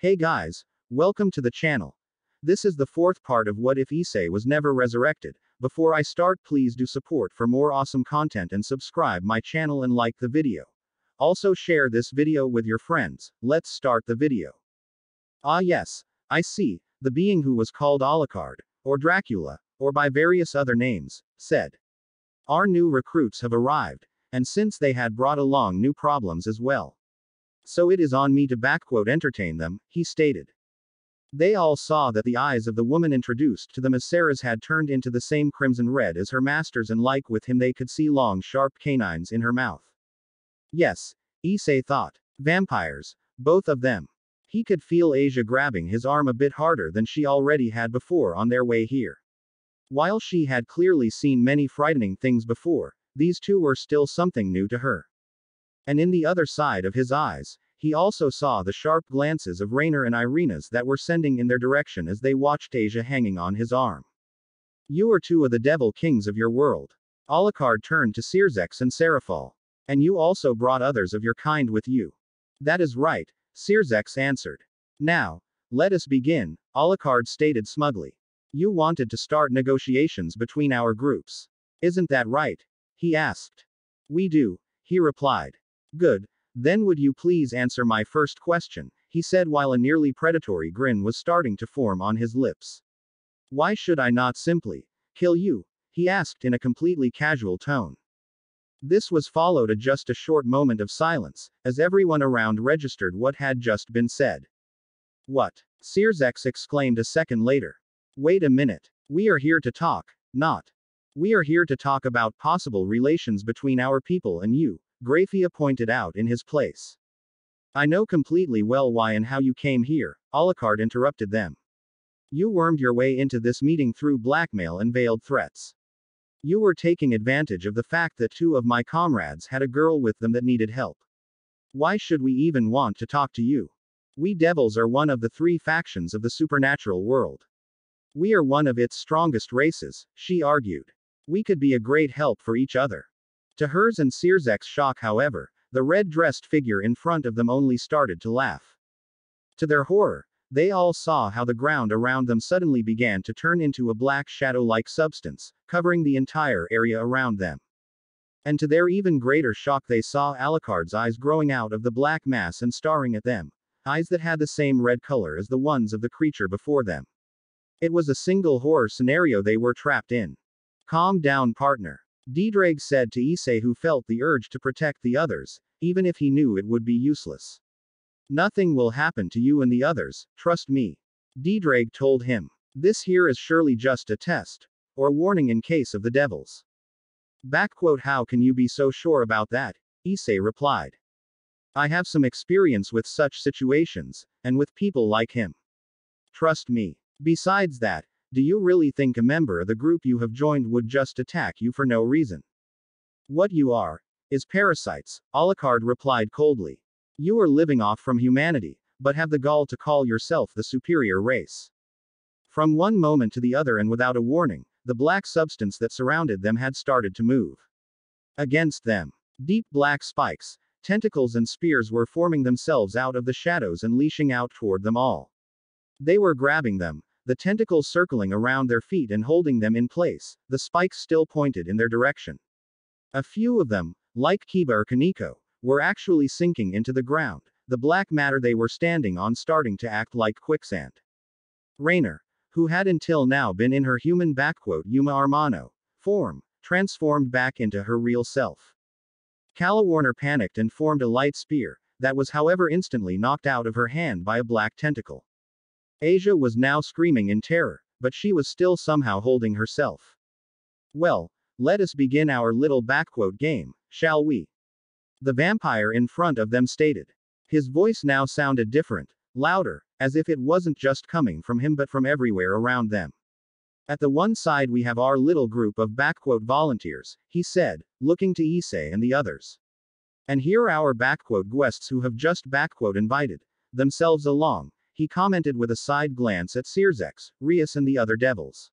Hey guys, welcome to the channel. This is the fourth part of What If Issei Was Never Resurrected. Before I start, please do support for more awesome content and subscribe my channel and like the video. Also share this video with your friends. Let's start the video. Ah yes, I see, the being who was called Alucard, or Dracula, or by various other names, said. Our new recruits have arrived, and since they had brought along new problems as well. So it is on me to entertain them, he stated. They all saw that the eyes of the woman introduced to them as Sarah's had turned into the same crimson red as her master's, and like with him they could see long sharp canines in her mouth. Yes, Issei thought. Vampires, both of them. He could feel Asia grabbing his arm a bit harder than she already had before on their way here. While she had clearly seen many frightening things before, these two were still something new to her. And in the other side of his eyes, he also saw the sharp glances of Rainer and Irina's that were sending in their direction as they watched Asia hanging on his arm. You are two of the devil kings of your world. Alucard turned to Circex and Seraphal. And you also brought others of your kind with you. That is right, Circex answered. Now, let us begin, Alucard stated smugly. You wanted to start negotiations between our groups. Isn't that right? He asked. We do, he replied. Good, then would you please answer my first question, he said while a nearly predatory grin was starting to form on his lips. Why should I not simply kill you? He asked in a completely casual tone. This was followed by just a short moment of silence, as everyone around registered what had just been said. What? Circex exclaimed a second later. Wait a minute. We are here to talk, not. We are here to talk about possible relations between our people and you, Grafia pointed out in his place. I know completely well why and how you came here, Alucard interrupted them. You wormed your way into this meeting through blackmail and veiled threats. You were taking advantage of the fact that two of my comrades had a girl with them that needed help. Why should we even want to talk to you? We devils are one of the three factions of the supernatural world. We are one of its strongest races, she argued. We could be a great help for each other. To hers and Cirzek's shock, however, the red-dressed figure in front of them only started to laugh. To their horror, they all saw how the ground around them suddenly began to turn into a black shadow-like substance, covering the entire area around them. And to their even greater shock, they saw Alucard's eyes growing out of the black mass and staring at them, eyes that had the same red color as the ones of the creature before them. It was a single horror scenario they were trapped in. Calm down, partner, Diedrag said to Issei, who felt the urge to protect the others, even if he knew it would be useless. Nothing will happen to you and the others, trust me. Diedrag told him. This here is surely just a test, or warning in case of the devils. How can you be so sure about that? Issei replied. I have some experience with such situations, and with people like him. Trust me. Besides that, do you really think a member of the group you have joined would just attack you for no reason? What you are, is parasites, Alucard replied coldly. You are living off from humanity, but have the gall to call yourself the superior race. From one moment to the other and without a warning, the black substance that surrounded them had started to move. Against them, deep black spikes, tentacles and spears were forming themselves out of the shadows and leashing out toward them all. They were grabbing them, the tentacles circling around their feet and holding them in place, the spikes still pointed in their direction. A few of them, like Kiba or Kaneko, were actually sinking into the ground, the black matter they were standing on starting to act like quicksand. Rainer, who had until now been in her human Yuma Armano form, transformed back into her real self. Calawarner panicked and formed a light spear, that was however instantly knocked out of her hand by a black tentacle. Asia was now screaming in terror, but she was still somehow holding herself. Well, let us begin our little game, shall we? The vampire in front of them stated. His voice now sounded different, louder, as if it wasn't just coming from him but from everywhere around them. At the one side we have our little group of volunteers, he said, looking to Issei and the others. And here are our guests who have just invited themselves along, he commented with a side glance at Circex, Rias and the other devils.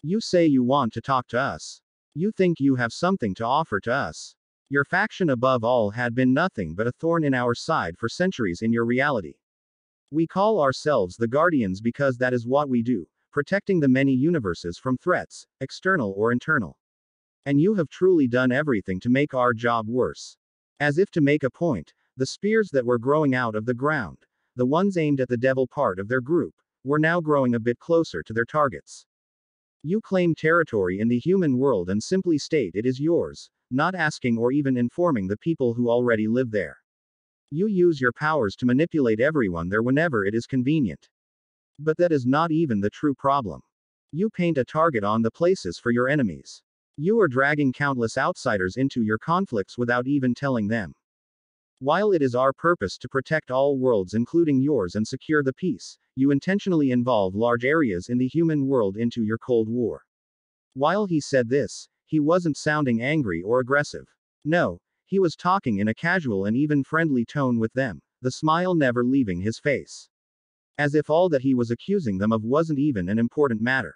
You say you want to talk to us. You think you have something to offer to us. Your faction above all had been nothing but a thorn in our side for centuries in your reality. We call ourselves the Guardians because that is what we do, protecting the many universes from threats, external or internal. And you have truly done everything to make our job worse. As if to make a point, the spears that were growing out of the ground, the ones aimed at the devil part of their group, were now growing a bit closer to their targets. You claim territory in the human world and simply state it is yours, not asking or even informing the people who already live there. You use your powers to manipulate everyone there whenever it is convenient. But that is not even the true problem. You paint a target on the places for your enemies. You are dragging countless outsiders into your conflicts without even telling them. While it is our purpose to protect all worlds including yours and secure the peace, you intentionally involve large areas in the human world into your Cold War. While he said this, he wasn't sounding angry or aggressive. No, he was talking in a casual and even friendly tone with them, the smile never leaving his face. As if all that he was accusing them of wasn't even an important matter.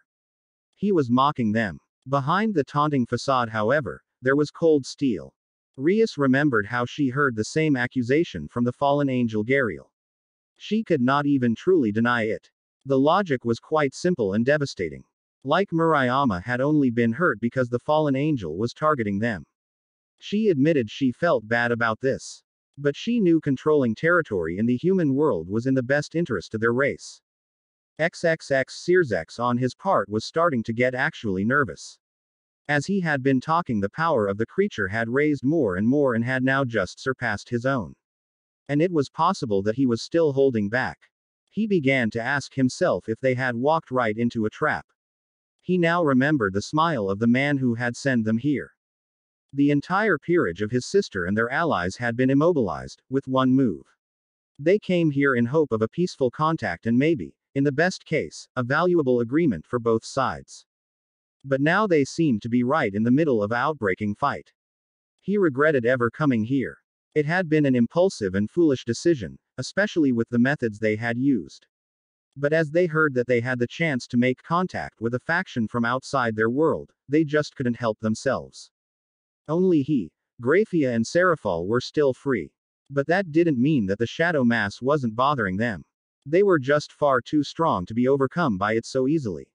He was mocking them. Behind the taunting facade, however, there was cold steel. Rias remembered how she heard the same accusation from the fallen angel Gariel. She could not even truly deny it. The logic was quite simple and devastating. Like Murayama had only been hurt because the fallen angel was targeting them. She admitted she felt bad about this. But she knew controlling territory in the human world was in the best interest of their race. XXX Searsex on his part was starting to get actually nervous. As he had been talking, the power of the creature had raised more and had now just surpassed his own. And it was possible that he was still holding back. He began to ask himself if they had walked right into a trap. He now remembered the smile of the man who had sent them here. The entire peerage of his sister and their allies had been immobilized, with one move. They came here in hope of a peaceful contact and maybe, in the best case, a valuable agreement for both sides. But now they seemed to be right in the middle of an outbreaking fight. He regretted ever coming here. It had been an impulsive and foolish decision, especially with the methods they had used. But as they heard that they had the chance to make contact with a faction from outside their world, they just couldn't help themselves. Only he, Graphia and Seraphal were still free. But that didn't mean that the shadow mass wasn't bothering them. They were just far too strong to be overcome by it so easily.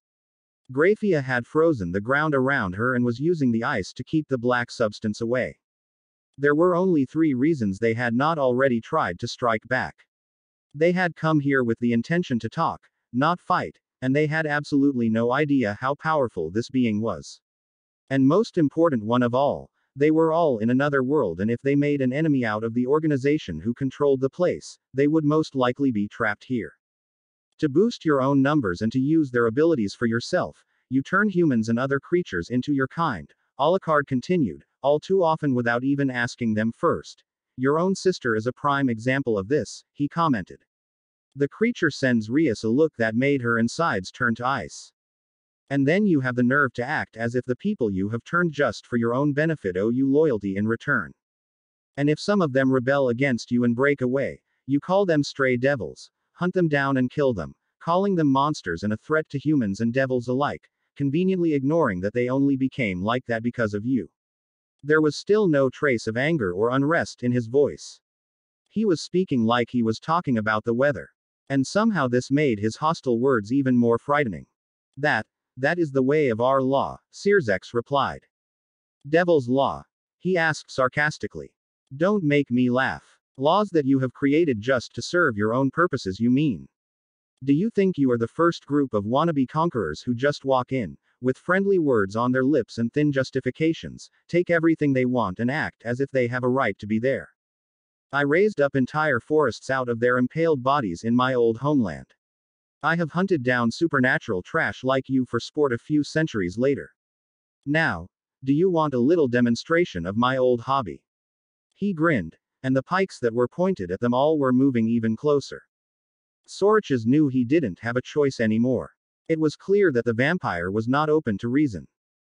Graphia had frozen the ground around her and was using the ice to keep the black substance away. There were only 3 reasons they had not already tried to strike back. They had come here with the intention to talk, not fight, and they had absolutely no idea how powerful this being was. And most important one of all, they were all in another world, and if they made an enemy out of the organization who controlled the place, they would most likely be trapped here. To boost your own numbers and to use their abilities for yourself, you turn humans and other creatures into your kind, Alucard continued, all too often without even asking them first. Your own sister is a prime example of this, he commented. The creature sends Rias a look that made her insides turn to ice. And then you have the nerve to act as if the people you have turned just for your own benefit owe you loyalty in return. And if some of them rebel against you and break away, you call them stray devils, hunt them down and kill them, calling them monsters and a threat to humans and devils alike, conveniently ignoring that they only became like that because of you. There was still no trace of anger or unrest in his voice. He was speaking like he was talking about the weather. And somehow this made his hostile words even more frightening. That is the way of our law, Searsex replied. Devil's law? He asked sarcastically. Don't make me laugh. Laws that you have created just to serve your own purposes, you mean? Do you think you are the first group of wannabe conquerors who just walk in, with friendly words on their lips and thin justifications, take everything they want and act as if they have a right to be there? I raised up entire forests out of their impaled bodies in my old homeland. I have hunted down supernatural trash like you for sport a few centuries later. Now, do you want a little demonstration of my old hobby? He grinned, and the pikes that were pointed at them all were moving even closer. Soriches knew he didn't have a choice anymore. It was clear that the vampire was not open to reason.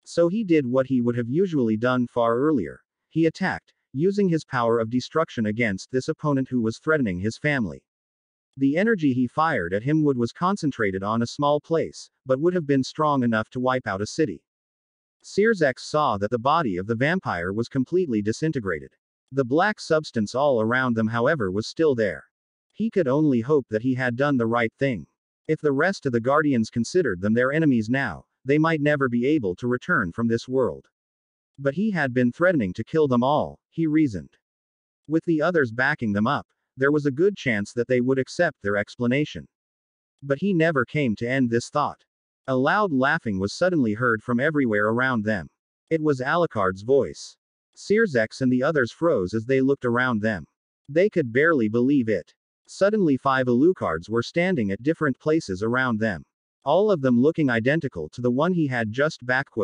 So he did what he would have usually done far earlier. He attacked, using his power of destruction against this opponent who was threatening his family. The energy he fired at him was concentrated on a small place, but would have been strong enough to wipe out a city. Searsex saw that the body of the vampire was completely disintegrated. The black substance all around them, however, was still there. He could only hope that he had done the right thing. If the rest of the Guardians considered them their enemies now, they might never be able to return from this world. But he had been threatening to kill them all, he reasoned. With the others backing them up, there was a good chance that they would accept their explanation. But he never came to end this thought. A loud laughing was suddenly heard from everywhere around them. It was Alucard's voice. Sirzex and the others froze as they looked around them. They could barely believe it. Suddenly 5 Alucards were standing at different places around them. All of them looking identical to the one he had just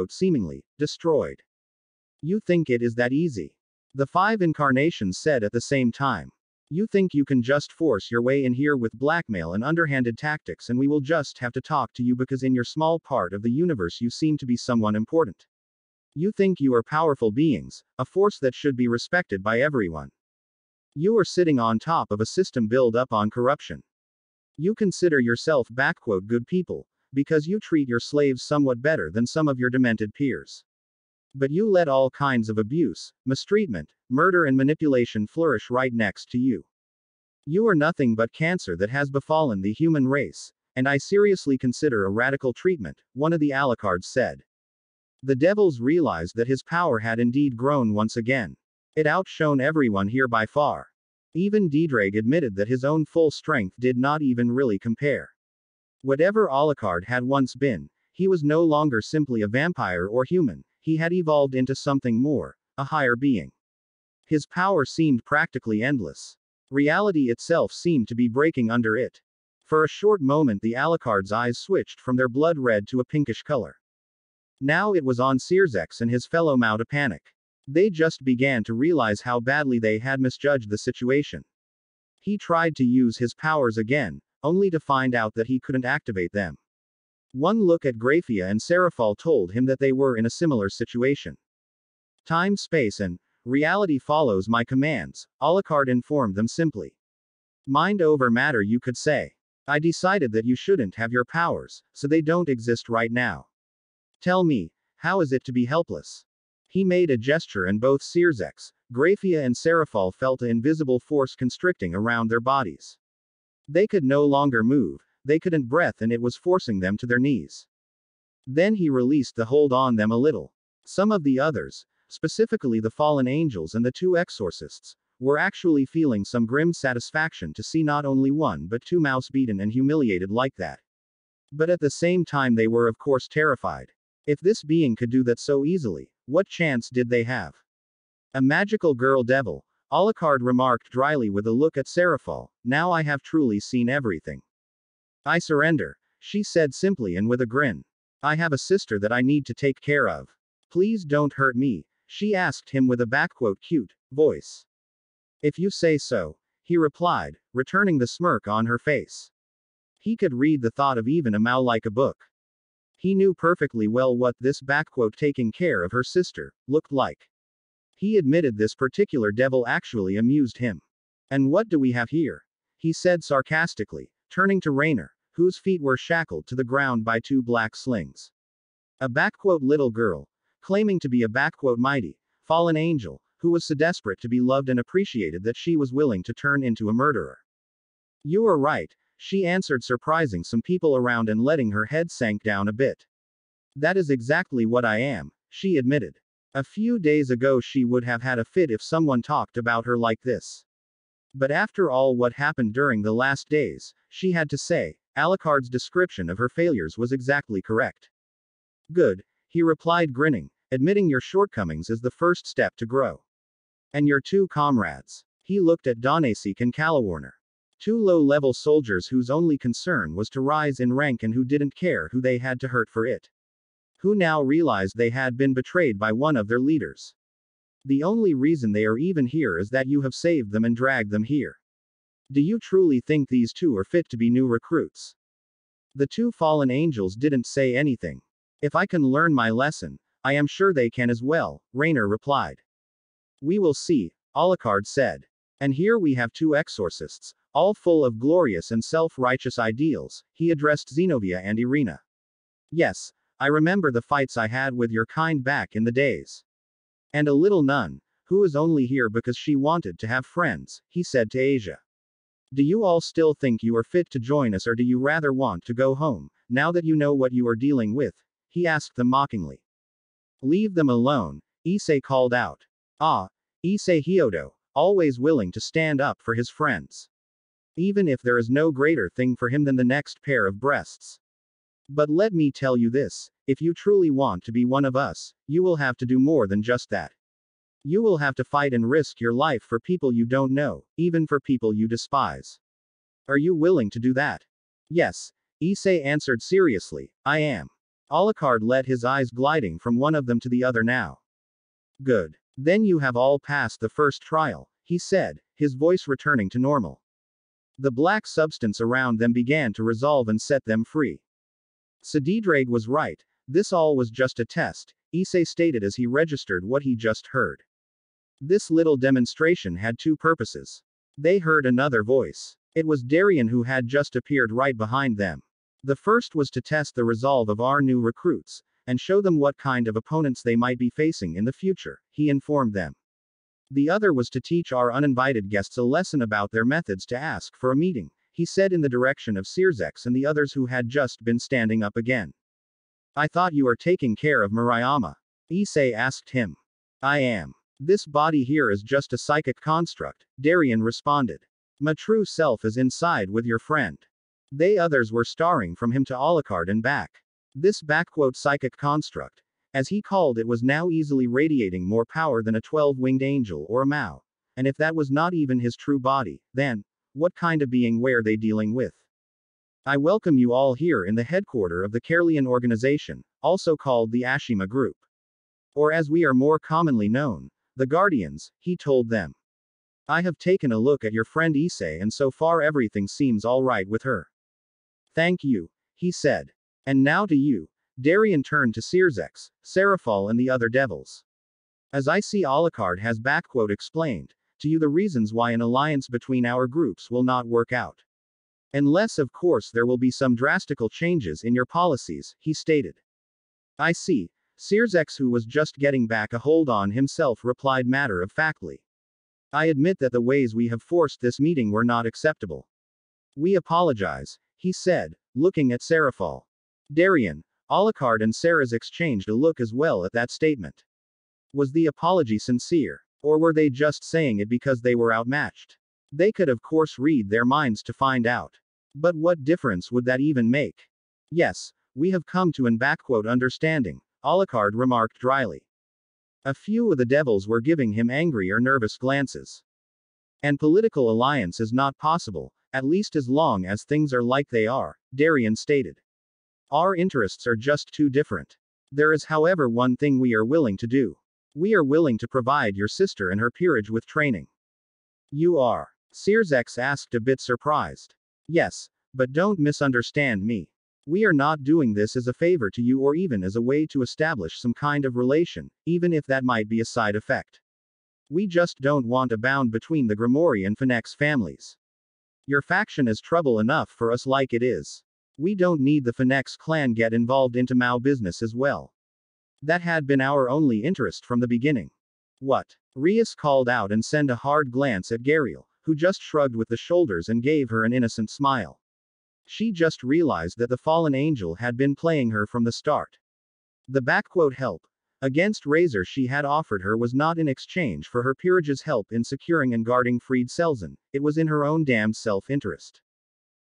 seemingly destroyed. You think it is that easy? The 5 incarnations said at the same time. You think you can just force your way in here with blackmail and underhanded tactics and we will just have to talk to you because in your small part of the universe you seem to be someone important. You think you are powerful beings, a force that should be respected by everyone. You are sitting on top of a system built up on corruption. You consider yourself good people, because you treat your slaves somewhat better than some of your demented peers. But you let all kinds of abuse, mistreatment, murder and manipulation flourish right next to you. You are nothing but cancer that has befallen the human race, and I seriously consider a radical treatment, one of the Alucards said. The devils realized that his power had indeed grown once again. It outshone everyone here by far. Even Diedrag admitted that his own full strength did not even really compare. Whatever Alucard had once been, he was no longer simply a vampire or human, he had evolved into something more, a higher being. His power seemed practically endless. Reality itself seemed to be breaking under it. For a short moment the Alucard's eyes switched from their blood red to a pinkish color. Now it was on Sirzex and his fellow Mao to panic. They just began to realize how badly they had misjudged the situation. He tried to use his powers again, only to find out that he couldn't activate them. One look at Graphia and Serafal told him that they were in a similar situation. Time, space and reality follows my commands, Alucard informed them simply. Mind over matter you could say. I decided that you shouldn't have your powers, so they don't exist right now. Tell me, how is it to be helpless? He made a gesture and both Sirzex, Graphia and Serafal felt an invisible force constricting around their bodies. They could no longer move, they couldn't breathe and it was forcing them to their knees. Then he released the hold on them a little. Some of the others, specifically the fallen angels and the 2 exorcists, were actually feeling some grim satisfaction to see not only 1 but 2 mouse beaten and humiliated like that. But at the same time they were of course terrified. If this being could do that so easily, what chance did they have? A magical girl devil, Alucard remarked dryly with a look at Serafal, now I have truly seen everything. I surrender, she said simply and with a grin. I have a sister that I need to take care of. Please don't hurt me, she asked him with a cute voice. If you say so, he replied, returning the smirk on her face. He could read the thought of even a Mao like a book. He knew perfectly well what this taking care of her sister looked like. He admitted this particular devil actually amused him. And what do we have here? He said sarcastically, turning to Rainer, whose feet were shackled to the ground by 2 black slings. A little girl, claiming to be a mighty, fallen angel, who was so desperate to be loved and appreciated that she was willing to turn into a murderer. You are right, she answered, surprising some people around and letting her head sank down a bit. That is exactly what I am, she admitted. A few days ago she would have had a fit if someone talked about her like this. But after all what happened during the last days, she had to say, Alucard's description of her failures was exactly correct. Good, he replied grinning, admitting your shortcomings is the first step to grow. And your 2 comrades. He looked at Donasek and Calawarner. 2 low-level soldiers whose only concern was to rise in rank and who didn't care who they had to hurt for it. Who now realized they had been betrayed by one of their leaders. The only reason they are even here is that you have saved them and dragged them here. Do you truly think these 2 are fit to be new recruits? The 2 fallen angels didn't say anything. If I can learn my lesson, I am sure they can as well, Rainer replied. We will see, Alucard said. And here we have 2 exorcists, all full of glorious and self-righteous ideals, he addressed Zenobia and Irina. Yes, I remember the fights I had with your kind back in the days. And a little nun, who is only here because she wanted to have friends, he said to Asia. Do you all still think you are fit to join us, or do you rather want to go home, now that you know what you are dealing with? He asked them mockingly. Leave them alone, Issei called out. Ah, Issei Hyodo, always willing to stand up for his friends. Even if there is no greater thing for him than the next pair of breasts. But let me tell you this, if you truly want to be one of us, you will have to do more than just that. You will have to fight and risk your life for people you don't know, even for people you despise. Are you willing to do that? Yes, Issei answered seriously, I am. Alucard let his eyes gliding from one of them to the other now. Good. Then you have all passed the first trial, he said, his voice returning to normal. The black substance around them began to resolve and set them free. Sadidrag was right, this all was just a test, Issei stated as he registered what he just heard. This little demonstration had two purposes. They heard another voice. It was Darien who had just appeared right behind them. The first was to test the resolve of our new recruits, and show them what kind of opponents they might be facing in the future, he informed them. The other was to teach our uninvited guests a lesson about their methods to ask for a meeting, he said in the direction of Searzex and the others who had just been standing up again. I thought you were taking care of Murayama. Issei asked him. I am. This body here is just a psychic construct, Darien responded. My true self is inside with your friend. They others were staring from him to Alucard and back. This psychic construct, as he called it, was now easily radiating more power than a 12-winged angel or a Mao. And if that was not even his true body, then, what kind of being were they dealing with? I welcome you all here in the headquarters of the Caerleon organization, also called the Ashima Group. Or as we are more commonly known, the Guardians, he told them. I have taken a look at your friend Issei and so far everything seems alright with her. Thank you, he said. And now to you. Darien turned to Searzex, Seraphal and the other devils. As I see Alucard has explained to you the reasons why an alliance between our groups will not work out. Unless of course there will be some drastical changes in your policies, he stated. I see. Searzex, who was just getting back a hold on himself, replied matter-of-factly. I admit that the ways we have forced this meeting were not acceptable. We apologize, he said, looking at Seraphal. Darien, Alucard and Seraz exchanged a look as well at that statement. Was the apology sincere? Or were they just saying it because they were outmatched? They could of course read their minds to find out. But what difference would that even make? Yes, we have come to an understanding, Alucard remarked dryly. A few of the devils were giving him angry or nervous glances. And political alliance is not possible, at least as long as things are like they are, Darien stated. Our interests are just too different. There is however one thing we are willing to do. We are willing to provide your sister and her peerage with training. You are? Searzex asked a bit surprised. Yes, but don't misunderstand me. We are not doing this as a favor to you or even as a way to establish some kind of relation, even if that might be a side effect. We just don't want a bound between the Grimoire and Phoenix families. Your faction is trouble enough for us like it is. We don't need the Phoenix clan get involved into Mao business as well. That had been our only interest from the beginning. What? Rias called out and sent a hard glance at Gariel, who just shrugged with the shoulders and gave her an innocent smile. She just realized that the fallen angel had been playing her from the start. The help against Razor she had offered her was not in exchange for her peerage's help in securing and guarding Fried Selzen, it was in her own damned self-interest.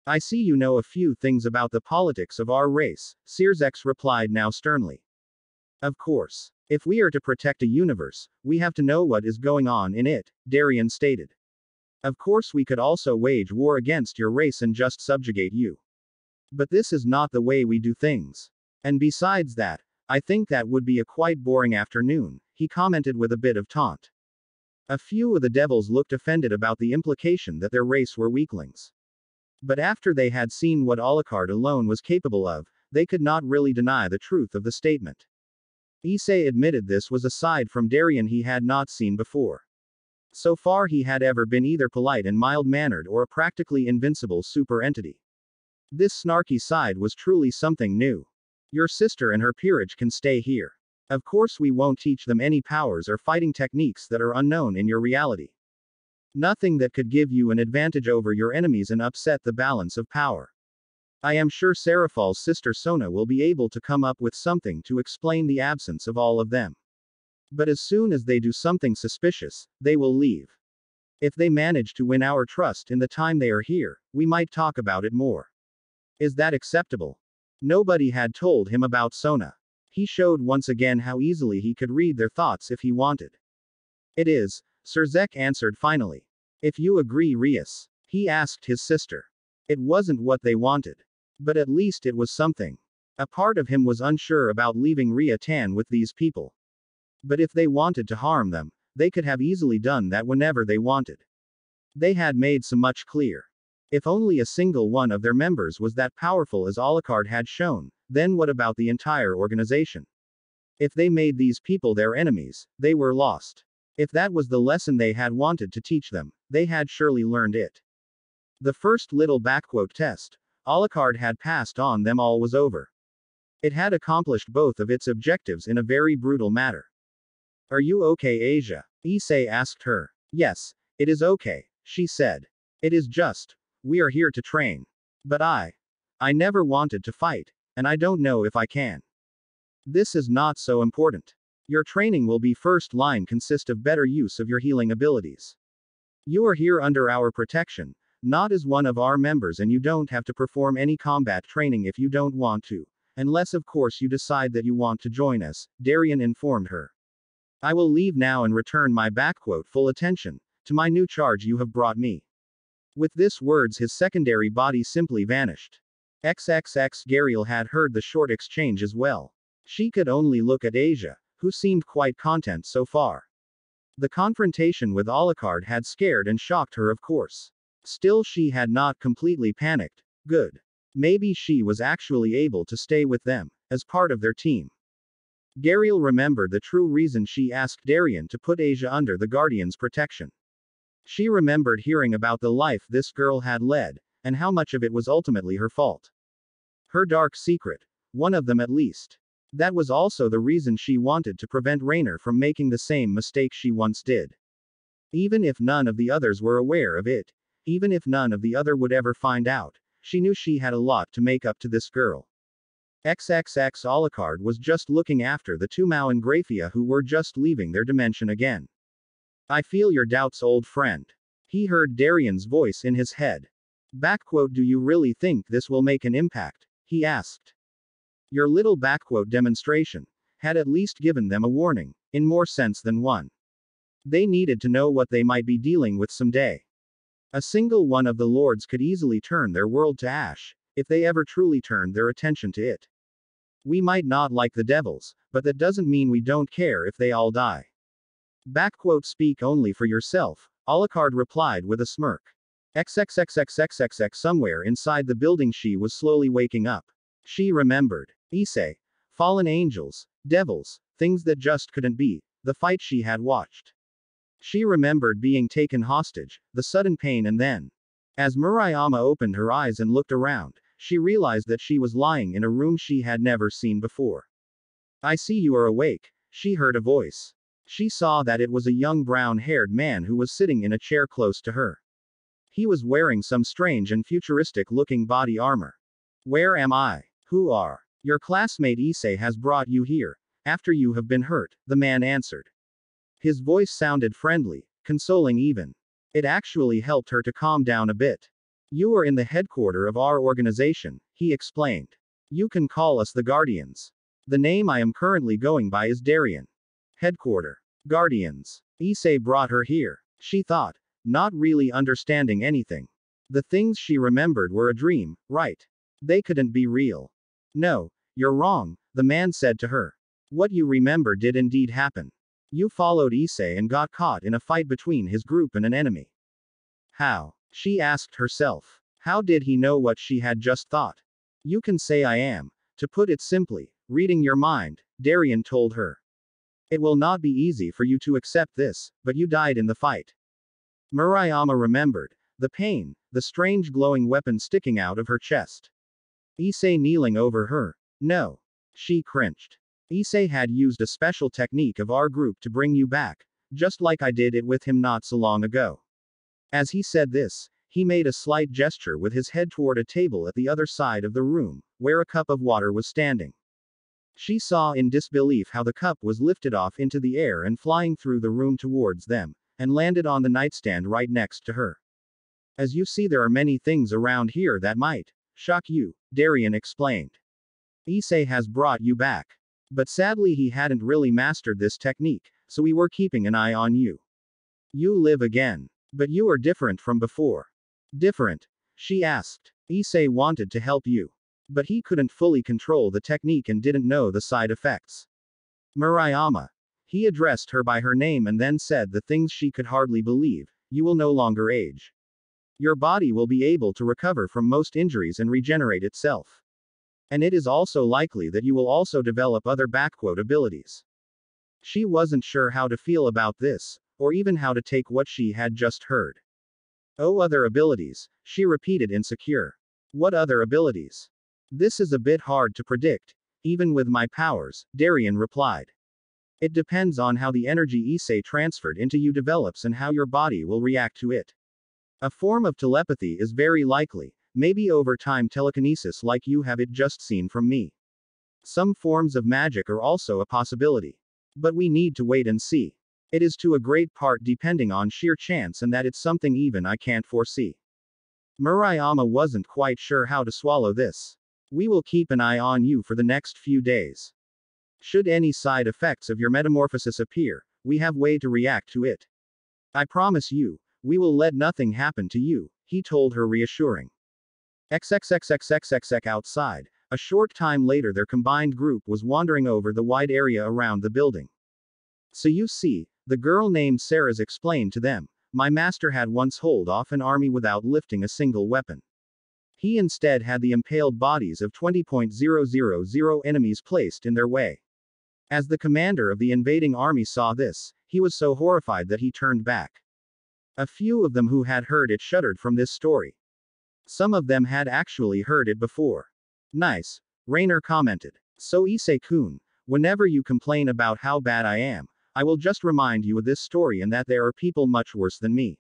I see you know a few things about the politics of our race, Searzex replied now sternly. Of course. If we are to protect a universe, we have to know what is going on in it, Darien stated. Of course we could also wage war against your race and just subjugate you. But this is not the way we do things. And besides that, I think that would be a quite boring afternoon, he commented with a bit of taunt. A few of the devils looked offended about the implication that their race were weaklings. But after they had seen what Alucard alone was capable of, they could not really deny the truth of the statement. Issei admitted this was a side from Darien he had not seen before. So far he had ever been either polite and mild-mannered or a practically invincible super entity. This snarky side was truly something new. Your sister and her peerage can stay here. Of course we won't teach them any powers or fighting techniques that are unknown in your reality. Nothing that could give you an advantage over your enemies and upset the balance of power. I am sure Seraphal's sister Sona will be able to come up with something to explain the absence of all of them. But as soon as they do something suspicious, they will leave. If they manage to win our trust in the time they are here, we might talk about it more. Is that acceptable? Nobody had told him about Sona. He showed once again how easily he could read their thoughts if he wanted. It is, Sir Zek answered finally. If you agree, Rias. He asked his sister. It wasn't what they wanted. But at least it was something. A part of him was unsure about leaving Ria Tan with these people. But if they wanted to harm them, they could have easily done that whenever they wanted. They had made so much clear. If only a single one of their members was that powerful as Alucard had shown, then what about the entire organization? If they made these people their enemies, they were lost. If that was the lesson they had wanted to teach them, they had surely learned it. The first little test Alucard had passed on them all was over. It had accomplished both of its objectives in a very brutal manner. Are you okay, Asia? Issei asked her. Yes, it is okay, she said. It is just, we are here to train. But I never wanted to fight, and I don't know if I can. This is not so important. Your training will be first line consist of better use of your healing abilities. You are here under our protection, not as one of our members, and you don't have to perform any combat training if you don't want to, unless of course you decide that you want to join us, Darien informed her. I will leave now and return my full attention to my new charge you have brought me. With this words his secondary body simply vanished. XXX Gariel had heard the short exchange as well. She could only look at Asia, who seemed quite content so far. The confrontation with Alucard had scared and shocked her, of course. Still, she had not completely panicked. Good. Maybe she was actually able to stay with them, as part of their team. Gariel remembered the true reason she asked Darien to put Asia under the Guardian's protection. She remembered hearing about the life this girl had led, and how much of it was ultimately her fault. Her dark secret. One of them at least. That was also the reason she wanted to prevent Raynor from making the same mistake she once did. Even if none of the others were aware of it, even if none of the other would ever find out, she knew she had a lot to make up to this girl. XXX Alucard was just looking after the two Mao and Graphia who were just leaving their dimension again. I feel your doubts, old friend. He heard Darien's voice in his head. Do you really think this will make an impact? He asked. Your little demonstration had at least given them a warning, in more sense than one. They needed to know what they might be dealing with someday. A single one of the lords could easily turn their world to ash, if they ever truly turned their attention to it. We might not like the devils, but that doesn't mean we don't care if they all die. Speak only for yourself, Alucard replied with a smirk. XXXXXXX somewhere inside the building she was slowly waking up. She remembered. Issei. Fallen angels. Devils. Things that just couldn't be. The fight she had watched. She remembered being taken hostage, the sudden pain, and then. As Murayama opened her eyes and looked around, she realized that she was lying in a room she had never seen before. I see you are awake, she heard a voice. She saw that it was a young brown-haired man who was sitting in a chair close to her. He was wearing some strange and futuristic-looking body armor. Where am I? Who are? Your classmate Issei has brought you here, after you have been hurt, the man answered. His voice sounded friendly, consoling even. It actually helped her to calm down a bit. You are in the headquarters of our organization, he explained. You can call us the Guardians. The name I am currently going by is Darien. Headquarter. Guardians. Issei brought her here, she thought, not really understanding anything. The things she remembered were a dream, right? They couldn't be real. No, you're wrong, the man said to her. What you remember did indeed happen. You followed Issei and got caught in a fight between his group and an enemy. How? She asked herself. How did he know what she had just thought? You can say I am, to put it simply, reading your mind, Darien told her. It will not be easy for you to accept this, but you died in the fight. Murayama remembered. The pain, the strange glowing weapon sticking out of her chest. Issei kneeling over her. No. She cringed. Issei had used a special technique of our group to bring you back, just like I did it with him not so long ago. As he said this, he made a slight gesture with his head toward a table at the other side of the room, where a cup of water was standing. She saw in disbelief how the cup was lifted off into the air and flying through the room towards them, and landed on the nightstand right next to her. As you see, there are many things around here that might shock you, Darian explained. Issei has brought you back. But sadly, he hadn't really mastered this technique, so we were keeping an eye on you. You live again. But you are different from before. Different? She asked. Issei wanted to help you. But he couldn't fully control the technique and didn't know the side effects. Murayama. He addressed her by her name and then said the things she could hardly believe. You will no longer age. Your body will be able to recover from most injuries and regenerate itself. And it is also likely that you will also develop other abilities. She wasn't sure how to feel about this, or even how to take what she had just heard. Oh, other abilities, she repeated insecure. What other abilities? This is a bit hard to predict, even with my powers, Darian replied. It depends on how the energy Issei transferred into you develops and how your body will react to it. A form of telepathy is very likely, maybe over time telekinesis like you have it just seen from me. Some forms of magic are also a possibility. But we need to wait and see. It is to a great part depending on sheer chance and that it's something even I can't foresee. Murayama wasn't quite sure how to swallow this. We will keep an eye on you for the next few days. Should any side effects of your metamorphosis appear, we have way to react to it. I promise you, we will let nothing happen to you, he told her reassuring. XXXXXXX outside, a short time later their combined group was wandering over the wide area around the building. So you see, the girl named Sarah's explained to them, my master had once hold off an army without lifting a single weapon. He instead had the impaled bodies of 20,000 enemies placed in their way. As the commander of the invading army saw this, he was so horrified that he turned back. A few of them who had heard it shuddered from this story. Some of them had actually heard it before. Nice, Rainer commented. So Issei-kun, whenever you complain about how bad I am, I will just remind you of this story and that there are people much worse than me.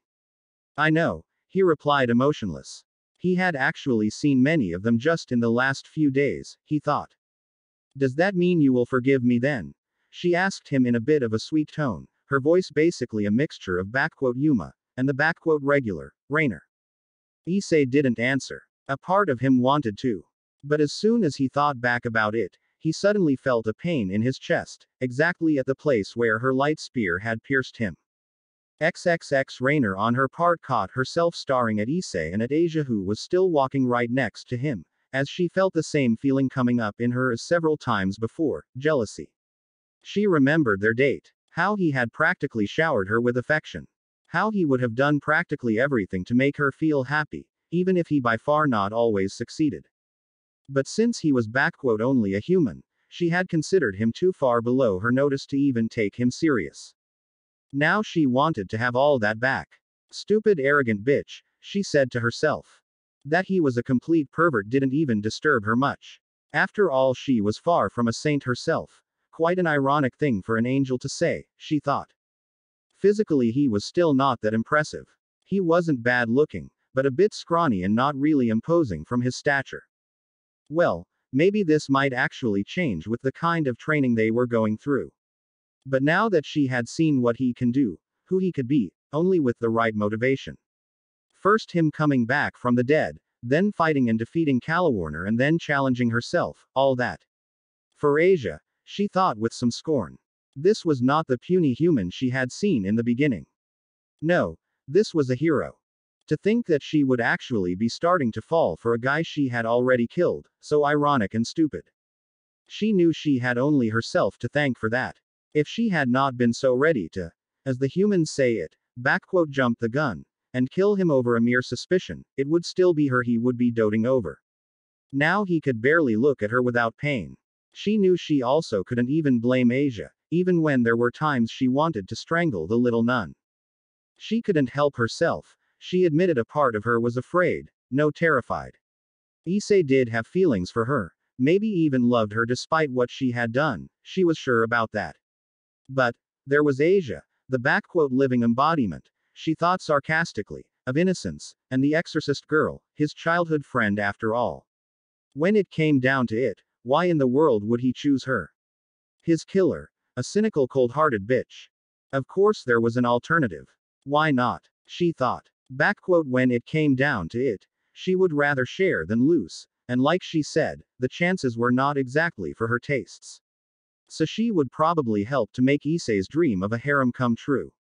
I know, he replied emotionless. He had actually seen many of them just in the last few days, he thought. Does that mean you will forgive me then? She asked him in a bit of a sweet tone, her voice basically a mixture of Yuma, and the regular, Rainer. Issei didn't answer. A part of him wanted to. But as soon as he thought back about it, he suddenly felt a pain in his chest, exactly at the place where her light spear had pierced him. XXX Rainer on her part caught herself staring at Issei and at Asia, who was still walking right next to him, as she felt the same feeling coming up in her as several times before, jealousy. She remembered their date, how he had practically showered her with affection. How he would have done practically everything to make her feel happy, even if he by far not always succeeded. But since he was only a human, she had considered him too far below her notice to even take him serious. Now she wanted to have all that back. Stupid arrogant bitch, she said to herself. That he was a complete pervert didn't even disturb her much. After all, she was far from a saint herself. Quite an ironic thing for an angel to say, she thought. Physically he was still not that impressive. He wasn't bad looking, but a bit scrawny and not really imposing from his stature. Well, maybe this might actually change with the kind of training they were going through. But now that she had seen what he can do, who he could be, only with the right motivation. First him coming back from the dead, then fighting and defeating Calawarner and then challenging herself, all that. For Asia, she thought with some scorn. This was not the puny human she had seen in the beginning. No, this was a hero. To think that she would actually be starting to fall for a guy she had already killed, so ironic and stupid. She knew she had only herself to thank for that. If she had not been so ready to, as the humans say it, jump the gun, and kill him over a mere suspicion, it would still be her he would be doting over. Now he could barely look at her without pain. She knew she also couldn't even blame Asia, even when there were times she wanted to strangle the little nun. She couldn't help herself. She admitted a part of her was afraid, no terrified. Issei did have feelings for her, maybe even loved her despite what she had done, she was sure about that. But there was Asia, the living embodiment, she thought sarcastically, of innocence, and the exorcist girl, his childhood friend after all. When it came down to it, why in the world would he choose her? His killer. A cynical, cold-hearted bitch. Of course there was an alternative. Why not? She thought. When it came down to it, she would rather share than lose, and like she said, the chances were not exactly for her tastes. So she would probably help to make Issei's dream of a harem come true.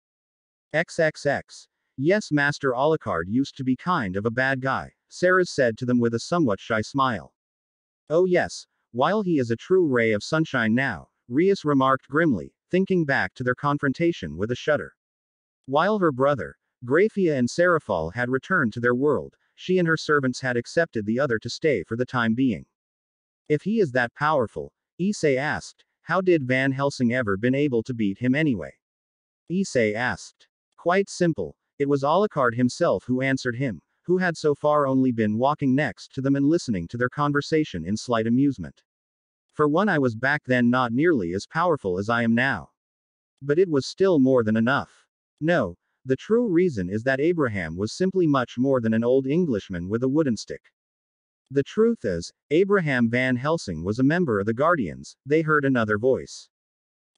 XXX. Yes, Master Alucard used to be kind of a bad guy, Sarah said to them with a somewhat shy smile. Oh yes, while he is a true ray of sunshine now, Rias remarked grimly, thinking back to their confrontation with a shudder. While her brother, Graphia and Seraphal had returned to their world, she and her servants had accepted the other to stay for the time being. If he is that powerful, Issei asked, how did Van Helsing ever been able to beat him anyway? Issei asked. Quite simple, it was Alucard himself who answered him, who had so far only been walking next to them and listening to their conversation in slight amusement. For one, I was back then not nearly as powerful as I am now. But it was still more than enough. No, the true reason is that Abraham was simply much more than an old Englishman with a wooden stick. The truth is, Abraham Van Helsing was a member of the Guardians, they heard another voice.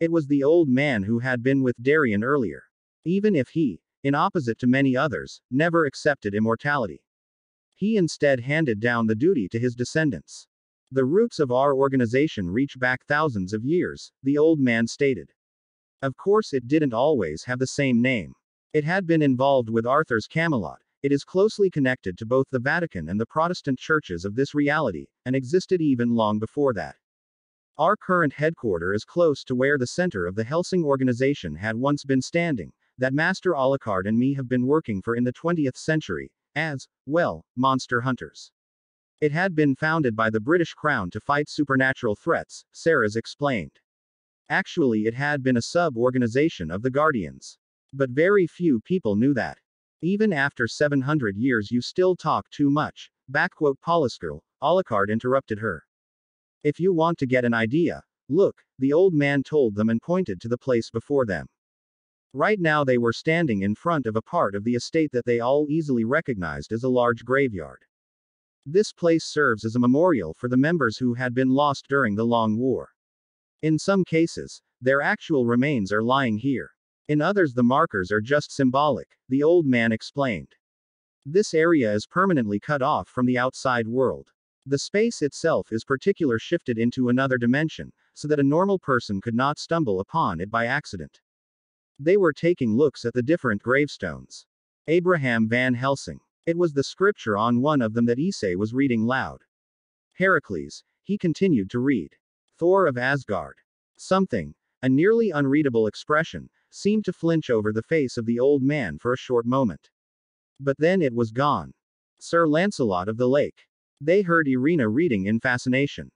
It was the old man who had been with Darien earlier. Even if he, in opposite to many others, never accepted immortality. He instead handed down the duty to his descendants. The roots of our organization reach back thousands of years, the old man stated. Of course, it didn't always have the same name. It had been involved with Arthur's Camelot, it is closely connected to both the Vatican and the Protestant churches of this reality, and existed even long before that. Our current headquarters is close to where the center of the Helsing organization had once been standing, that Master Alucard and me have been working for in the 20th century, as, well, monster hunters. It had been founded by the British Crown to fight supernatural threats, Sarah's explained. Actually, it had been a sub-organization of the Guardians. But very few people knew that. Even after 700 years you still talk too much, Polisgirl, Alucard interrupted her. If you want to get an idea, look, the old man told them and pointed to the place before them. Right now they were standing in front of a part of the estate that they all easily recognized as a large graveyard. This place serves as a memorial for the members who had been lost during the Long War. In some cases, their actual remains are lying here. In others, the markers are just symbolic, the old man explained. This area is permanently cut off from the outside world. The space itself is particularly shifted into another dimension, so that a normal person could not stumble upon it by accident. They were taking looks at the different gravestones. Abraham Van Helsing. It was the scripture on one of them that Issei was reading loud. Heracles, he continued to read. Thor of Asgard. Something, a nearly unreadable expression, seemed to flinch over the face of the old man for a short moment. But then it was gone. Sir Lancelot of the Lake. They heard Irina reading in fascination.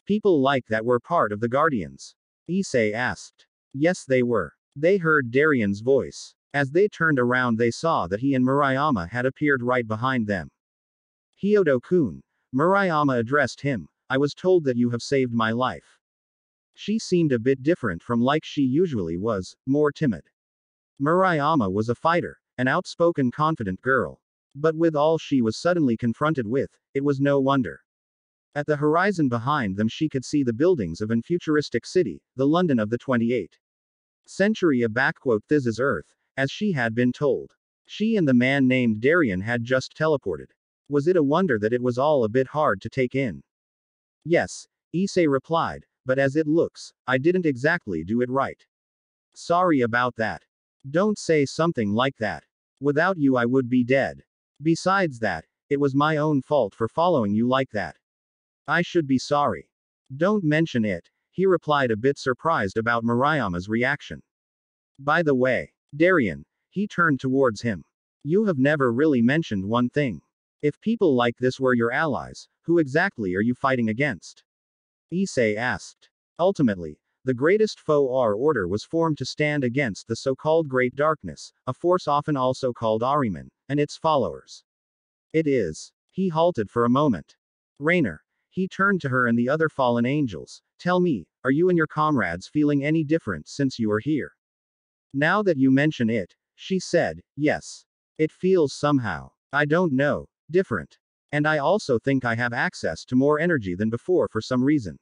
People like that were part of the Guardians? Issei asked. Yes, they were. They heard Darien's voice. As they turned around, they saw that he and Murayama had appeared right behind them. Hyodo-kun, Murayama addressed him, I was told that you have saved my life. She seemed a bit different from like she usually was, more timid. Murayama was a fighter, an outspoken, confident girl. But with all she was suddenly confronted with, it was no wonder. At the horizon behind them she could see the buildings of an futuristic city, the London of the 28th century of This Earth, as she had been told. She and the man named Darien had just teleported. Was it a wonder that it was all a bit hard to take in? Yes, Issei replied, but as it looks, I didn't exactly do it right. Sorry about that. Don't say something like that. Without you I would be dead. Besides that, it was my own fault for following you like that. I should be sorry. Don't mention it, he replied, a bit surprised about Murayama's reaction. By the way, Darien, he turned towards him. You have never really mentioned one thing. If people like this were your allies, who exactly are you fighting against? Issei asked. Ultimately, the greatest foe our order was formed to stand against the so-called Great Darkness, a force often also called Ahriman, and its followers. It is. He halted for a moment. Raynor. He turned to her and the other fallen angels. Tell me, are you and your comrades feeling any different since you are here? Now that you mention it, she said, yes. It feels somehow, I don't know, different. And I also think I have access to more energy than before for some reason.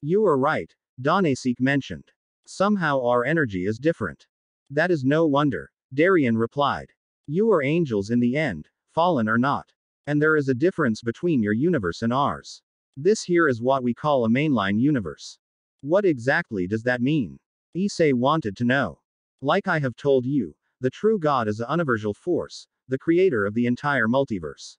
You are right, Donasek mentioned. Somehow our energy is different. That is no wonder, Darian replied. You are angels in the end, fallen or not. And there is a difference between your universe and ours. This here is what we call a mainline universe. What exactly does that mean? Issei wanted to know. Like I have told you, the true God is an universal force, the creator of the entire multiverse.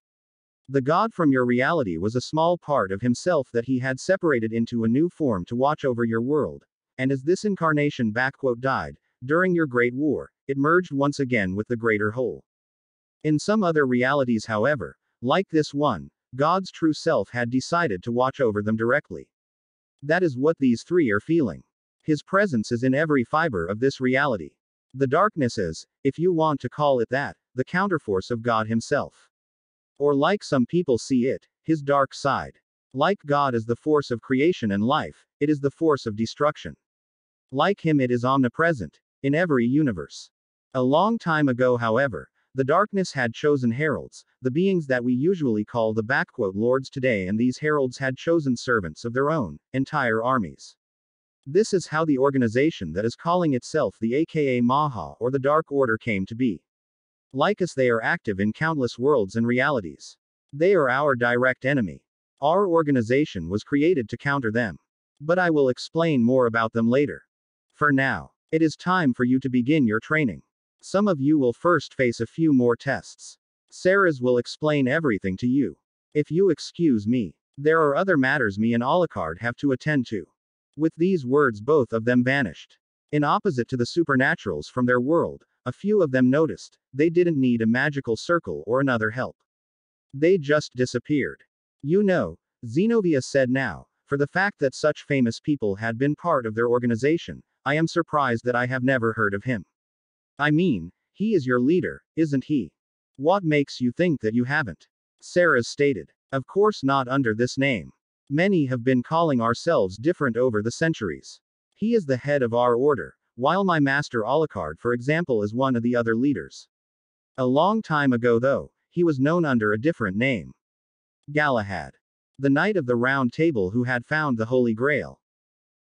The God from your reality was a small part of himself that he had separated into a new form to watch over your world, and as this incarnation died, during your great war, it merged once again with the greater whole. In some other realities, however, like this one, God's true self had decided to watch over them directly. That is what these three are feeling. His presence is in every fiber of this reality. The darkness is, if you want to call it that, the counterforce of God himself. Or like some people see it, his dark side. Like God is the force of creation and life, it is the force of destruction. Like him, it is omnipresent, in every universe. A long time ago, however, the darkness had chosen heralds, the beings that we usually call the lords today, and these heralds had chosen servants of their own, entire armies. This is how the organization that is calling itself the aka Maha or the Dark Order came to be. Like us, they are active in countless worlds and realities. They are our direct enemy. Our organization was created to counter them. But I will explain more about them later. For now, it is time for you to begin your training. Some of you will first face a few more tests. Sarah's will explain everything to you. If you excuse me, there are other matters me and Alucard have to attend to. With these words, both of them vanished. In opposite to the supernaturals from their world, a few of them noticed, they didn't need a magical circle or another help. They just disappeared. You know, Zenobia said now, for the fact that such famous people had been part of their organization, I am surprised that I have never heard of him. I mean, he is your leader, isn't he? What makes you think that you haven't? Sarah stated. Of course not under this name. Many have been calling ourselves different over the centuries. He is the head of our order, while my master Alucard, for example, is one of the other leaders. A long time ago though, he was known under a different name. Galahad. The knight of the round table who had found the Holy Grail.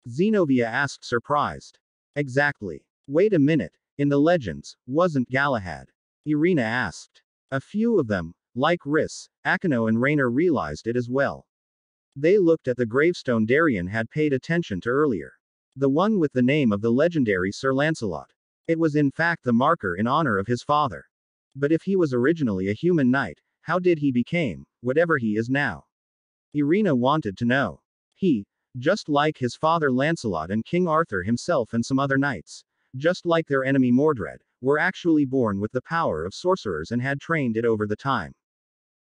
Zenobia asked, surprised. Exactly. Wait a minute, in the legends, wasn't Galahad? Irina asked. A few of them, like Riss, Akino and Rainer, realized it as well. They looked at the gravestone Darian had paid attention to earlier. The one with the name of the legendary Sir Lancelot. It was in fact the marker in honor of his father. But if he was originally a human knight, how did he become whatever he is now? Irina wanted to know. He, just like his father Lancelot and King Arthur himself and some other knights, just like their enemy Mordred, were actually born with the power of sorcerers and had trained it over the time.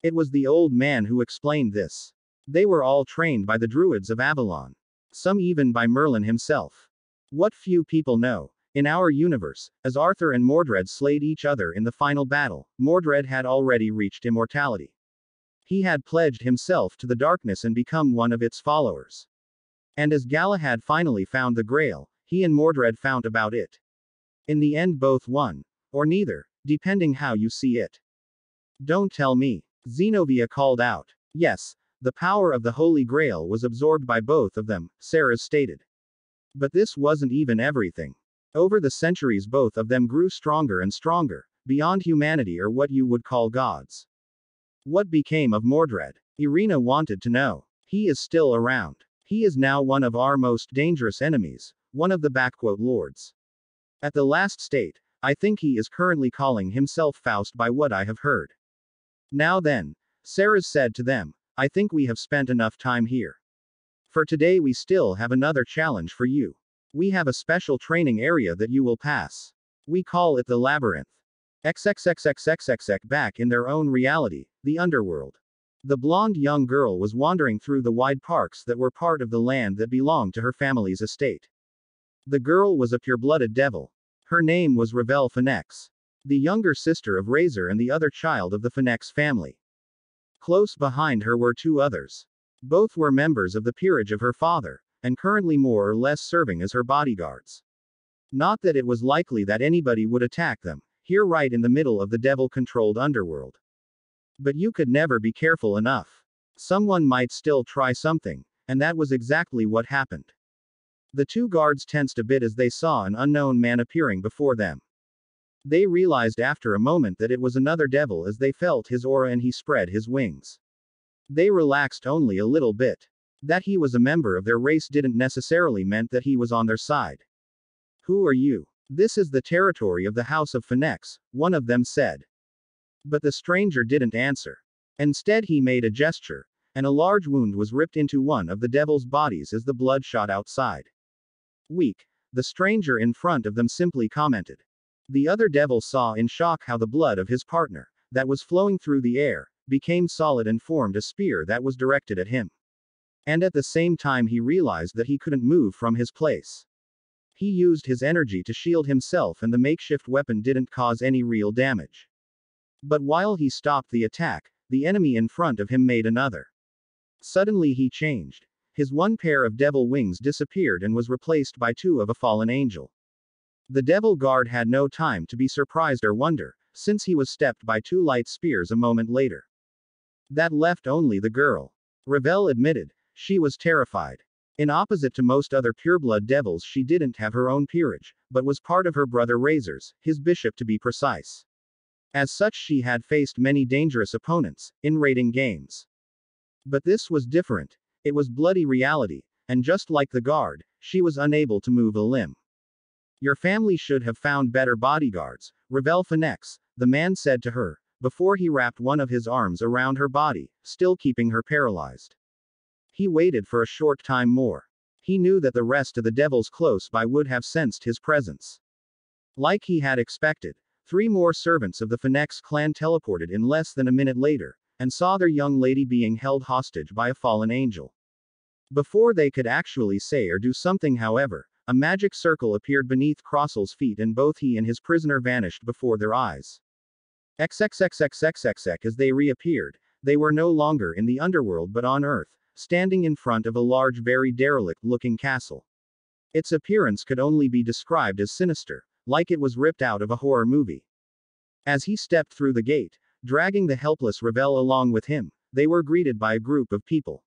It was the old man who explained this. They were all trained by the Druids of Avalon. Some even by Merlin himself. What few people know, in our universe, as Arthur and Mordred slayed each other in the final battle, Mordred had already reached immortality. He had pledged himself to the darkness and become one of its followers. And as Galahad finally found the Grail, he and Mordred found about it. In the end, both won, or neither, depending how you see it. Don't tell me, Zenobia called out. Yes, the power of the Holy Grail was absorbed by both of them, Sarah stated. But this wasn't even everything. Over the centuries, both of them grew stronger and stronger, beyond humanity or what you would call gods. What became of Mordred? Irina wanted to know. He is still around. He is now one of our most dangerous enemies, one of the lords. At the last state, I think he is currently calling himself Faust by what I have heard. Now then, Sarah said to them, I think we have spent enough time here. For today we still have another challenge for you. We have a special training area that you will pass. We call it the labyrinth. XXXXXXX back in their own reality, the underworld. The blonde young girl was wandering through the wide parks that were part of the land that belonged to her family's estate. The girl was a pure-blooded devil. Her name was Ravel Phoenix, the younger sister of Razor and the other child of the Phoenix family. Close behind her were two others. Both were members of the peerage of her father, and currently more or less serving as her bodyguards. Not that it was likely that anybody would attack them, Here right in the middle of the devil-controlled underworld. But you could never be careful enough. Someone might still try something, and that was exactly what happened. The two guards tensed a bit as they saw an unknown man appearing before them. They realized after a moment that it was another devil as they felt his aura and he spread his wings. They relaxed only a little bit. That he was a member of their race didn't necessarily meant that he was on their side. Who are you? This is the territory of the House of Phoenix, one of them said. But the stranger didn't answer. Instead he made a gesture, and a large wound was ripped into one of the devil's bodies as the blood shot outside. Weak, the stranger in front of them simply commented. The other devil saw in shock how the blood of his partner, that was flowing through the air, became solid and formed a spear that was directed at him. And at the same time he realized that he couldn't move from his place. He used his energy to shield himself and the makeshift weapon didn't cause any real damage. But while he stopped the attack, the enemy in front of him made another. Suddenly he changed. His one pair of devil wings disappeared and was replaced by two of a fallen angel. The devil guard had no time to be surprised or wonder, since he was stepped by two light spears a moment later. That left only the girl. Ravel admitted, she was terrified. In opposite to most other pureblood devils, she didn't have her own peerage, but was part of her brother Razor's, his bishop to be precise. As such she had faced many dangerous opponents, in raiding games. But this was different. It was bloody reality, and just like the guard, she was unable to move a limb. Your family should have found better bodyguards, Ravel Phoenix, the man said to her, before he wrapped one of his arms around her body, still keeping her paralyzed. He waited for a short time more. He knew that the rest of the devils close by would have sensed his presence. Like he had expected, 3 more servants of the Phoenix clan teleported in less than a minute later, and saw their young lady being held hostage by a fallen angel. Before they could actually say or do something, however, a magic circle appeared beneath Crossel's feet and both he and his prisoner vanished before their eyes. XXXXXXX as they reappeared, they were no longer in the underworld but on Earth, standing in front of a large, very derelict-looking castle. Its appearance could only be described as sinister, like it was ripped out of a horror movie. As he stepped through the gate, dragging the helpless Ravel along with him, they were greeted by a group of people.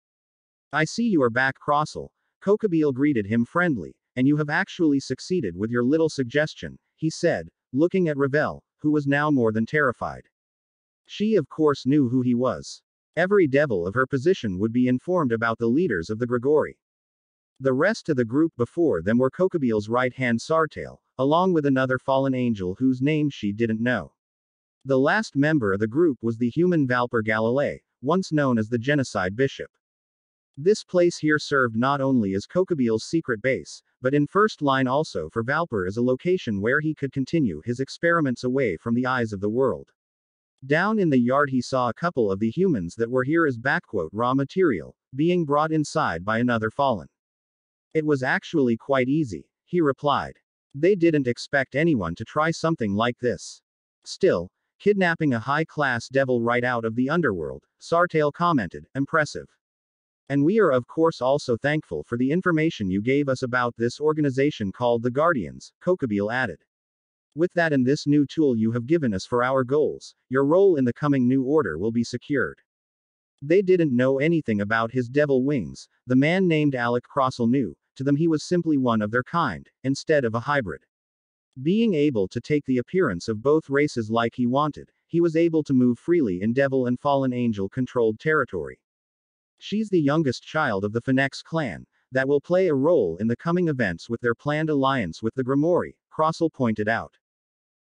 I see you are back, Crossel. Kokobeel greeted him friendly, and you have actually succeeded with your little suggestion, he said, looking at Ravel, who was now more than terrified. She of course knew who he was. Every devil of her position would be informed about the leaders of the Grigori. The rest of the group before them were Kokobeel's right-hand Sartale, along with another fallen angel whose name she didn't know. The last member of the group was the human Valper Galilei, once known as the Genocide Bishop. This place here served not only as Kokobeel's secret base, but in first line also for Valper as a location where he could continue his experiments away from the eyes of the world. Down in the yard he saw a couple of the humans that were here as "raw material," being brought inside by another fallen. It was actually quite easy, he replied. They didn't expect anyone to try something like this. Still, kidnapping a high-class devil right out of the underworld, Sartale commented, impressive. And we are of course also thankful for the information you gave us about this organization called the Guardians, Kokobeel added. With that and this new tool you have given us for our goals, your role in the coming new order will be secured. They didn't know anything about his devil wings, the man named Alec Crossel knew, to them he was simply one of their kind, instead of a hybrid. Being able to take the appearance of both races like he wanted, he was able to move freely in devil and fallen angel controlled territory. She's the youngest child of the Phoenix clan, that will play a role in the coming events with their planned alliance with the Grimoire, Crossel pointed out.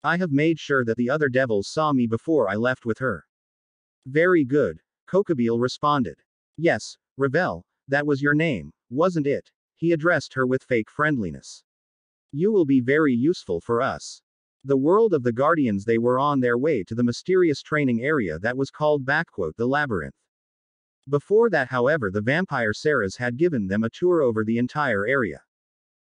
I have made sure that the other devils saw me before I left with her. Very good, Kokobeel responded. Yes, Ravel, that was your name, wasn't it? He addressed her with fake friendliness. You will be very useful for us. The world of the Guardians. They were on their way to the mysterious training area that was called the Labyrinth. Before that, however, the vampire Sarahs had given them a tour over the entire area.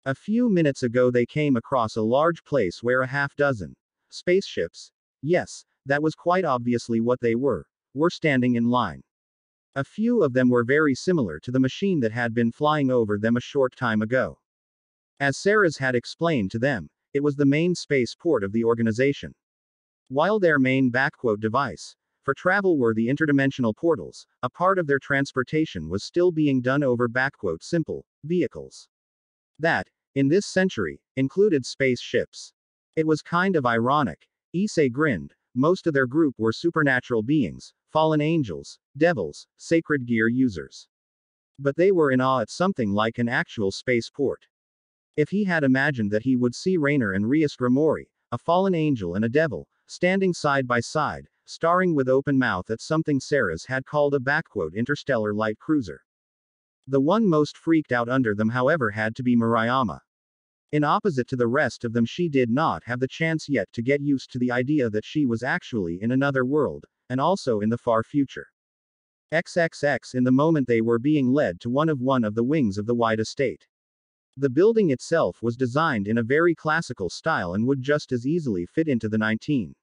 A few minutes ago they came across a large place where a half-dozen spaceships, yes, that was quite obviously what they were standing in line. A few of them were very similar to the machine that had been flying over them a short time ago. As Sarahs had explained to them, it was the main space port of the organization. While their main device for travel were the interdimensional portals, a part of their transportation was still being done over simple vehicles. That, in this century, included spaceships. It was kind of ironic. Issei grinned. Most of their group were supernatural beings, fallen angels, devils, sacred gear users. But they were in awe at something like an actual spaceport. If he had imagined that he would see Rainer and Rias Grimori, a fallen angel and a devil, standing side by side, staring with open mouth at something Sarah's had called a interstellar light cruiser. The one most freaked out under them, however, had to be Murayama. In opposite to the rest of them, she did not have the chance yet to get used to the idea that she was actually in another world, and also in the far future. XXX in the moment they were being led to one of the wings of the wide estate. The building itself was designed in a very classical style and would just as easily fit into the 19th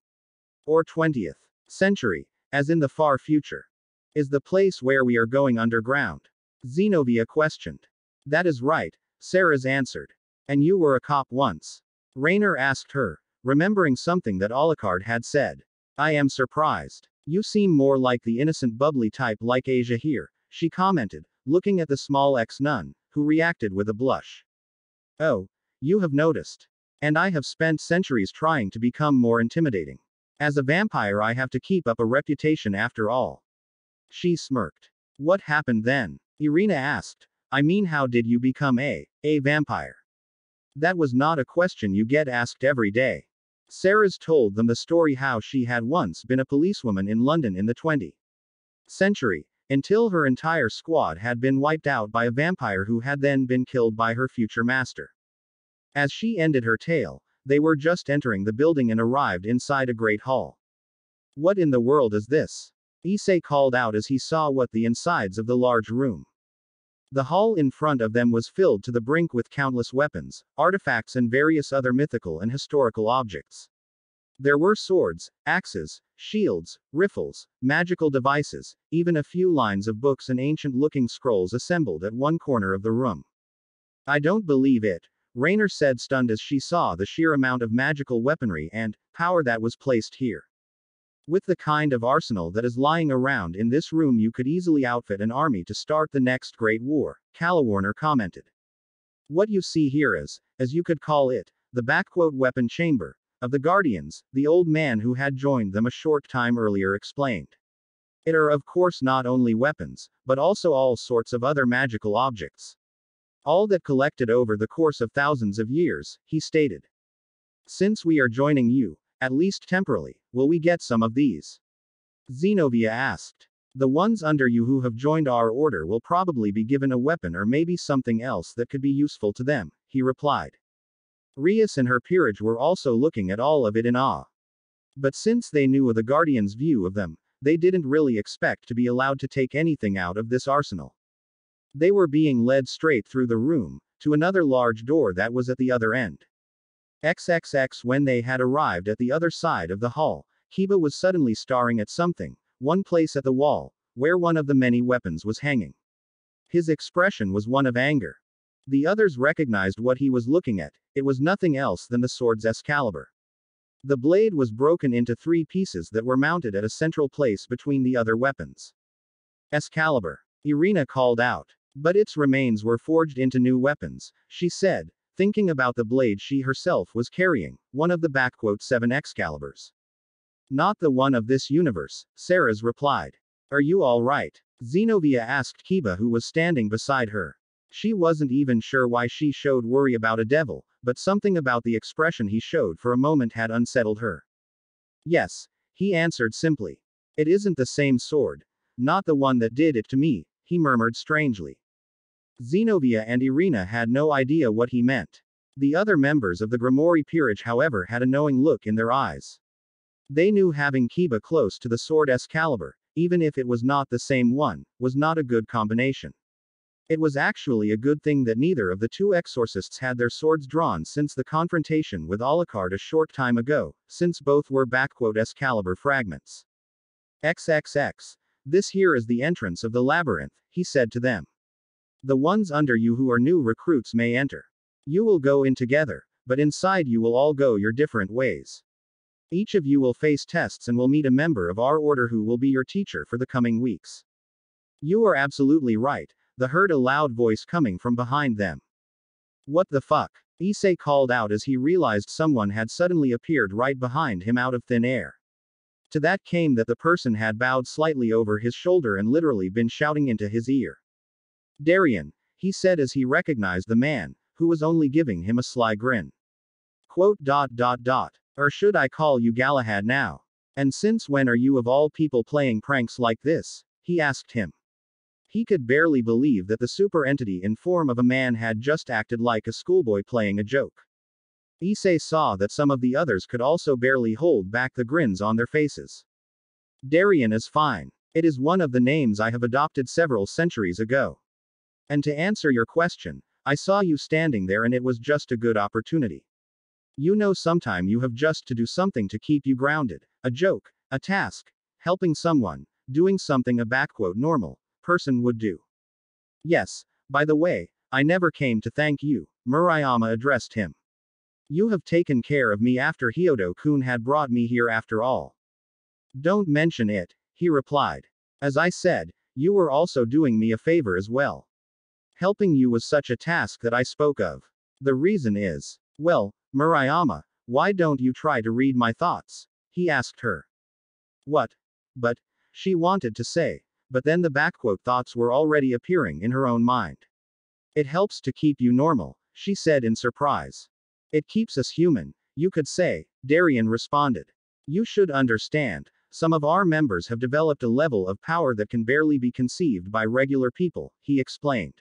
or 20th century, as in the far future. Is the place where we are going underground? Zenobia questioned. That is right, Sarah's answered. And you were a cop once? Rainer asked her, remembering something that Alucard had said. I am surprised. You seem more like the innocent bubbly type like Asia here, she commented, looking at the small ex-nun, who reacted with a blush. Oh, you have noticed. And I have spent centuries trying to become more intimidating. As a vampire, I have to keep up a reputation after all. She smirked. What happened then? Irina asked. I mean, how did you become a vampire? That was not a question you get asked every day. Sarah's told them the story how she had once been a policewoman in London in the 20th century, until her entire squad had been wiped out by a vampire who had then been killed by her future master. As she ended her tale, they were just entering the building and arrived inside a great hall. What in the world is this? Issei called out as he saw what the insides of the large room. The hall in front of them was filled to the brink with countless weapons, artifacts and various other mythical and historical objects. There were swords, axes, shields, rifles, magical devices, even a few lines of books and ancient-looking scrolls assembled at one corner of the room. I don't believe it, Rainer said, stunned as she saw the sheer amount of magical weaponry and power that was placed here. With the kind of arsenal that is lying around in this room, you could easily outfit an army to start the next Great War, Calawarner commented. What you see here is, as you could call it, the weapon chamber of the Guardians, the old man who had joined them a short time earlier explained. It are of course not only weapons, but also all sorts of other magical objects. All that collected over the course of thousands of years, he stated. Since we are joining you, at least temporarily, will we get some of these? Zenobia asked. The ones under you who have joined our order will probably be given a weapon or maybe something else that could be useful to them, he replied. Rias and her peerage were also looking at all of it in awe. But since they knew of the Guardians' view of them, they didn't really expect to be allowed to take anything out of this arsenal. They were being led straight through the room, to another large door that was at the other end. XXX when they had arrived at the other side of the hall, Kiba was suddenly staring at something, one place at the wall, where one of the many weapons was hanging. His expression was one of anger. The others recognized what he was looking at, it was nothing else than the sword's Excalibur. The blade was broken into 3 pieces that were mounted at a central place between the other weapons. Excalibur, Irina called out. But its remains were forged into new weapons, she said, thinking about the blade she herself was carrying, one of the 7 Excaliburs. Not the one of this universe, Sarah's replied. Are you all right? Zenobia asked Kiba, who was standing beside her. She wasn't even sure why she showed worry about a devil, but something about the expression he showed for a moment had unsettled her. Yes, he answered simply. It isn't the same sword. Not the one that did it to me, he murmured strangely. Zenobia and Irina had no idea what he meant. The other members of the Grimori peerage, however, had a knowing look in their eyes. They knew having Kiba close to the sword Excalibur, even if it was not the same one, was not a good combination. It was actually a good thing that neither of the 2 exorcists had their swords drawn since the confrontation with Alucard a short time ago, since both were Excalibur fragments. XXX. This here is the entrance of the labyrinth, he said to them. The ones under you who are new recruits may enter. You will go in together, but inside you will all go your different ways. Each of you will face tests and will meet a member of our order who will be your teacher for the coming weeks. You are absolutely right, they heard a loud voice coming from behind them. What the fuck? Issei called out as he realized someone had suddenly appeared right behind him out of thin air. To that came that the person had bowed slightly over his shoulder and literally been shouting into his ear. Darien, he said as he recognized the man, who was only giving him a sly grin. Quote. Or should I call you Galahad now? And since when are you of all people playing pranks like this? He asked him. He could barely believe that the super entity in form of a man had just acted like a schoolboy playing a joke. Issei saw that some of the others could also barely hold back the grins on their faces. Darien is fine. It is one of the names I have adopted several centuries ago. And to answer your question, I saw you standing there and it was just a good opportunity. You know, sometime you have just to do something to keep you grounded, a joke, a task, helping someone, doing something a normal person would do. Yes, by the way, I never came to thank you, Murayama addressed him. You have taken care of me after Hyodo-kun had brought me here after all. Don't mention it, he replied. As I said, you were also doing me a favor as well. Helping you was such a task that I spoke of. The reason is, well, Murayama, why don't you try to read my thoughts? He asked her. What? But, she wanted to say, but then the thoughts were already appearing in her own mind. It helps to keep you normal, she said in surprise. It keeps us human, you could say, Darien responded. You should understand, some of our members have developed a level of power that can barely be conceived by regular people, he explained.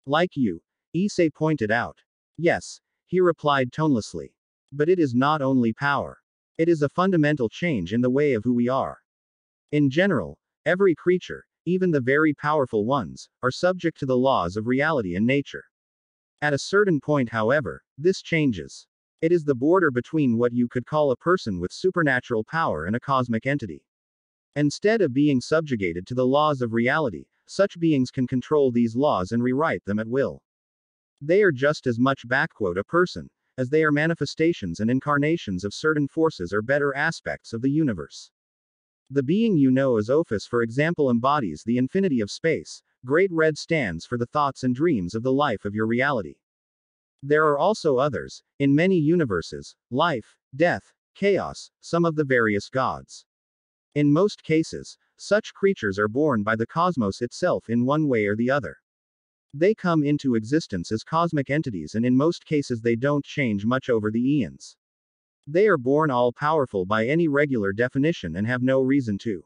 Like you, Issei pointed out. Yes, he replied tonelessly. But it is not only power. It is a fundamental change in the way of who we are. In general, every creature, even the very powerful ones, are subject to the laws of reality and nature. At a certain point, however, this changes. It is the border between what you could call a person with supernatural power and a cosmic entity. Instead of being subjugated to the laws of reality, such beings can control these laws and rewrite them at will. They are just as much a person, as they are manifestations and incarnations of certain forces or better aspects of the universe. The being you know as Ophis, for example, embodies the infinity of space. Great Red stands for the thoughts and dreams of the life of your reality. There are also others, in many universes, life, death, chaos, some of the various gods. In most cases, such creatures are born by the cosmos itself in one way or the other. They come into existence as cosmic entities, and in most cases they don't change much over the eons. They are born all-powerful by any regular definition and have no reason to.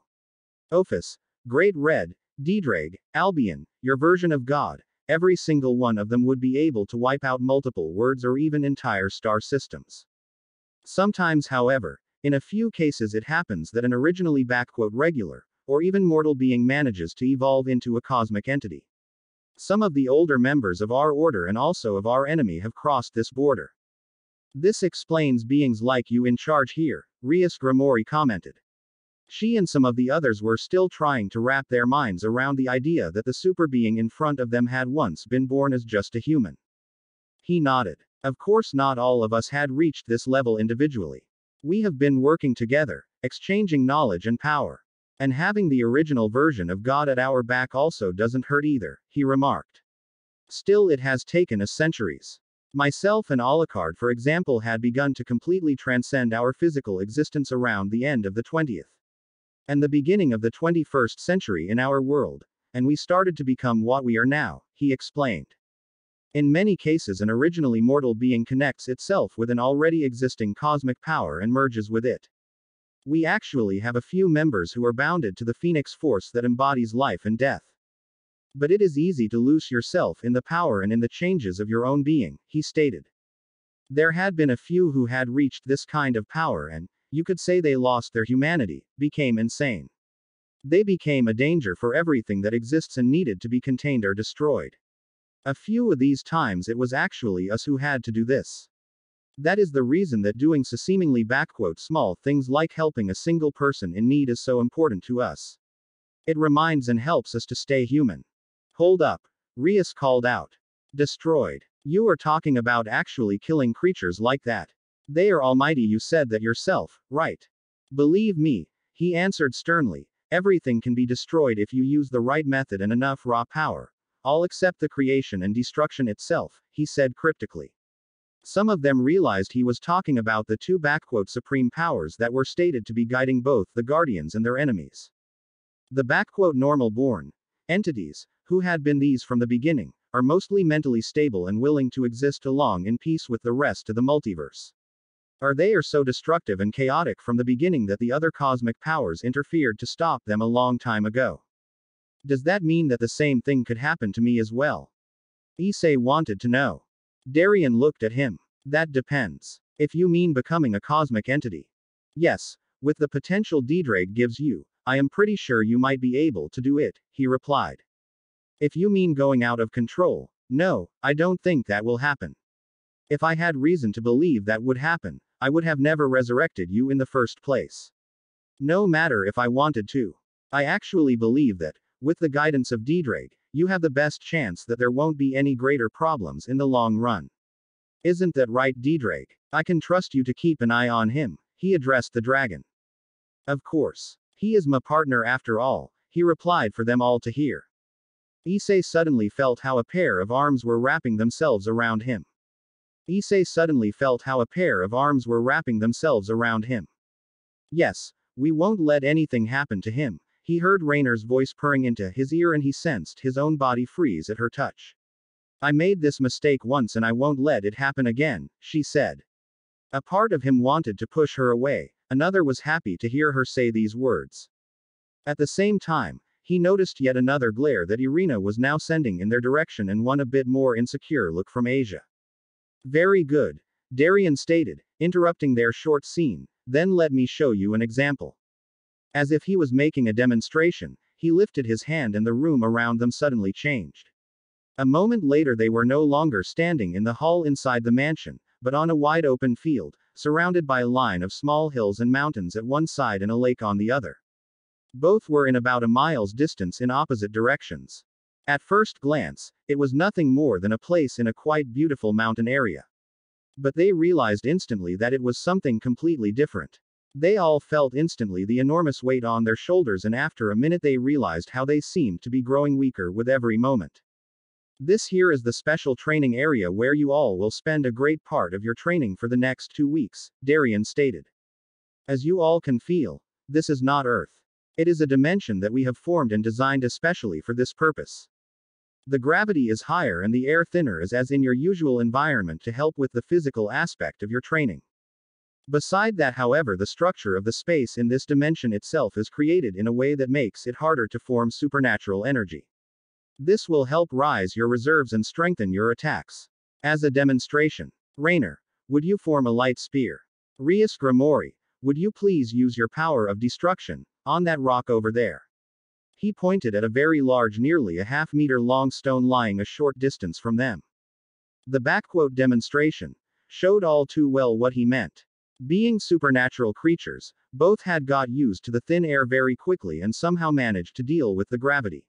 Ophis, Great Red, Dedrag, Albion, your version of God, every single one of them would be able to wipe out multiple worlds or even entire star systems. Sometimes, however, in a few cases it happens that an originally regular, or even mortal being manages to evolve into a cosmic entity. Some of the older members of our order and also of our enemy have crossed this border. This explains beings like you in charge here, Rias Grimori commented. She and some of the others were still trying to wrap their minds around the idea that the super being in front of them had once been born as just a human. He nodded. Of course, not all of us had reached this level individually. We have been working together, exchanging knowledge and power. And having the original version of God at our back also doesn't hurt either, he remarked. Still, it has taken us centuries. Myself and Alucard, for example, had begun to completely transcend our physical existence around the end of the 20th. And the beginning of the 21st century in our world, and we started to become what we are now, he explained. In many cases, an originally mortal being connects itself with an already existing cosmic power and merges with it. We actually have a few members who are bounded to the Phoenix Force that embodies life and death. But it is easy to lose yourself in the power and in the changes of your own being, he stated. There had been a few who had reached this kind of power and, you could say, they lost their humanity, became insane. They became a danger for everything that exists and needed to be contained or destroyed. A few of these times it was actually us who had to do this. That is the reason that doing so seemingly small things like helping a single person in need is so important to us. It reminds and helps us to stay human. Hold up. Rias called out. Destroyed. You are talking about actually killing creatures like that. They are almighty, you said that yourself, right? Believe me, he answered sternly, everything can be destroyed if you use the right method and enough raw power. All except the creation and destruction itself, he said cryptically. Some of them realized he was talking about the two supreme powers that were stated to be guiding both the Guardians and their enemies. The normal born entities, who had been these from the beginning, are mostly mentally stable and willing to exist along in peace with the rest of the multiverse. They are so destructive and chaotic from the beginning that the other cosmic powers interfered to stop them a long time ago. Does that mean that the same thing could happen to me as well? Issei wanted to know. Darien looked at him. That depends. If you mean becoming a cosmic entity. Yes, with the potential Ddrake gives you, I am pretty sure you might be able to do it, he replied. If you mean going out of control, no, I don't think that will happen. If I had reason to believe that would happen, I would have never resurrected you in the first place. No matter if I wanted to. I actually believe that, with the guidance of Ddrake, you have the best chance that there won't be any greater problems in the long run. Isn't that right, Ddrake? I can trust you to keep an eye on him, he addressed the dragon. Of course. He is my partner after all, he replied for them all to hear. Issei suddenly felt how a pair of arms were wrapping themselves around him. Yes, we won't let anything happen to him, he heard Rainer's voice purring into his ear and he sensed his own body freeze at her touch. I made this mistake once and I won't let it happen again, she said. A part of him wanted to push her away, another was happy to hear her say these words. At the same time, he noticed yet another glare that Irina was now sending in their direction and one a bit more insecure look from Asia. Very good, Darien stated, interrupting their short scene, then let me show you an example. As if he was making a demonstration, he lifted his hand and the room around them suddenly changed. A moment later they were no longer standing in the hall inside the mansion, but on a wide open field, surrounded by a line of small hills and mountains at one side and a lake on the other. Both were in about a mile's distance in opposite directions. At first glance, it was nothing more than a place in a quite beautiful mountain area. But they realized instantly that it was something completely different. They all felt instantly the enormous weight on their shoulders and after a minute they realized how they seemed to be growing weaker with every moment. This here is the special training area where you all will spend a great part of your training for the next 2 weeks, Darien stated. As you all can feel, this is not Earth. It is a dimension that we have formed and designed especially for this purpose. The gravity is higher and the air thinner as in your usual environment to help with the physical aspect of your training. Beside that, however, the structure of the space in this dimension itself is created in a way that makes it harder to form supernatural energy. This will help rise your reserves and strengthen your attacks. As a demonstration, Rainer, would you form a light spear? Rias Grimori, would you please use your power of destruction, on that rock over there? He pointed at a very large, nearly a half-meter long stone lying a short distance from them. The demonstration showed all too well what he meant. Being supernatural creatures, both had got used to the thin air very quickly and somehow managed to deal with the gravity.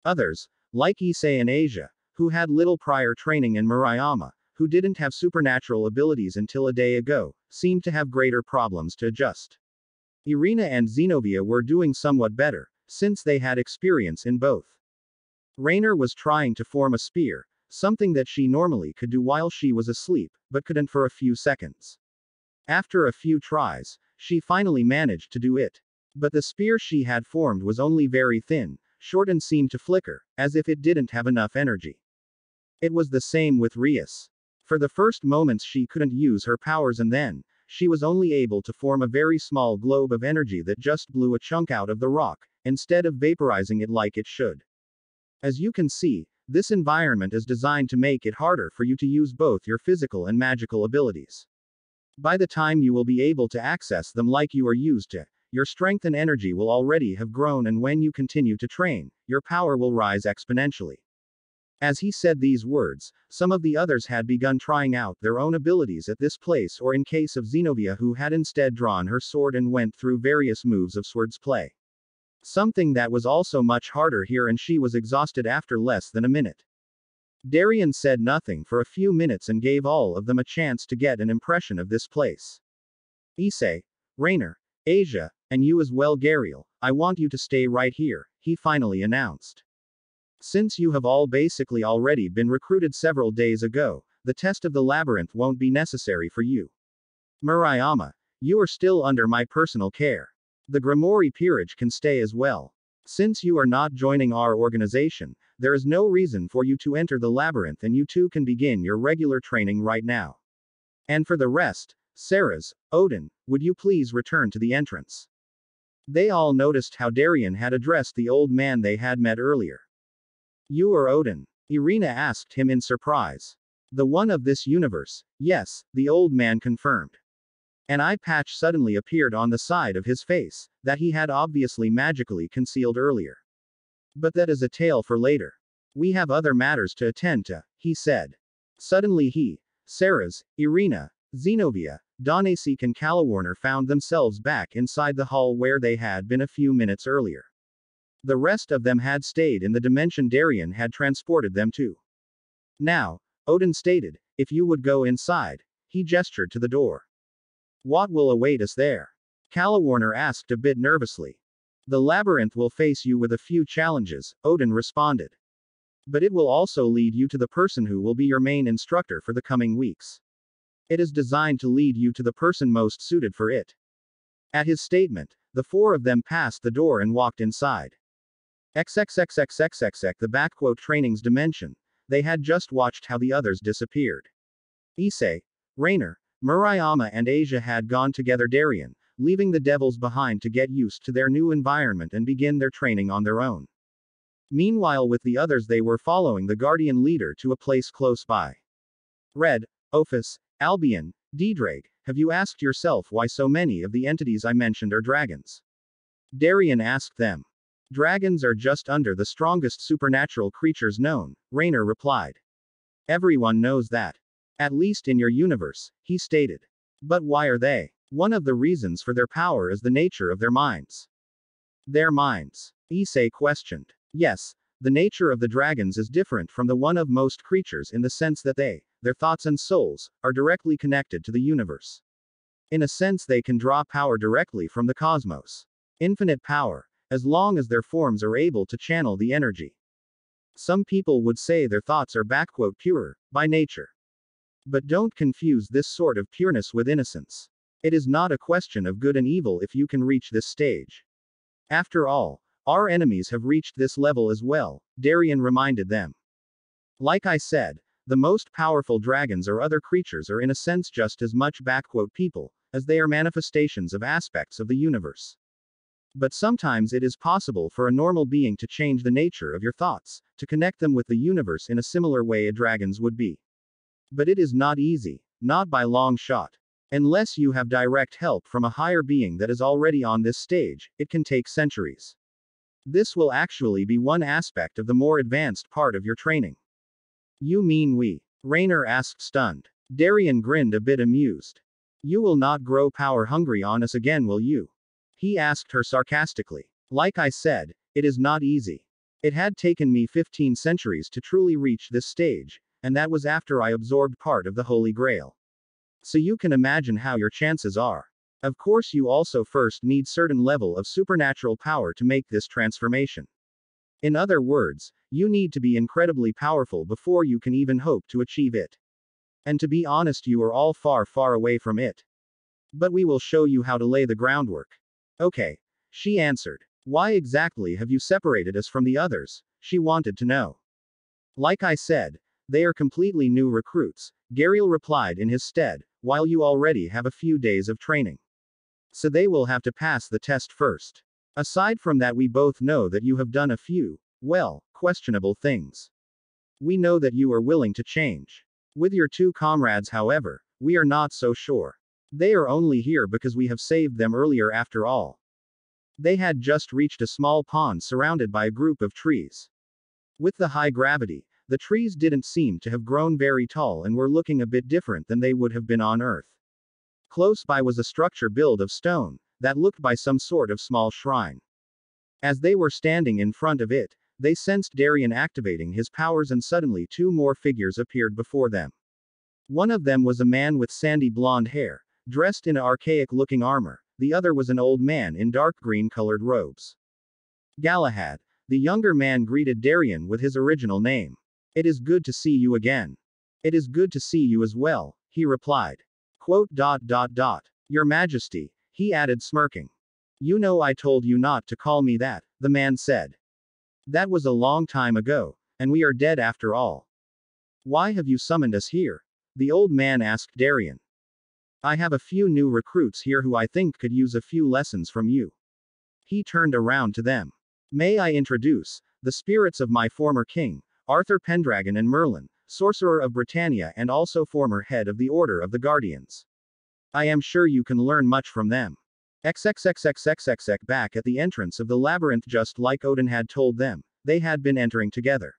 Others, like Issei and Asia, who had little prior training in Murayama, who didn't have supernatural abilities until a day ago, seemed to have greater problems to adjust. Irina and Zenobia were doing somewhat better, since they had experience in both. Rainer was trying to form a spear, something that she normally could do while she was asleep, but couldn't for a few seconds. After a few tries, she finally managed to do it. But the spear she had formed was only very thin, short and seemed to flicker, as if it didn't have enough energy. It was the same with Rias. For the first moments she couldn't use her powers and then, she was only able to form a very small globe of energy that just blew a chunk out of the rock, instead of vaporizing it like it should. As you can see, this environment is designed to make it harder for you to use both your physical and magical abilities. By the time you will be able to access them like you are used to, your strength and energy will already have grown, and when you continue to train, your power will rise exponentially. As he said these words, some of the others had begun trying out their own abilities at this place, or in case of Zenobia, who had instead drawn her sword and went through various moves of sword's play. Something that was also much harder here, and she was exhausted after less than a minute. Darien said nothing for a few minutes and gave all of them a chance to get an impression of this place. Issei, Rainer, Asia, and you as well Gariel, I want you to stay right here, he finally announced. Since you have all basically already been recruited several days ago, the test of the labyrinth won't be necessary for you. Murayama, you are still under my personal care. The Grimoire peerage can stay as well. Since you are not joining our organization, there is no reason for you to enter the labyrinth and you two can begin your regular training right now. And for the rest, Sarah's, Odin, would you please return to the entrance? They all noticed how Darien had addressed the old man they had met earlier. You are Odin? Irina asked him in surprise. The one of this universe, yes, the old man confirmed. An eye patch suddenly appeared on the side of his face, that he had obviously magically concealed earlier. But that is a tale for later. We have other matters to attend to, he said. Suddenly he, Sarah's, Irina, Zenobia, Donasek and Calawarner found themselves back inside the hall where they had been a few minutes earlier. The rest of them had stayed in the dimension Darien had transported them to. Now, Odin stated, if you would go inside, he gestured to the door. What will await us there? Calawarner asked a bit nervously. The labyrinth will face you with a few challenges, Odin responded. But it will also lead you to the person who will be your main instructor for the coming weeks. It is designed to lead you to the person most suited for it. At his statement, the four of them passed the door and walked inside. XXXXXXX the backquote training's dimension. They had just watched how the others disappeared. Issei, Rainer, Murayama and Asia had gone together Darien, leaving the devils behind to get used to their new environment and begin their training on their own. Meanwhile with the others they were following the guardian leader to a place close by. Red, Ophis, Albion, Dedrag, have you asked yourself why so many of the entities I mentioned are dragons? Darien asked them. Dragons are just under the strongest supernatural creatures known, Rainer replied. Everyone knows that. At least in your universe, he stated. But why are they? One of the reasons for their power is the nature of their minds. Their minds? Issei questioned. Yes, the nature of the dragons is different from the one of most creatures in the sense that their thoughts and souls, are directly connected to the universe. In a sense they can draw power directly from the cosmos. Infinite power, as long as their forms are able to channel the energy. Some people would say their thoughts are "pure" by nature. But don't confuse this sort of pureness with innocence. It is not a question of good and evil if you can reach this stage. After all, our enemies have reached this level as well, Darien reminded them. Like I said, the most powerful dragons or other creatures are in a sense just as much people, as they are manifestations of aspects of the universe. But sometimes it is possible for a normal being to change the nature of your thoughts, to connect them with the universe in a similar way a dragon's would be. But it is not easy, not by long shot. Unless you have direct help from a higher being that is already on this stage, it can take centuries. This will actually be one aspect of the more advanced part of your training. You mean we? Rainer asked stunned. Darien grinned a bit amused. You will not grow power hungry on us again, will you? He asked her sarcastically. Like I said, it is not easy. It had taken me 15 centuries to truly reach this stage, and that was after I absorbed part of the Holy Grail. So you can imagine how your chances are. Of course you also first need certain level of supernatural power to make this transformation. In other words, you need to be incredibly powerful before you can even hope to achieve it. And to be honest, you are all far, far away from it. But we will show you how to lay the groundwork. Okay, she answered. Why exactly have you separated us from the others? She wanted to know. Like I said, they are completely new recruits, Gariel replied in his stead, while you already have a few days of training. So they will have to pass the test first. Aside from that, we both know that you have done a few, questionable things. We know that you are willing to change. With your two comrades, however, we are not so sure. They are only here because we have saved them earlier after all. They had just reached a small pond surrounded by a group of trees. With the high gravity, the trees didn't seem to have grown very tall and were looking a bit different than they would have been on Earth. Close by was a structure built of stone, that looked by some sort of small shrine. As they were standing in front of it, they sensed Darien activating his powers, and suddenly two more figures appeared before them. One of them was a man with sandy blonde hair, dressed in archaic-looking armor. The other was an old man in dark green-colored robes. Galahad. The younger man greeted Darien with his original name. "It is good to see you again." "It is good to see you as well," he replied. Your Majesty, he added, smirking. "You know I told you not to call me that," the man said. "That was a long time ago, and we are dead after all. Why have you summoned us here?" the old man asked Darien. "I have a few new recruits here who I think could use a few lessons from you." He turned around to them. "May I introduce the spirits of my former king, Arthur Pendragon, and Merlin, sorcerer of Britannia and also former head of the Order of the Guardians. I am sure you can learn much from them." XXXXXXX. Back at the entrance of the labyrinth, just like Odin had told them, they had been entering together.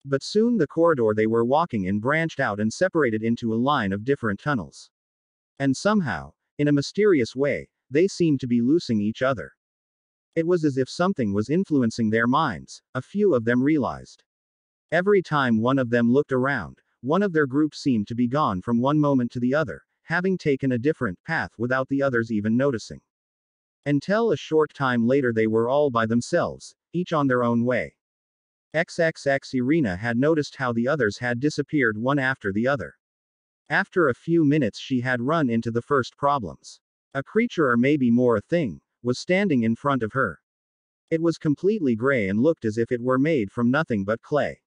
But soon the corridor they were walking in branched out and separated into a line of different tunnels. And somehow, in a mysterious way, they seemed to be losing each other. It was as if something was influencing their minds, a few of them realized. Every time one of them looked around, one of their group seemed to be gone from one moment to the other, having taken a different path without the others even noticing. Until a short time later they were all by themselves, each on their own way. XXX. Irina had noticed how the others had disappeared one after the other. After a few minutes she had run into the first problems. A creature, or maybe more a thing, was standing in front of her. It was completely gray and looked as if it were made from nothing but clay.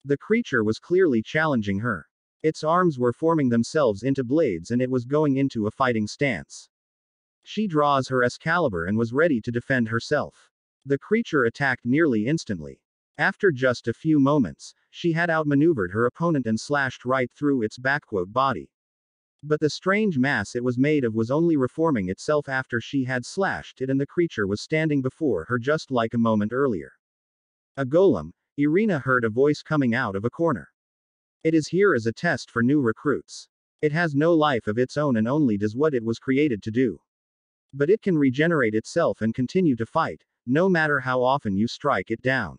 The creature was clearly challenging her. Its arms were forming themselves into blades and it was going into a fighting stance. She draws her Excalibur and was ready to defend herself. The creature attacked nearly instantly. After just a few moments, she had outmaneuvered her opponent and slashed right through its body. But the strange mass it was made of was only reforming itself after she had slashed it, and the creature was standing before her just like a moment earlier. "A golem," Irina heard a voice coming out of a corner. "It is here as a test for new recruits. It has no life of its own and only does what it was created to do. But it can regenerate itself and continue to fight, no matter how often you strike it down.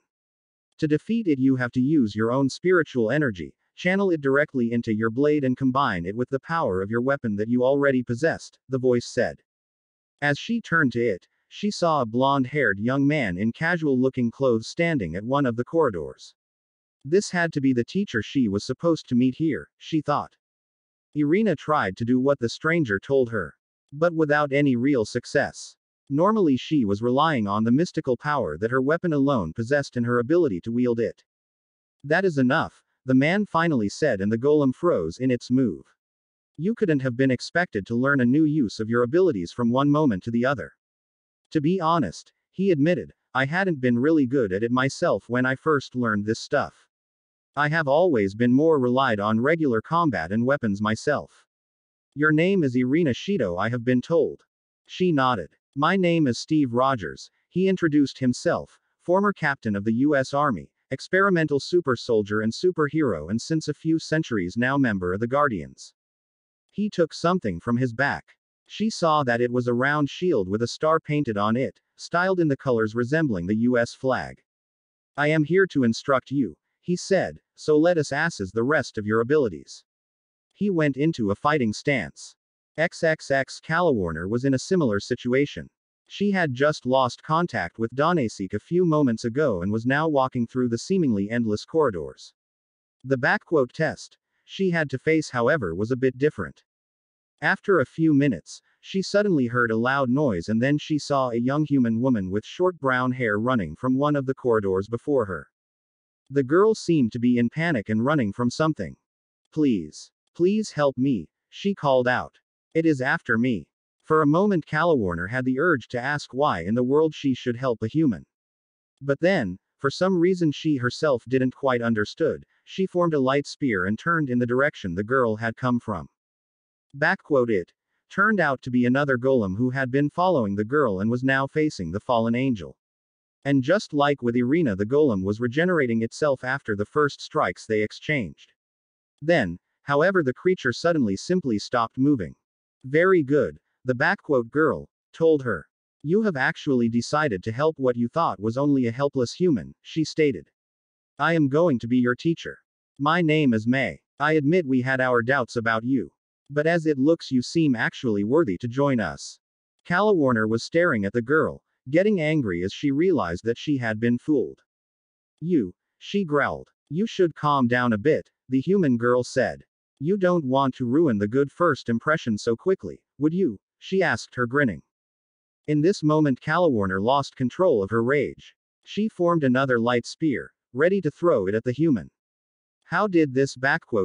To defeat it you have to use your own spiritual energy, channel it directly into your blade and combine it with the power of your weapon that you already possessed," the voice said. As she turned to it, she saw a blonde-haired young man in casual-looking clothes standing at one of the corridors. This had to be the teacher she was supposed to meet here, she thought. Irina tried to do what the stranger told her. But without any real success. Normally she was relying on the mystical power that her weapon alone possessed and her ability to wield it. "That is enough," the man finally said, and the golem froze in its move. "You couldn't have been expected to learn a new use of your abilities from one moment to the other." "To be honest," he admitted, "I hadn't been really good at it myself when I first learned this stuff. I have always been more relied on regular combat and weapons myself." "Your name is Irina Shido, I have been told." She nodded. "My name is Steve Rogers," he introduced himself, former captain of the U.S. Army, experimental super soldier and superhero, and since a few centuries now member of the Guardians. He took something from his back. She saw that it was a round shield with a star painted on it, styled in the colors resembling the U.S. flag. "I am here to instruct you," he said, "so let us assess the rest of your abilities." He went into a fighting stance. XXX. Calawarner was in a similar situation. She had just lost contact with Donasek a few moments ago and was now walking through the seemingly endless corridors. The test she had to face, however, was a bit different. After a few minutes, she suddenly heard a loud noise and then she saw a young human woman with short brown hair running from one of the corridors before her. The girl seemed to be in panic and running from something. Please help me," she called out. "It is after me." For a moment Calawarner had the urge to ask why in the world she should help a human. But then, for some reason she herself didn't quite understood, she formed a light spear and turned in the direction the girl had come from. It turned out to be another golem who had been following the girl and was now facing the fallen angel. And just like with Irina, the golem was regenerating itself after the first strikes they exchanged. Then, however, the creature suddenly simply stopped moving. "Very good," the girl told her. You have actually decided to help what you thought was only a helpless human, she stated. I am going to be your teacher. My name is May. I admit we had our doubts about you. But as it looks, you seem actually worthy to join us. Calawarner was staring at the girl, getting angry as she realized that she had been fooled. She growled. You should calm down a bit, the human girl said. You don't want to ruin the good first impression so quickly, would you? She asked her, grinning. In this moment, Calawarner lost control of her rage. She formed another light spear, ready to throw it at the human. How did this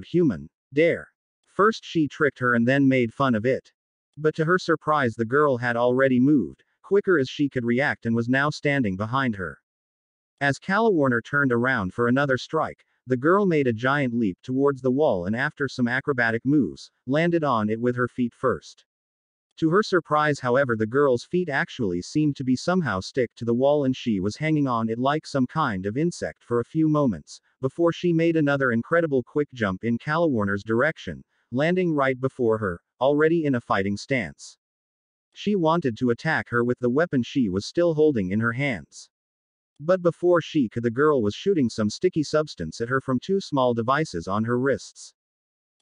human dare? First she tricked her and then made fun of it. But to her surprise, the girl had already moved, quicker as she could react, and was now standing behind her. As Calawarner turned around for another strike, the girl made a giant leap towards the wall and after some acrobatic moves, landed on it with her feet first. To her surprise, however, the girl's feet actually seemed to be somehow stick to the wall and she was hanging on it like some kind of insect for a few moments, before she made another incredible quick jump in Calawarner's direction, landing right before her, already in a fighting stance. She wanted to attack her with the weapon she was still holding in her hands. But before she could, the girl was shooting some sticky substance at her from two small devices on her wrists.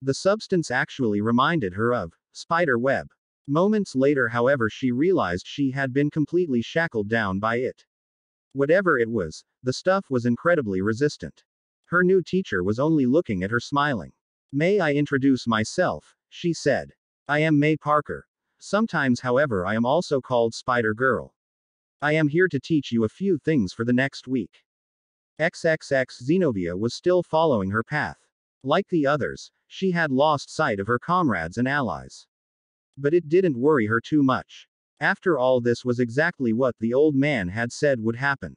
The substance actually reminded her of spider web. Moments later, however, she realized she had been completely shackled down by it. Whatever it was, the stuff was incredibly resistant. Her new teacher was only looking at her, smiling. May I introduce myself? She said. I am May Parker. Sometimes, however, I am also called Spider Girl. I am here to teach you a few things for the next week. XXX Xenovia was still following her path. Like the others, she had lost sight of her comrades and allies. But it didn't worry her too much. After all, this was exactly what the old man had said would happen.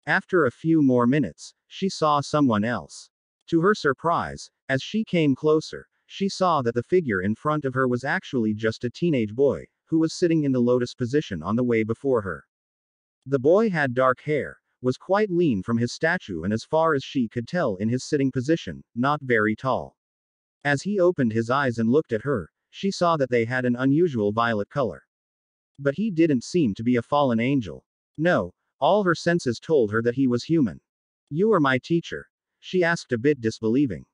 After a few more minutes, she saw someone else. To her surprise, as she came closer, she saw that the figure in front of her was actually just a teenage boy, who was sitting in the lotus position on the way before her. The boy had dark hair, was quite lean from his stature, and as far as she could tell in his sitting position, not very tall. As he opened his eyes and looked at her, she saw that they had an unusual violet color. But he didn't seem to be a fallen angel. No, all her senses told her that he was human. You are my teacher? She asked, a bit disbelieving.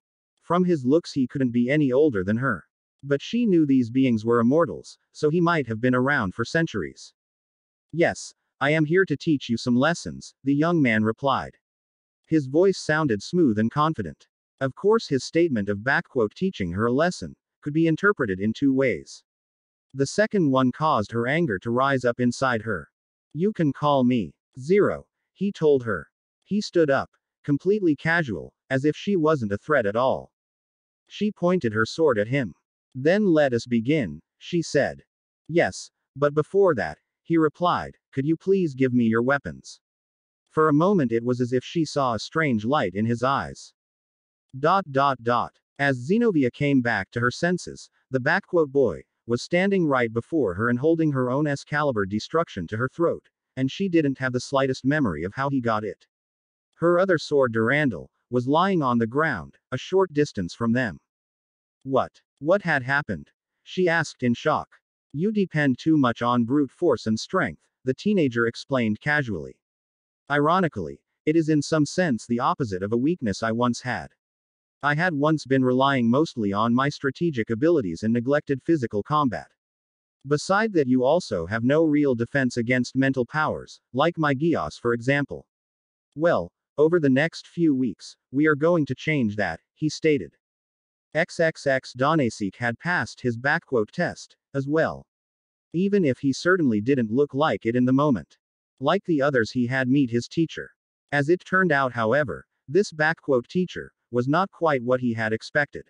From his looks he couldn't be any older than her. But she knew these beings were immortals, so he might have been around for centuries. Yes, I am here to teach you some lessons, the young man replied. His voice sounded smooth and confident. Of course, his statement of teaching her a lesson could be interpreted in two ways. The second one caused her anger to rise up inside her. You can call me Zero, he told her. He stood up, completely casual, as if she wasn't a threat at all. She pointed her sword at him. Then let us begin, she said. Yes, but before that, he replied, could you please give me your weapons? For a moment it was as if she saw a strange light in his eyes. As Xenovia came back to her senses, the boy was standing right before her and holding her own Excalibur destruction to her throat, and she didn't have the slightest memory of how he got it. Her other sword, Durandal, was lying on the ground, a short distance from them. What had happened? She asked in shock. You depend too much on brute force and strength, the teenager explained casually. Ironically, it is in some sense the opposite of a weakness I once had. I had once been relying mostly on my strategic abilities and neglected physical combat. Beside that, you also have no real defense against mental powers, like my Gios, for example. Well, over the next few weeks, we are going to change that, he stated. XXX Donasek had passed his test, as well. Even if he certainly didn't look like it in the moment. Like the others, he had met his teacher. As it turned out, however, this teacher was not quite what he had expected.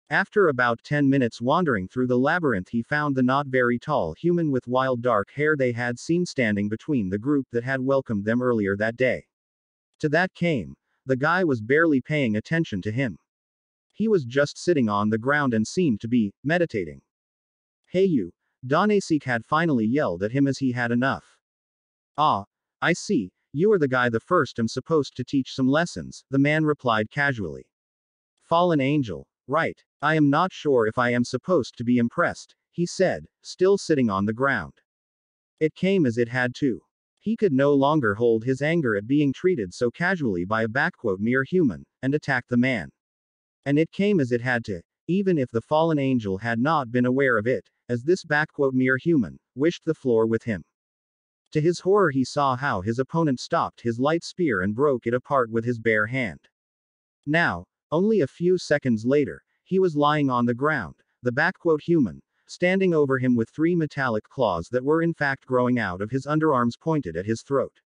After about 10 minutes wandering through the labyrinth, he found the not very tall human with wild dark hair they had seen standing between the group that had welcomed them earlier that day. To that came, the guy was barely paying attention to him. He was just sitting on the ground and seemed to be meditating. Hey you, Donasek had finally yelled at him as he had enough. Ah, I see, you are the guy the first am supposed to teach some lessons, the man replied casually. Fallen angel, right, I am not sure if I am supposed to be impressed, he said, still sitting on the ground. It came as it had to. He could no longer hold his anger at being treated so casually by a mere human, and attacked the man. And it came as it had to, even if the fallen angel had not been aware of it, as this mere human wished the floor with him. To his horror, he saw how his opponent stopped his light spear and broke it apart with his bare hand. Now, only a few seconds later, he was lying on the ground, the human, standing over him with 3 metallic claws that were in fact growing out of his underarms pointed at his throat.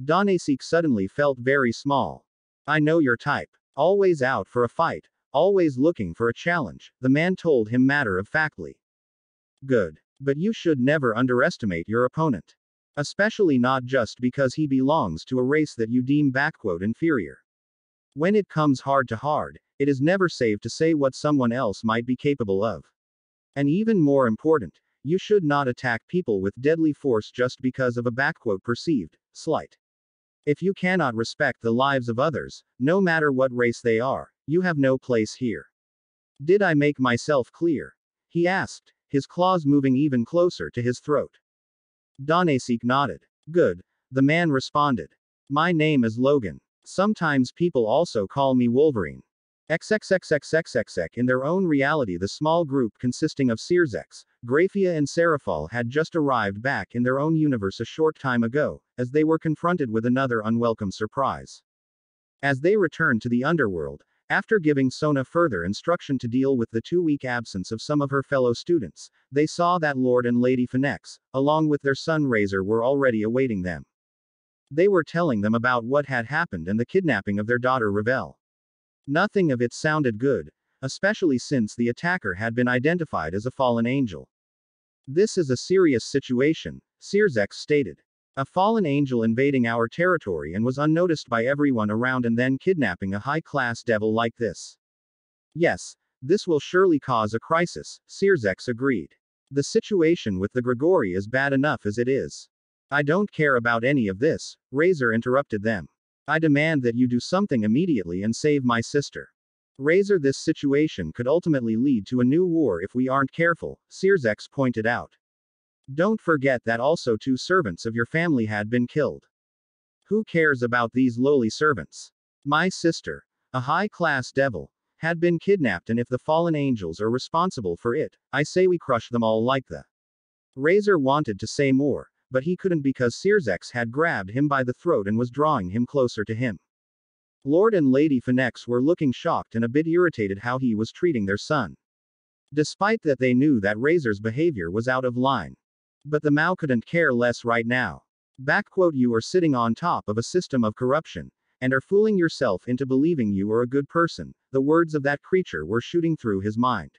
Danasik suddenly felt very small. I know your type. Always out for a fight, always looking for a challenge, the man told him matter-of-factly. Good. But you should never underestimate your opponent. Especially not just because he belongs to a race that you deem inferior. When it comes hard to hard, it is never safe to say what someone else might be capable of. And even more important, you should not attack people with deadly force just because of a perceived slight. If you cannot respect the lives of others, no matter what race they are, you have no place here. Did I make myself clear? He asked, his claws moving even closer to his throat. Danasik nodded. Good, the man responded. My name is Logan. Sometimes people also call me Wolverine. XXXXXXX. In their own reality, the small group consisting of Searzex, Graphia and Serafal had just arrived back in their own universe a short time ago, as they were confronted with another unwelcome surprise. As they returned to the underworld, after giving Sona further instruction to deal with the 2-week absence of some of her fellow students, they saw that Lord and Lady Phoenix, along with their son Razor, were already awaiting them. They were telling them about what had happened and the kidnapping of their daughter Ravel. Nothing of it sounded good, especially since the attacker had been identified as a fallen angel. This is a serious situation, Searzex stated. A fallen angel invading our territory and was unnoticed by everyone around, and then kidnapping a high-class devil like this. Yes, this will surely cause a crisis, Searzex agreed. The situation with the Grigori is bad enough as it is. I don't care about any of this, Razor interrupted them. I demand that you do something immediately and save my sister. Razor, this situation could ultimately lead to a new war if we aren't careful, Searzex pointed out. Don't forget that also 2 servants of your family had been killed. Who cares about these lowly servants? My sister, a high-class devil, had been kidnapped, and if the fallen angels are responsible for it, I say we crush them all like the. Razor wanted to say more, but he couldn't because Searzex had grabbed him by the throat and was drawing him closer to him. Lord and Lady Phoenix were looking shocked and a bit irritated how he was treating their son. Despite that, they knew that Razor's behavior was out of line. But the Mao couldn't care less right now. You are sitting on top of a system of corruption, and are fooling yourself into believing you are a good person, the words of that creature were shooting through his mind.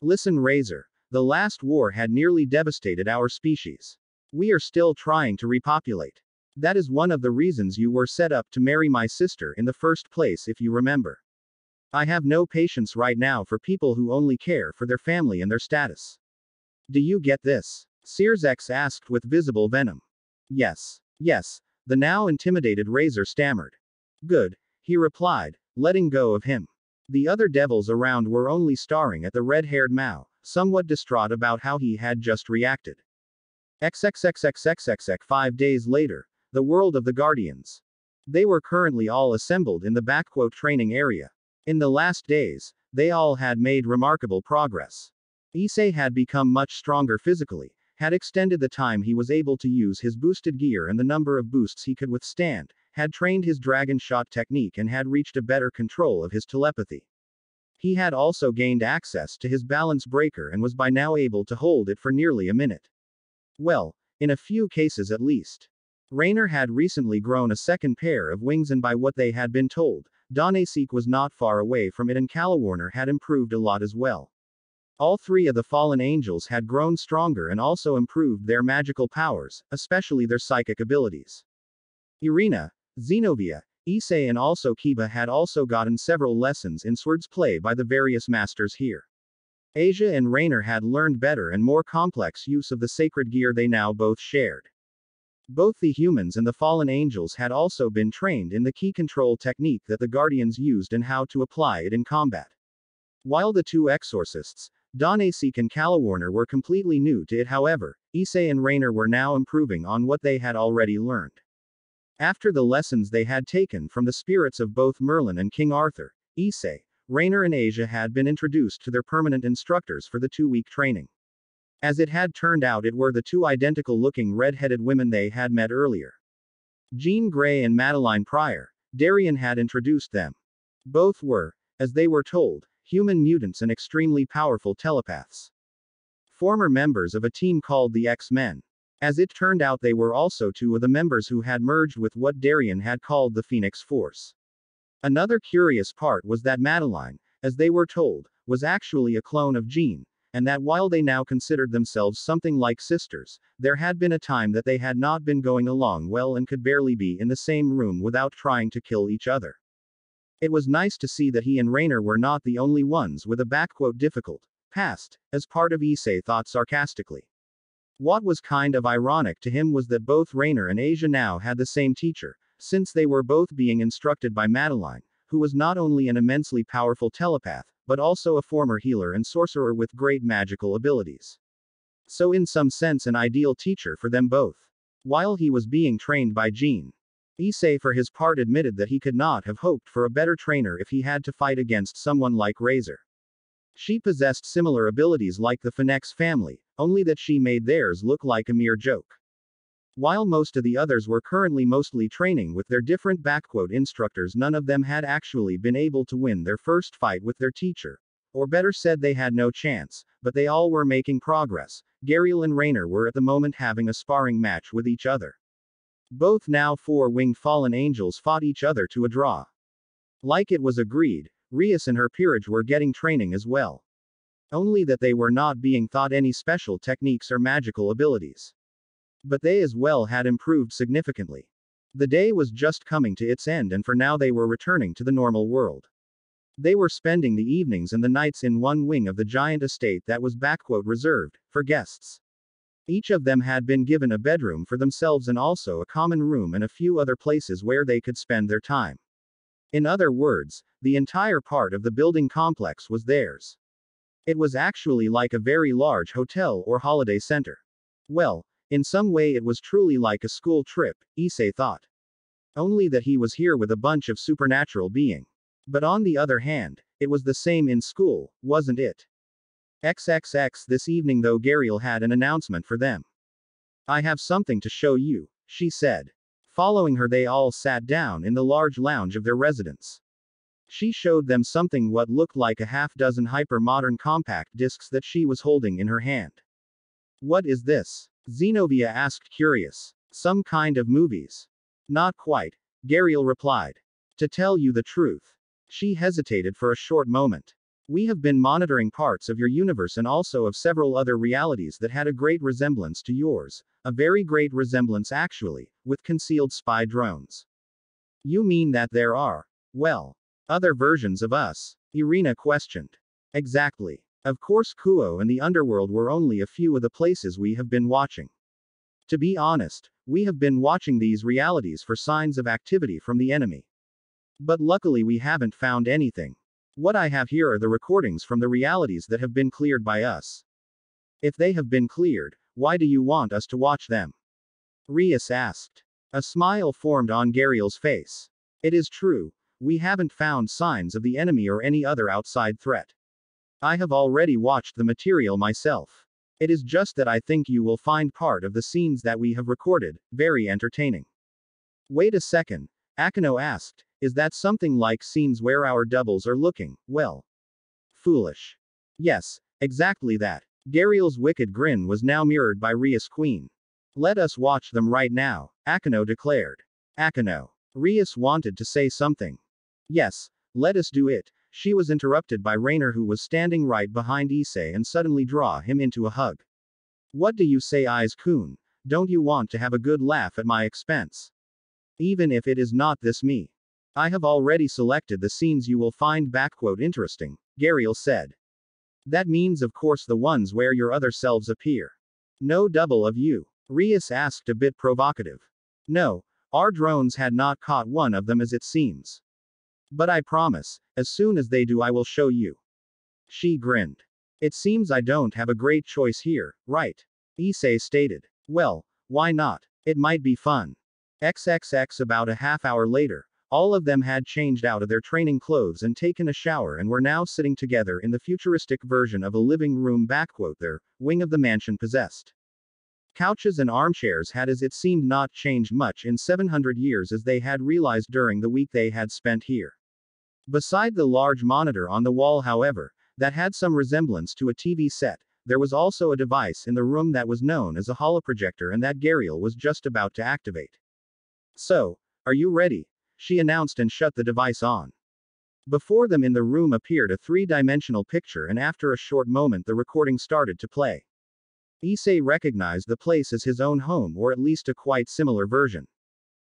Listen, Razor, the last war had nearly devastated our species. We are still trying to repopulate. That is one of the reasons you were set up to marry my sister in the first place, if you remember. I have no patience right now for people who only care for their family and their status. Do you get this? Searzex asked with visible venom. Yes. Yes, the now intimidated Razor stammered. Good, he replied, letting go of him. The other devils around were only staring at the red-haired Mao, somewhat distraught about how he had just reacted. XXXXXXX. 5 days later, the world of the Guardians. They were currently all assembled in the training area. In the last days, they all had made remarkable progress. Issei had become much stronger physically, had extended the time he was able to use his boosted gear and the number of boosts he could withstand, had trained his dragon shot technique, and had reached a better control of his telepathy. He had also gained access to his balance breaker and was by now able to hold it for nearly a minute. Well, in a few cases at least. Raynor had recently grown a second pair of wings, and by what they had been told, Danasik was not far away from it, and Calawarner had improved a lot as well. All 3 of the fallen angels had grown stronger and also improved their magical powers, especially their psychic abilities. Irina, Zenobia, Issei and also Kiba had also gotten several lessons in swordplay by the various masters here. Asia and Raynor had learned better and more complex use of the sacred gear they now both shared. Both the humans and the fallen angels had also been trained in the key control technique that the Guardians used and how to apply it in combat. While the 2 exorcists, Donasek and Calawarner were completely new to it. However, Issei and Rainer were now improving on what they had already learned. After the lessons they had taken from the spirits of both Merlin and King Arthur, Issei, Rainer and Asia had been introduced to their permanent instructors for the 2-week training. As it had turned out, it were the two identical-looking red-headed women they had met earlier. Jean Grey and Madeline Pryor. Darian had introduced them. Both were, as they were told, human mutants and extremely powerful telepaths. Former members of a team called the X-Men. As it turned out, they were also two of the members who had merged with what Darian had called the Phoenix Force. Another curious part was that Madeline, as they were told, was actually a clone of Jean, and that while they now considered themselves something like sisters, there had been a time that they had not been going along well and could barely be in the same room without trying to kill each other. It was nice to see that he and Rainer were not the only ones with a difficult past, as part of Issei thought sarcastically. What was kind of ironic to him was that both Rainer and Asia now had the same teacher, since they were both being instructed by Madeline, who was not only an immensely powerful telepath, but also a former healer and sorcerer with great magical abilities. So in some sense an ideal teacher for them both. While he was being trained by Jean, Issei for his part admitted that he could not have hoped for a better trainer if he had to fight against someone like Razor. She possessed similar abilities like the Phoenix family, only that she made theirs look like a mere joke. While most of the others were currently mostly training with their different instructors, none of them had actually been able to win their first fight with their teacher. Or better said, they had no chance, but they all were making progress. Gariel and Rainer were at the moment having a sparring match with each other. Both now 4-winged fallen angels fought each other to a draw. Like it was agreed, Rias and her peerage were getting training as well. Only that they were not being taught any special techniques or magical abilities. But they as well had improved significantly. The day was just coming to its end, and for now they were returning to the normal world. They were spending the evenings and the nights in one wing of the giant estate that was reserved for guests. Each of them had been given a bedroom for themselves and also a common room and a few other places where they could spend their time. In other words, the entire part of the building complex was theirs. It was actually like a very large hotel or holiday center. Well, in some way it was truly like a school trip, Issei thought. Only that he was here with a bunch of supernatural being. But on the other hand, it was the same in school, wasn't it? XXX this evening though, Gariel had an announcement for them. I have something to show you, she said. Following her, they all sat down in the large lounge of their residence. She showed them something what looked like a half-dozen hyper-modern compact discs that she was holding in her hand. What is this? Zenobia asked, curious. Some kind of movies? Not quite, Gariel replied. To tell you the truth. She hesitated for a short moment. We have been monitoring parts of your universe and also of several other realities that had a great resemblance to yours. A very great resemblance actually, with concealed spy drones. You mean that there are, well, other versions of us? Irina questioned. Exactly. Of course, Kuo and the underworld were only a few of the places we have been watching. To be honest, we have been watching these realities for signs of activity from the enemy. But luckily we haven't found anything. What I have here are the recordings from the realities that have been cleared by us. If they have been cleared, why do you want us to watch them? Rias asked. A smile formed on Gariel's face. It is true, we haven't found signs of the enemy or any other outside threat. I have already watched the material myself. It is just that I think you will find part of the scenes that we have recorded very entertaining. Wait a second, Akino asked, is that something like scenes where our doubles are looking, well, foolish? Yes, exactly that. Gariel's wicked grin was now mirrored by Rias' queen. Let us watch them right now, Akino declared. Akino. Rias wanted to say something. Yes, let us do it. She was interrupted by Rainer, who was standing right behind Issei and suddenly draw him into a hug. What do you say, Aiz-kun? Don't you want to have a good laugh at my expense? Even if it is not this me. I have already selected the scenes you will find interesting, Gariel said. That means of course the ones where your other selves appear. No double of you? Rias asked, a bit provocative. No, our drones had not caught one of them as it seems. But I promise, as soon as they do I will show you. She grinned. It seems I don't have a great choice here, right? Issei stated. Well, why not? It might be fun. XXX About a half hour later, all of them had changed out of their training clothes and taken a shower and were now sitting together in the futuristic version of a living room their wing of the mansion possessed. Couches and armchairs had as it seemed not changed much in 700 years as they had realized during the week they had spent here. Beside the large monitor on the wall, however, that had some resemblance to a TV set, there was also a device in the room that was known as a holoprojector and that Gariel was just about to activate. So, are you ready? She announced and shut the device on. Before them in the room appeared a three-dimensional picture, and after a short moment the recording started to play. Issei recognized the place as his own home, or at least a quite similar version.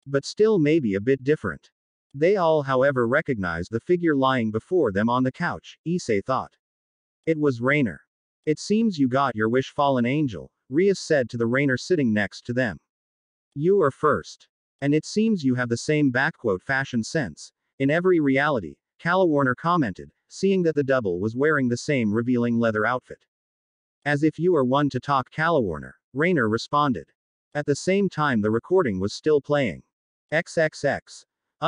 But still maybe a bit different. They all, however, recognized the figure lying before them on the couch, Issei thought. It was Rainer. It seems you got your wish, fallen angel, Rias said to the Rainer sitting next to them. You are first. And it seems you have the same fashion sense. In every reality, Calawarner commented, seeing that the double was wearing the same revealing leather outfit. As if you are one to talk, Calawarner, Rainer responded. At the same time the recording was still playing. XXX.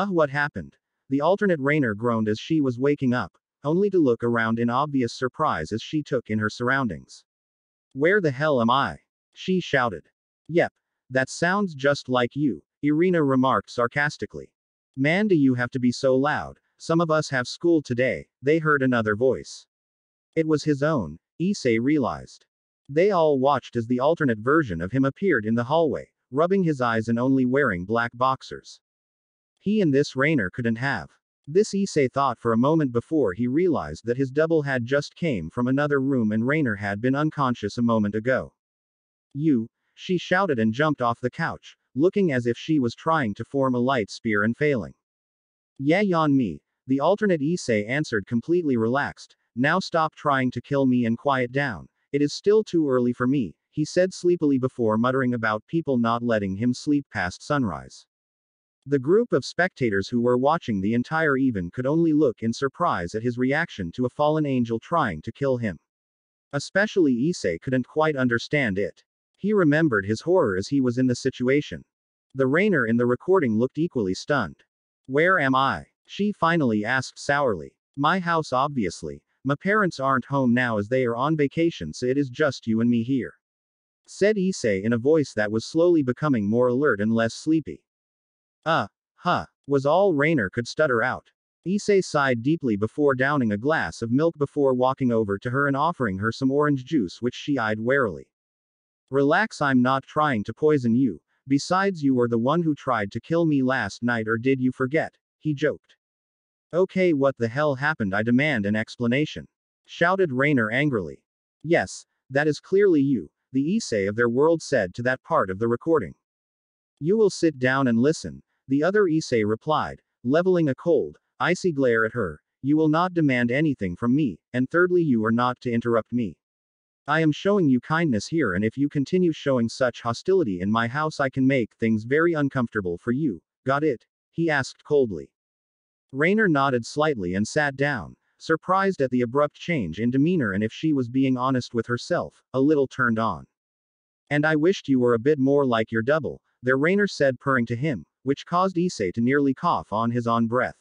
What happened? The alternate Rainer groaned as she was waking up, only to look around in obvious surprise as she took in her surroundings. Where the hell am I? She shouted. Yep. That sounds just like you, Irina remarked sarcastically. Man, do you have to be so loud? Some of us have school today, they heard another voice. It was his own, Issei realized. They all watched as the alternate version of him appeared in the hallway, rubbing his eyes and only wearing black boxers. He and this Rainer couldn't have. This Issei thought for a moment before he realized that his double had just came from another room and Rainer had been unconscious a moment ago. You, she shouted and jumped off the couch, looking as if she was trying to form a light spear and failing. Yeah, on me, the alternate Issei answered completely relaxed. Now stop trying to kill me and quiet down. It is still too early for me, he said sleepily before muttering about people not letting him sleep past sunrise. The group of spectators who were watching the entire event could only look in surprise at his reaction to a fallen angel trying to kill him. Especially Issei couldn't quite understand it. He remembered his horror as he was in the situation. The Rainer in the recording looked equally stunned. Where am I? She finally asked sourly. My house, obviously. My parents aren't home now as they are on vacation, so it is just you and me here, said Issei in a voice that was slowly becoming more alert and less sleepy. Was all Rainer could stutter out. Issei sighed deeply before downing a glass of milk before walking over to her and offering her some orange juice, which she eyed warily. Relax, I'm not trying to poison you. Besides, you were the one who tried to kill me last night, or did you forget? He joked. Okay, what the hell happened? I demand an explanation, shouted Rainer angrily. Yes, that is clearly you, the Issei of their world said to that part of the recording. You will sit down and listen, the other Issei replied, leveling a cold, icy glare at her. You will not demand anything from me, and thirdly, you are not to interrupt me. I am showing you kindness here, and if you continue showing such hostility in my house, I can make things very uncomfortable for you. Got it? He asked coldly. Rainer nodded slightly and sat down, surprised at the abrupt change in demeanor and, if she was being honest with herself, a little turned on. And I wished you were a bit more like your double, there, Rainer said, purring to him, which caused Issei to nearly cough on his own breath.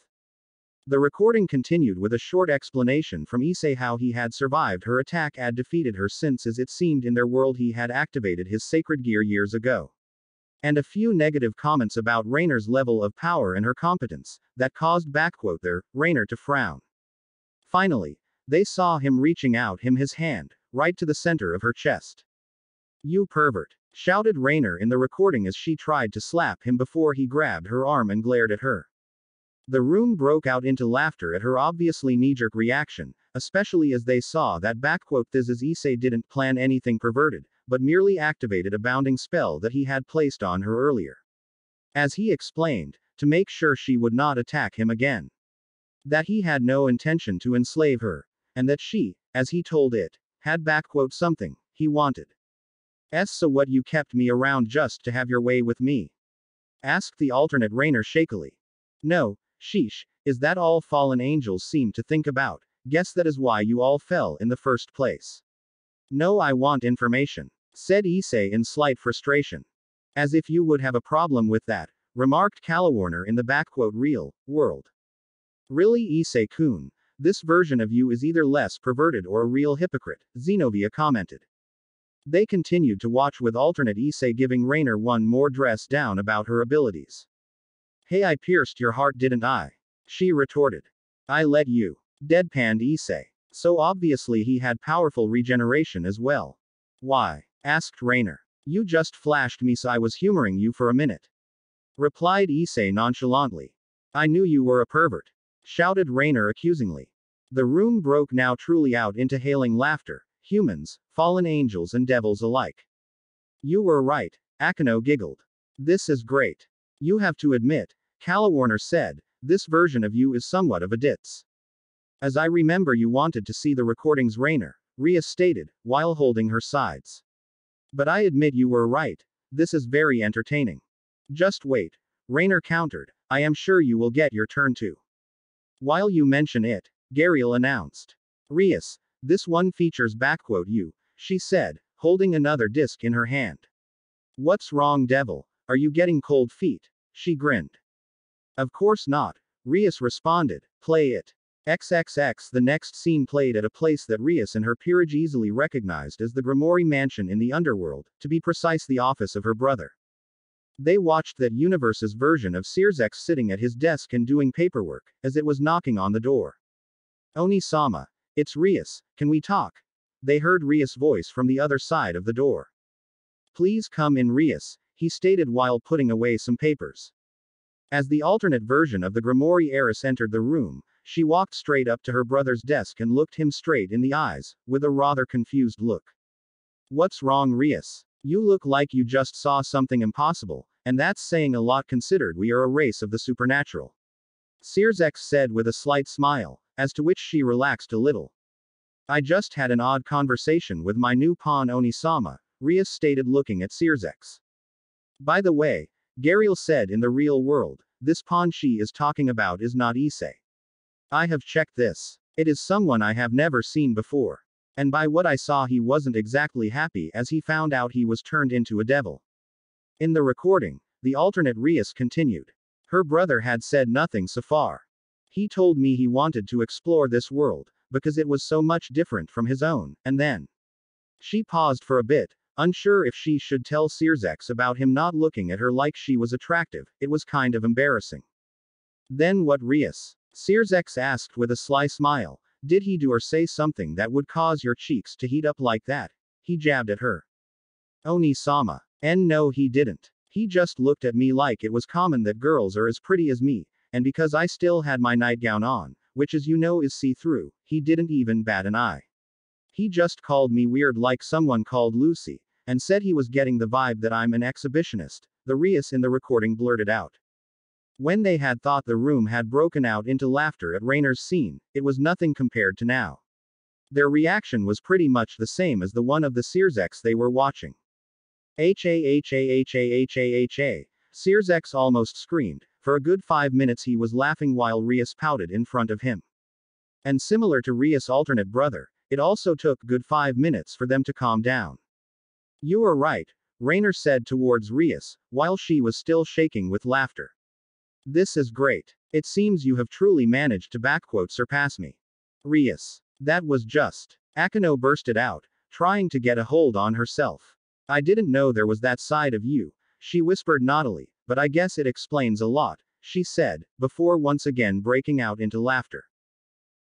The recording continued with a short explanation from Issei how he had survived her attack and defeated her, since as it seemed in their world he had activated his sacred gear years ago. And a few negative comments about Rainer's level of power and her competence, that caused Rainer to frown. Finally, they saw him reaching out his hand, right to the center of her chest. You pervert, shouted Rainer in the recording as she tried to slap him before he grabbed her arm and glared at her. The room broke out into laughter at her obviously knee-jerk reaction, especially as they saw that this is Issei didn't plan anything perverted, but merely activated a bounding spell that he had placed on her earlier. As he explained, to make sure she would not attack him again. That he had no intention to enslave her, and that she, as he told it, had something he wanted. So what, you kept me around just to have your way with me? Asked the alternate Rainer shakily. No, sheesh, is that all fallen angels seem to think about? Guess that is why you all fell in the first place. No, I want information, said Issei in slight frustration. As if you would have a problem with that, remarked Calawarner in the real world. Really, Issei-kun, this version of you is either less perverted or a real hypocrite, Zenobia commented. They continued to watch with alternate Issei giving Rainer one more dress down about her abilities. Hey, I pierced your heart, didn't I? She retorted. I let you. Deadpanned Issei. So obviously he had powerful regeneration as well. Why? Asked Rainer. You just flashed me, so I was humoring you for a minute. Replied Issei nonchalantly. I knew you were a pervert. Shouted Rainer accusingly. The room broke now truly out into hailing laughter, humans, fallen angels and devils alike. You were right, Akino giggled. This is great. You have to admit, Calawarner said, this version of you is somewhat of a ditz. As I remember, you wanted to see the recordings, Rainer, Ria stated, while holding her sides. But I admit you were right, this is very entertaining. Just wait, Rainer countered, I am sure you will get your turn too. While you mention it, Gariel announced. Rias, this one features you, she said, holding another disc in her hand. What's wrong, devil? Are you getting cold feet? She grinned. Of course not, Rias responded, play it. XXX. The next scene played at a place that Rias and her peerage easily recognized as the Grimoire Mansion in the underworld, to be precise the office of her brother. They watched that universe's version of Searsex sitting at his desk and doing paperwork, as it was knocking on the door. Oni-sama. It's Rias, can we talk? They heard Rias' voice from the other side of the door. Please come in, Rias, he stated while putting away some papers. As the alternate version of the Grimoire heiress entered the room, she walked straight up to her brother's desk and looked him straight in the eyes, with a rather confused look. What's wrong, Rias? You look like you just saw something impossible, and that's saying a lot considered we are a race of the supernatural. Searsex said with a slight smile, as to which she relaxed a little. I just had an odd conversation with my new pawn Oni-sama, Rias stated looking at Searsex. By the way, Gariel said in the real world, this pawn she is talking about is not Issei. I have checked this. It is someone I have never seen before. And by what I saw, he wasn't exactly happy as he found out he was turned into a devil. In the recording, the alternate Rias continued. Her brother had said nothing so far. He told me he wanted to explore this world, because it was so much different from his own, and then. She paused for a bit, unsure if she should tell Searsex about him not looking at her like she was attractive. It was kind of embarrassing. Then what, Rias? Searsex asked with a sly smile. Did he do or say something that would cause your cheeks to heat up like that? He jabbed at her. Oni-sama. No, he didn't. He just looked at me like it was common that girls are as pretty as me, and because I still had my nightgown on, which as you know is see-through, he didn't even bat an eye. He just called me weird like someone called Lucy, and said he was getting the vibe that I'm an exhibitionist, the Rias in the recording blurted out. When they had thought the room had broken out into laughter at Rainer's scene, it was nothing compared to now. Their reaction was pretty much the same as the one of the Searsex they were watching. Ha. Searsex almost screamed. For a good 5 minutes he was laughing while Rias pouted in front of him. And similar to Rias' alternate brother, it also took good 5 minutes for them to calm down. You are right, Rainer said towards Rias, while she was still shaking with laughter. This is great. It seems you have truly managed to surpass me. Rias. That was just. Akino bursted out, trying to get a hold on herself. I didn't know there was that side of you, she whispered naughtily, but I guess it explains a lot, she said, before once again breaking out into laughter.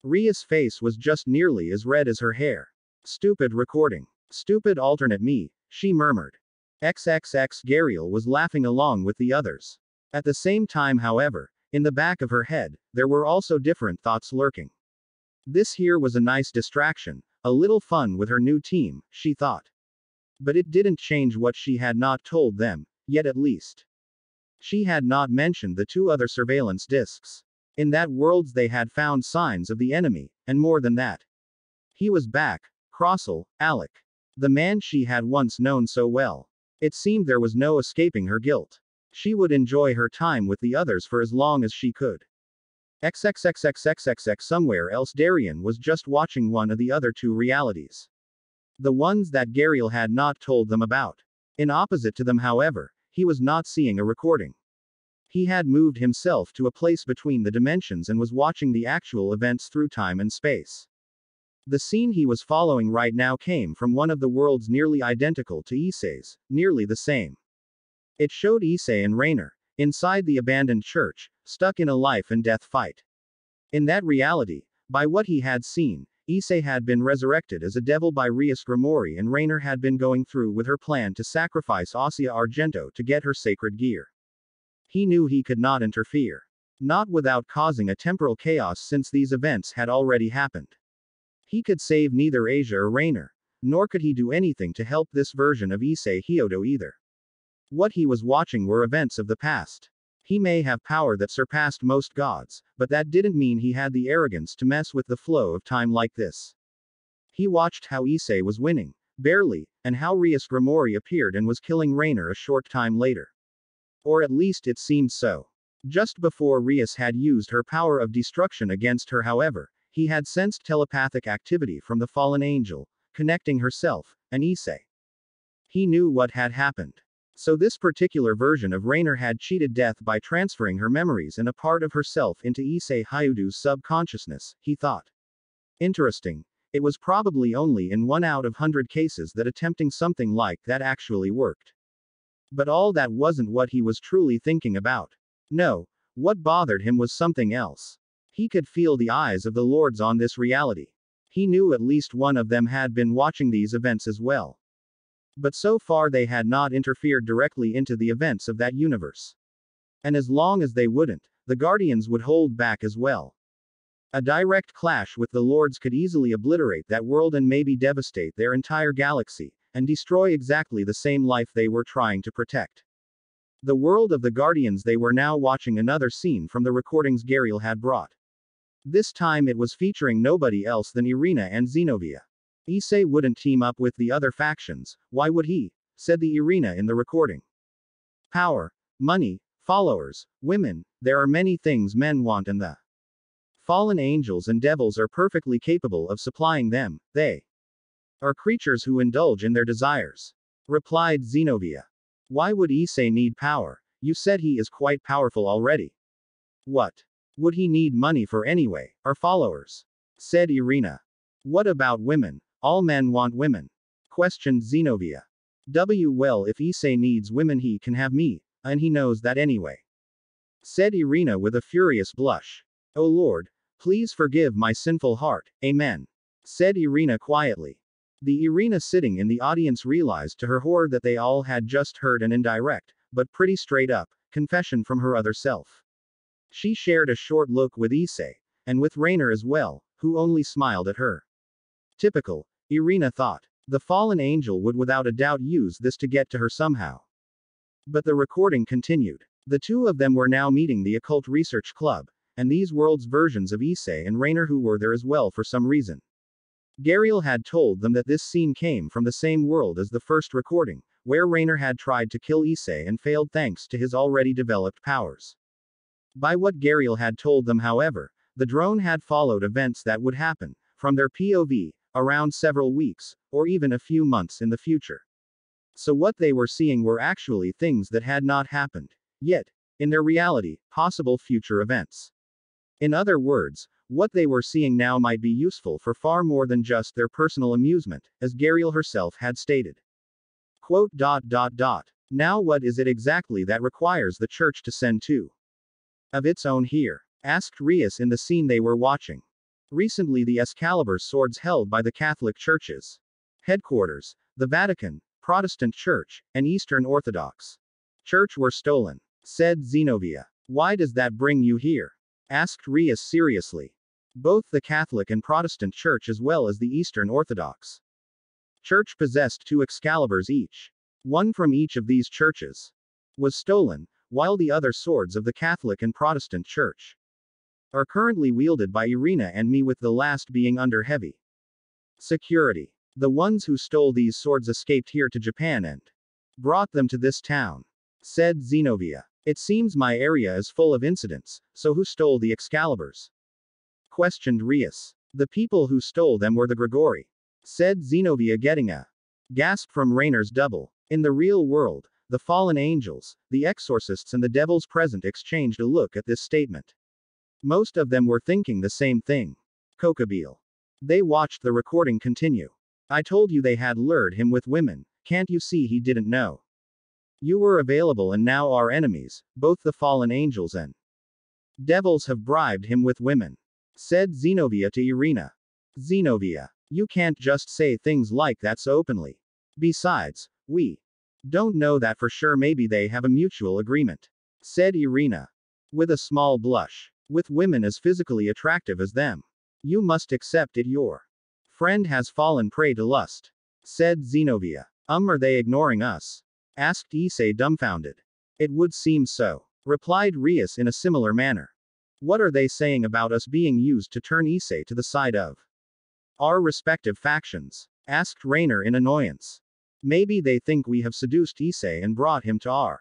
Ria's face was just nearly as red as her hair. Stupid recording. Stupid alternate me, she murmured. XXX. Gariel was laughing along with the others. At the same time, however, in the back of her head, there were also different thoughts lurking. This here was a nice distraction, a little fun with her new team, she thought. But it didn't change what she had not told them, yet at least. She had not mentioned the 2 other surveillance discs. In that worlds they had found signs of the enemy, and more than that. He was back, Crossell, Alec. The man she had once known so well. It seemed there was no escaping her guilt. She would enjoy her time with the others for as long as she could. XXXXXXX somewhere else Darian was just watching one of the other two realities. The ones that Gariel had not told them about. In opposite to them however, he was not seeing a recording. He had moved himself to a place between the dimensions and was watching the actual events through time and space. The scene he was following right now came from one of the worlds nearly identical to Issei's, nearly the same. It showed Issei and Rainer, inside the abandoned church, stuck in a life and death fight. In that reality, by what he had seen, Issei had been resurrected as a devil by Rias Grimori and Rainer had been going through with her plan to sacrifice Ossia Argento to get her sacred gear. He knew he could not interfere. Not without causing a temporal chaos since these events had already happened. He could save neither Asia or Rainer, nor could he do anything to help this version of Issei Hyodo either. What he was watching were events of the past. He may have power that surpassed most gods, but that didn't mean he had the arrogance to mess with the flow of time like this. He watched how Issei was winning, barely, and how Rias Grimori appeared and was killing Rainer a short time later. Or at least it seemed so. Just before Rias had used her power of destruction against her however, he had sensed telepathic activity from the fallen angel, connecting herself, and Issei. He knew what had happened. So this particular version of Rainer had cheated death by transferring her memories and a part of herself into Issei Hyodo's subconsciousness, he thought. Interesting. It was probably only in 1 out of 100 cases that attempting something like that actually worked. But all that wasn't what he was truly thinking about. No, what bothered him was something else. He could feel the eyes of the lords on this reality. He knew at least one of them had been watching these events as well. But so far they had not interfered directly into the events of that universe. And as long as they wouldn't, the Guardians would hold back as well. A direct clash with the lords could easily obliterate that world and maybe devastate their entire galaxy, and destroy exactly the same life they were trying to protect. The world of the Guardians. They were now watching another scene from the recordings Gariel had brought. This time it was featuring nobody else than Irina and Zenobia. Issei wouldn't team up with the other factions, why would he? Said the Irina in the recording. Power, money, followers, women, there are many things men want and the fallen angels and devils are perfectly capable of supplying them, they are creatures who indulge in their desires. Replied Zenobia. Why would Issei need power? You said he is quite powerful already. What would he need money for anyway? Our followers. Said Irina. What about women? All men want women. Questioned Zenobia. Well, if Issei needs women he can have me, and he knows that anyway. Said Irina with a furious blush. Oh Lord, please forgive my sinful heart, amen. Said Irina quietly. The Irina sitting in the audience realized to her horror that they all had just heard an indirect, but pretty straight up, confession from her other self. She shared a short look with Issei, and with Rainer as well, who only smiled at her. Typical, Irina thought. The fallen angel would without a doubt use this to get to her somehow. But the recording continued. The two of them were now meeting the Occult Research Club, and these worlds' versions of Issei and Rainer who were there as well for some reason. Gariel had told them that this scene came from the same world as the first recording, where Rainer had tried to kill Issei and failed thanks to his already developed powers. By what Gariel had told them however, the drone had followed events that would happen, from their POV, around several weeks, or even a few months in the future. So what they were seeing were actually things that had not happened yet, in their reality, possible future events. In other words, what they were seeing now might be useful for far more than just their personal amusement, as Gariel herself had stated. Quote. Now what is it exactly that requires the church to send two of its own here? Asked Rias in the scene they were watching. Recently the Excalibur swords held by the Catholic Church's headquarters, the Vatican, Protestant Church, and Eastern Orthodox Church were stolen. Said Zenobia. Why does that bring you here? Asked Rias seriously. Both the Catholic and Protestant Church as well as the Eastern Orthodox Church possessed two Excaliburs each. One from each of these churches was stolen, while the other swords of the Catholic and Protestant Church are currently wielded by Irina and me, with the last being under heavy security. The ones who stole these swords escaped here to Japan and brought them to this town. Said Zenobia. It seems my area is full of incidents, so who stole the Excaliburs? Questioned Rias. The people who stole them were the Grigori. Said Zenobia, getting a gasp from Raynor's double. In the real world, the fallen angels, the exorcists and the devils present exchanged a look at this statement. Most of them were thinking the same thing. Kokabeel. They watched the recording continue. I told you they had lured him with women, can't you see he didn't know? You were available and now our enemies, both the fallen angels and devils have bribed him with women. Said Zenobia to Irina. Zenobia. You can't just say things like that so openly. Besides, we don't know that for sure, maybe they have a mutual agreement. Said Irina. With a small blush. With women as physically attractive as them. You must accept it your friend has fallen prey to lust. Said Zenobia. Are they ignoring us? Asked Issei, dumbfounded. It would seem so. Replied Rias in a similar manner. What are they saying about us being used to turn Issei to the side of our respective factions? Asked Raynor in annoyance. Maybe they think we have seduced Issei and brought him to our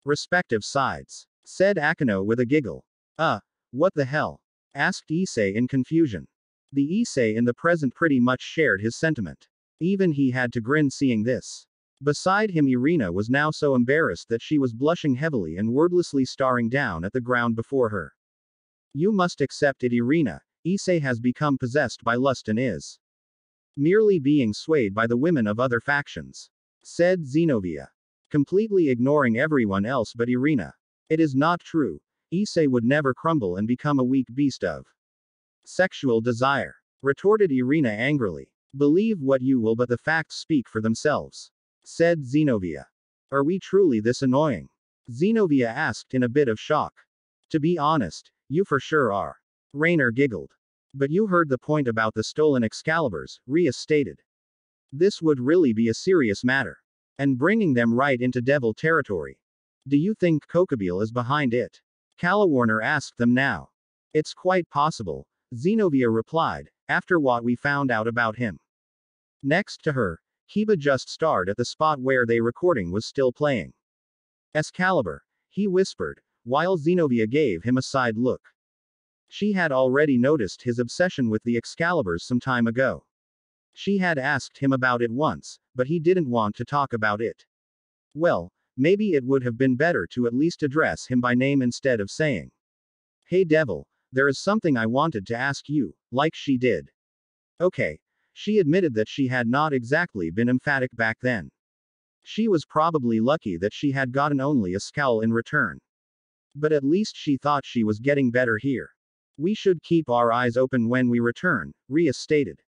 respective sides. Said Akano with a giggle. What the hell? Asked Issei in confusion. The Issei in the present pretty much shared his sentiment. Even he had to grin seeing this. Beside him, Irina was now so embarrassed that she was blushing heavily and wordlessly staring down at the ground before her. You must accept it, Irina. Issei has become possessed by lust and is merely being swayed by the women of other factions. Said Zenobia. Completely ignoring everyone else but Irina. It is not true. Issei would never crumble and become a weak beast of sexual desire. Retorted Irina angrily. Believe what you will, but the facts speak for themselves. Said Zenobia. Are we truly this annoying? Zenobia asked in a bit of shock. To be honest, you for sure are. Raynor giggled. But you heard the point about the stolen Excaliburs, Rias stated. This would really be a serious matter. And bringing them right into devil territory. Do you think Kokabeel is behind it? Calawarner asked them now. It's quite possible, Zenobia replied, after what we found out about him. Next to her, Kiba just stared at the spot where the recording was still playing. Excalibur, he whispered, while Zenobia gave him a side look. She had already noticed his obsession with the Excaliburs some time ago. She had asked him about it once, but he didn't want to talk about it. Well, maybe it would have been better to at least address him by name instead of saying, "Hey devil, there is something I wanted to ask you," like she did. Okay. She admitted that she had not exactly been emphatic back then. She was probably lucky that she had gotten only a scowl in return. But at least she thought she was getting better here. We should keep our eyes open when we return, Rias stated.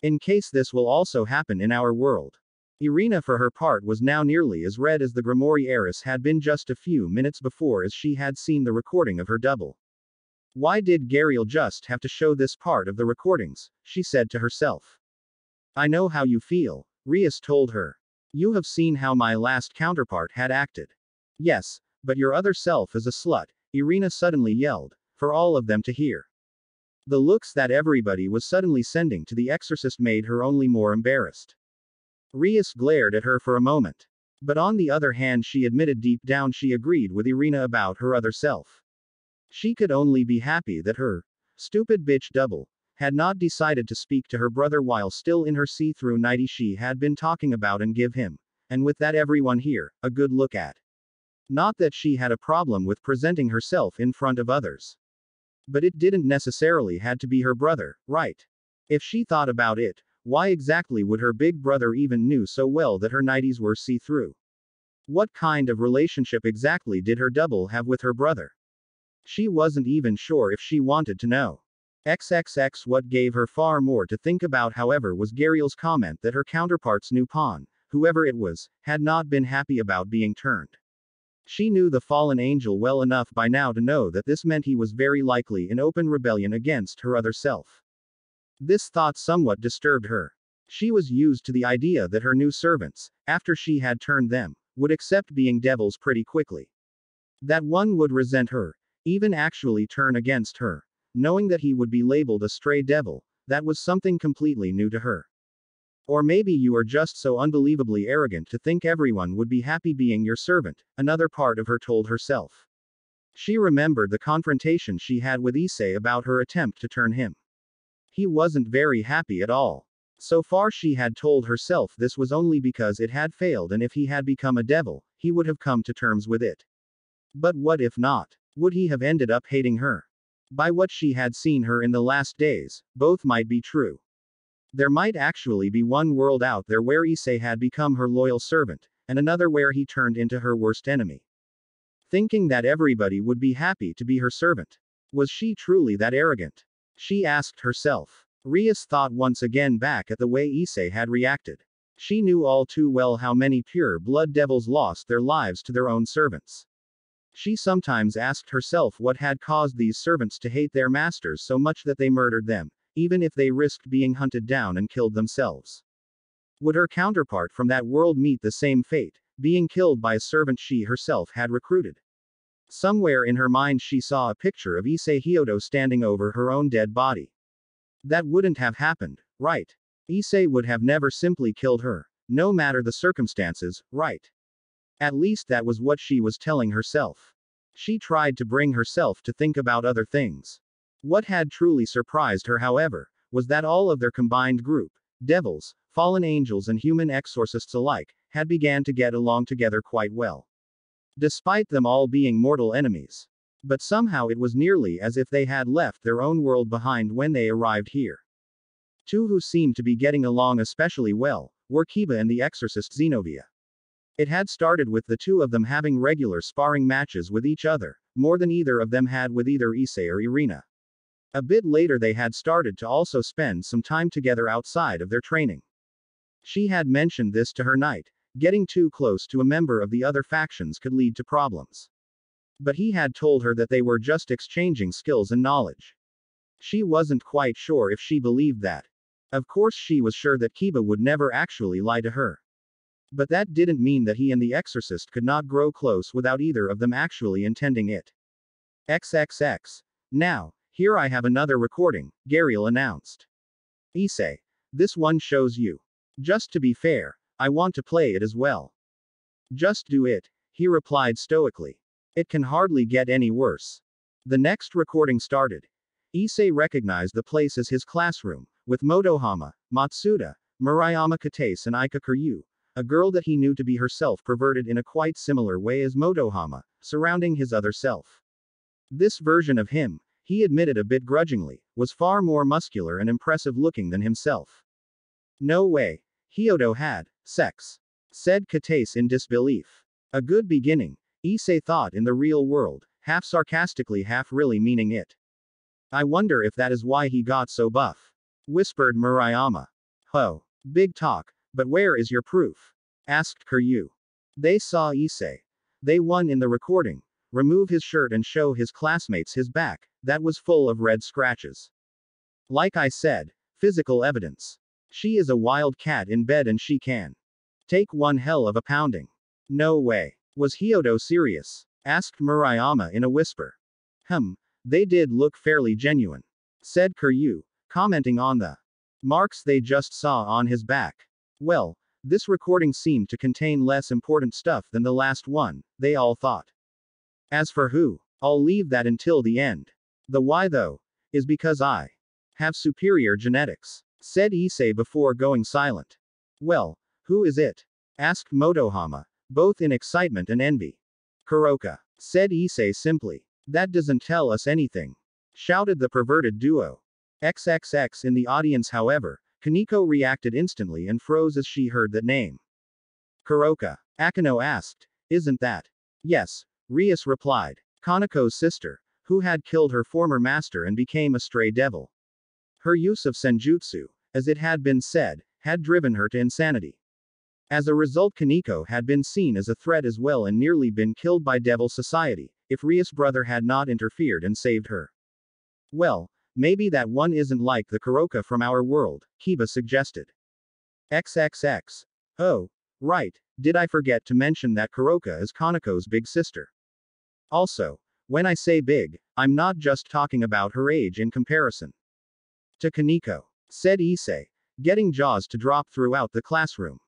In case this will also happen in our world. Irina for her part was now nearly as red as the Grimoire heiress had been just a few minutes before, as she had seen the recording of her double. Why did Gariel just have to show this part of the recordings? She said to herself. I know how you feel, Rias told her. You have seen how my last counterpart had acted. Yes, but your other self is a slut, Irina suddenly yelled, for all of them to hear. The looks that everybody was suddenly sending to the exorcist made her only more embarrassed. Rias glared at her for a moment. But on the other hand, she admitted deep down she agreed with Irina about her other self. She could only be happy that her stupid bitch double had not decided to speak to her brother while still in her see-through nightie she had been talking about and give him, and with that everyone here, a good look at. Not that she had a problem with presenting herself in front of others. But it didn't necessarily had to be her brother, right? If she thought about it, why exactly would her big brother even knew so well that her nighties were see-through? What kind of relationship exactly did her double have with her brother? She wasn't even sure if she wanted to know. XXX. What gave her far more to think about, however, was Gariel's comment that her counterpart's new pawn, whoever it was, had not been happy about being turned. She knew the fallen angel well enough by now to know that this meant he was very likely in open rebellion against her other self. This thought somewhat disturbed her. She was used to the idea that her new servants, after she had turned them, would accept being devils pretty quickly. That one would resent her, even actually turn against her. Knowing that he would be labeled a stray devil, that was something completely new to her. Or maybe you are just so unbelievably arrogant to think everyone would be happy being your servant, another part of her told herself. She remembered the confrontation she had with Issei about her attempt to turn him. He wasn't very happy at all. So far she had told herself this was only because it had failed, and if he had become a devil, he would have come to terms with it. But what if not? Would he have ended up hating her? By what she had seen her in the last days, both might be true. There might actually be one world out there where Issei had become her loyal servant, and another where he turned into her worst enemy. Thinking that everybody would be happy to be her servant. Was she truly that arrogant? She asked herself. Rias thought once again back at the way Issei had reacted. She knew all too well how many pure-blood devils lost their lives to their own servants. She sometimes asked herself what had caused these servants to hate their masters so much that they murdered them, even if they risked being hunted down and killed themselves. Would her counterpart from that world meet the same fate, being killed by a servant she herself had recruited? Somewhere in her mind she saw a picture of Issei Hyodo standing over her own dead body. That wouldn't have happened, right? Issei would have never simply killed her, no matter the circumstances, right? At least that was what she was telling herself. She tried to bring herself to think about other things. What had truly surprised her, however, was that all of their combined group, devils, fallen angels and human exorcists alike, had began to get along together quite well. Despite them all being mortal enemies. But somehow it was nearly as if they had left their own world behind when they arrived here. Two who seemed to be getting along especially well were Kiba and the exorcist Zenobia. It had started with the two of them having regular sparring matches with each other, more than either of them had with either Issei or Irina. A bit later they had started to also spend some time together outside of their training. She had mentioned this to her knight. Getting too close to a member of the other factions could lead to problems. But he had told her that they were just exchanging skills and knowledge. She wasn't quite sure if she believed that. Of course she was sure that Kiba would never actually lie to her. But that didn't mean that he and the exorcist could not grow close without either of them actually intending it. XXX. Now, here I have another recording, Gariel announced. Issei. This one shows you. Just to be fair, I want to play it as well. Just do it, he replied stoically. It can hardly get any worse. The next recording started. Issei recognized the place as his classroom, with Motohama, Matsuda, Murayama Katase and Aika Kuryu, a girl that he knew to be herself perverted in a quite similar way as Motohama, surrounding his other self. This version of him, he admitted a bit grudgingly, was far more muscular and impressive looking than himself. No way. Hyodo had sex, said Katase in disbelief. A good beginning, Issei thought in the real world, half sarcastically half really meaning it. I wonder if that is why he got so buff, whispered Murayama. Ho. Big talk, but where is your proof? Asked Kuryu. They saw Issei. They won in the recording. Remove his shirt and show his classmates his back, that was full of red scratches. Like I said, physical evidence. She is a wild cat in bed and she can take one hell of a pounding. No way. Was Hyodo serious? Asked Murayama in a whisper. They did look fairly genuine, said Kuryu, commenting on the marks they just saw on his back. Well, this recording seemed to contain less important stuff than the last one, they all thought. As for who, I'll leave that until the end. The why though, is because I have superior genetics, said Issei before going silent. Well, who is it? Asked Motohama, both in excitement and envy. Kuroka, said Issei simply. That doesn't tell us anything, shouted the perverted duo. XXX in the audience, however, Kaneko reacted instantly and froze as she heard that name. Kuroka, Akano asked, isn't that? Yes, Rias replied. Kaneko's sister, who had killed her former master and became a stray devil. Her use of senjutsu, as it had been said, had driven her to insanity. As a result, Kaneko had been seen as a threat as well and nearly been killed by Devil Society, if Rias' brother had not interfered and saved her. Well, maybe that one isn't like the Kuroka from our world, Kiba suggested. XXX. Oh, right, did I forget to mention that Kuroka is Kaneko's big sister. Also, when I say big, I'm not just talking about her age in comparison to Kaneko, said Issei, getting jaws to drop throughout the classroom.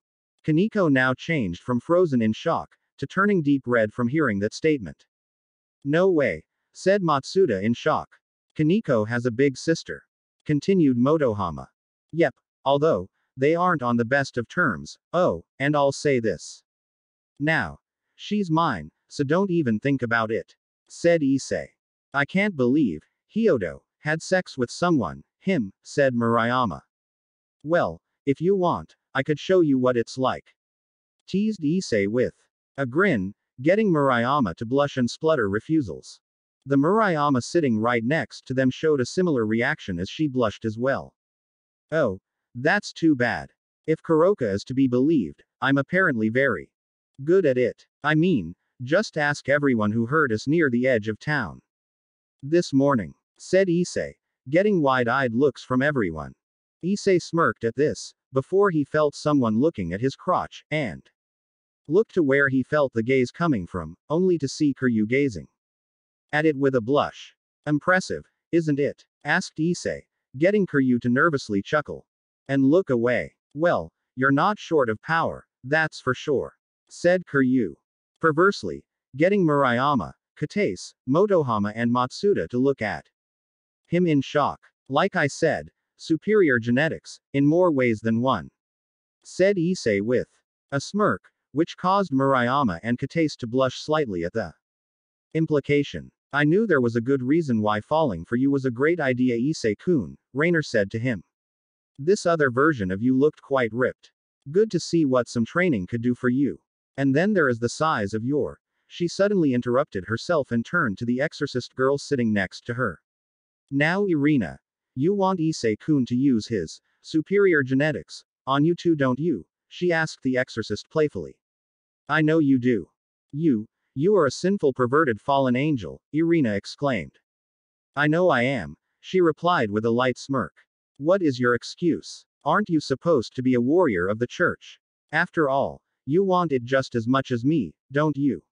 Kaneko now changed from frozen in shock, to turning deep red from hearing that statement. No way, said Matsuda in shock. Kaneko has a big sister, continued Motohama. Yep, although, they aren't on the best of terms. Oh, and I'll say this. Now, she's mine, so don't even think about it, said Issei. I can't believe Hyodo had sex with someone, him, said Murayama. Well, if you want, I could show you what it's like, teased Issei with a grin, getting Murayama to blush and splutter refusals. The Murayama sitting right next to them showed a similar reaction as she blushed as well. Oh, that's too bad. If Kuroka is to be believed, I'm apparently very good at it. I mean, just ask everyone who heard us near the edge of town this morning, said Issei, getting wide-eyed looks from everyone. Issei smirked at this, before he felt someone looking at his crotch, and looked to where he felt the gaze coming from, only to see Kiryu gazing at it with a blush. Impressive, isn't it? Asked Issei, getting Kiryu to nervously chuckle and look away. Well, you're not short of power, that's for sure, said Kiryu, perversely, getting Murayama, Katase, Motohama and Matsuda to look at him in shock. Like I said, superior genetics, in more ways than one, said Issei with a smirk, which caused Murayama and Katase to blush slightly at the implication. I knew there was a good reason why falling for you was a great idea, Issei-kun, Rainer said to him. This other version of you looked quite ripped. Good to see what some training could do for you. And then there is the size of your. She suddenly interrupted herself and turned to the exorcist girl sitting next to her. Now Irina. You want Issei-kun to use his superior genetics on you too, don't you? She asked the exorcist playfully. I know you do. You are a sinful perverted fallen angel, Irina exclaimed. I know I am, she replied with a light smirk. What is your excuse? Aren't you supposed to be a warrior of the church? After all, you want it just as much as me, don't you?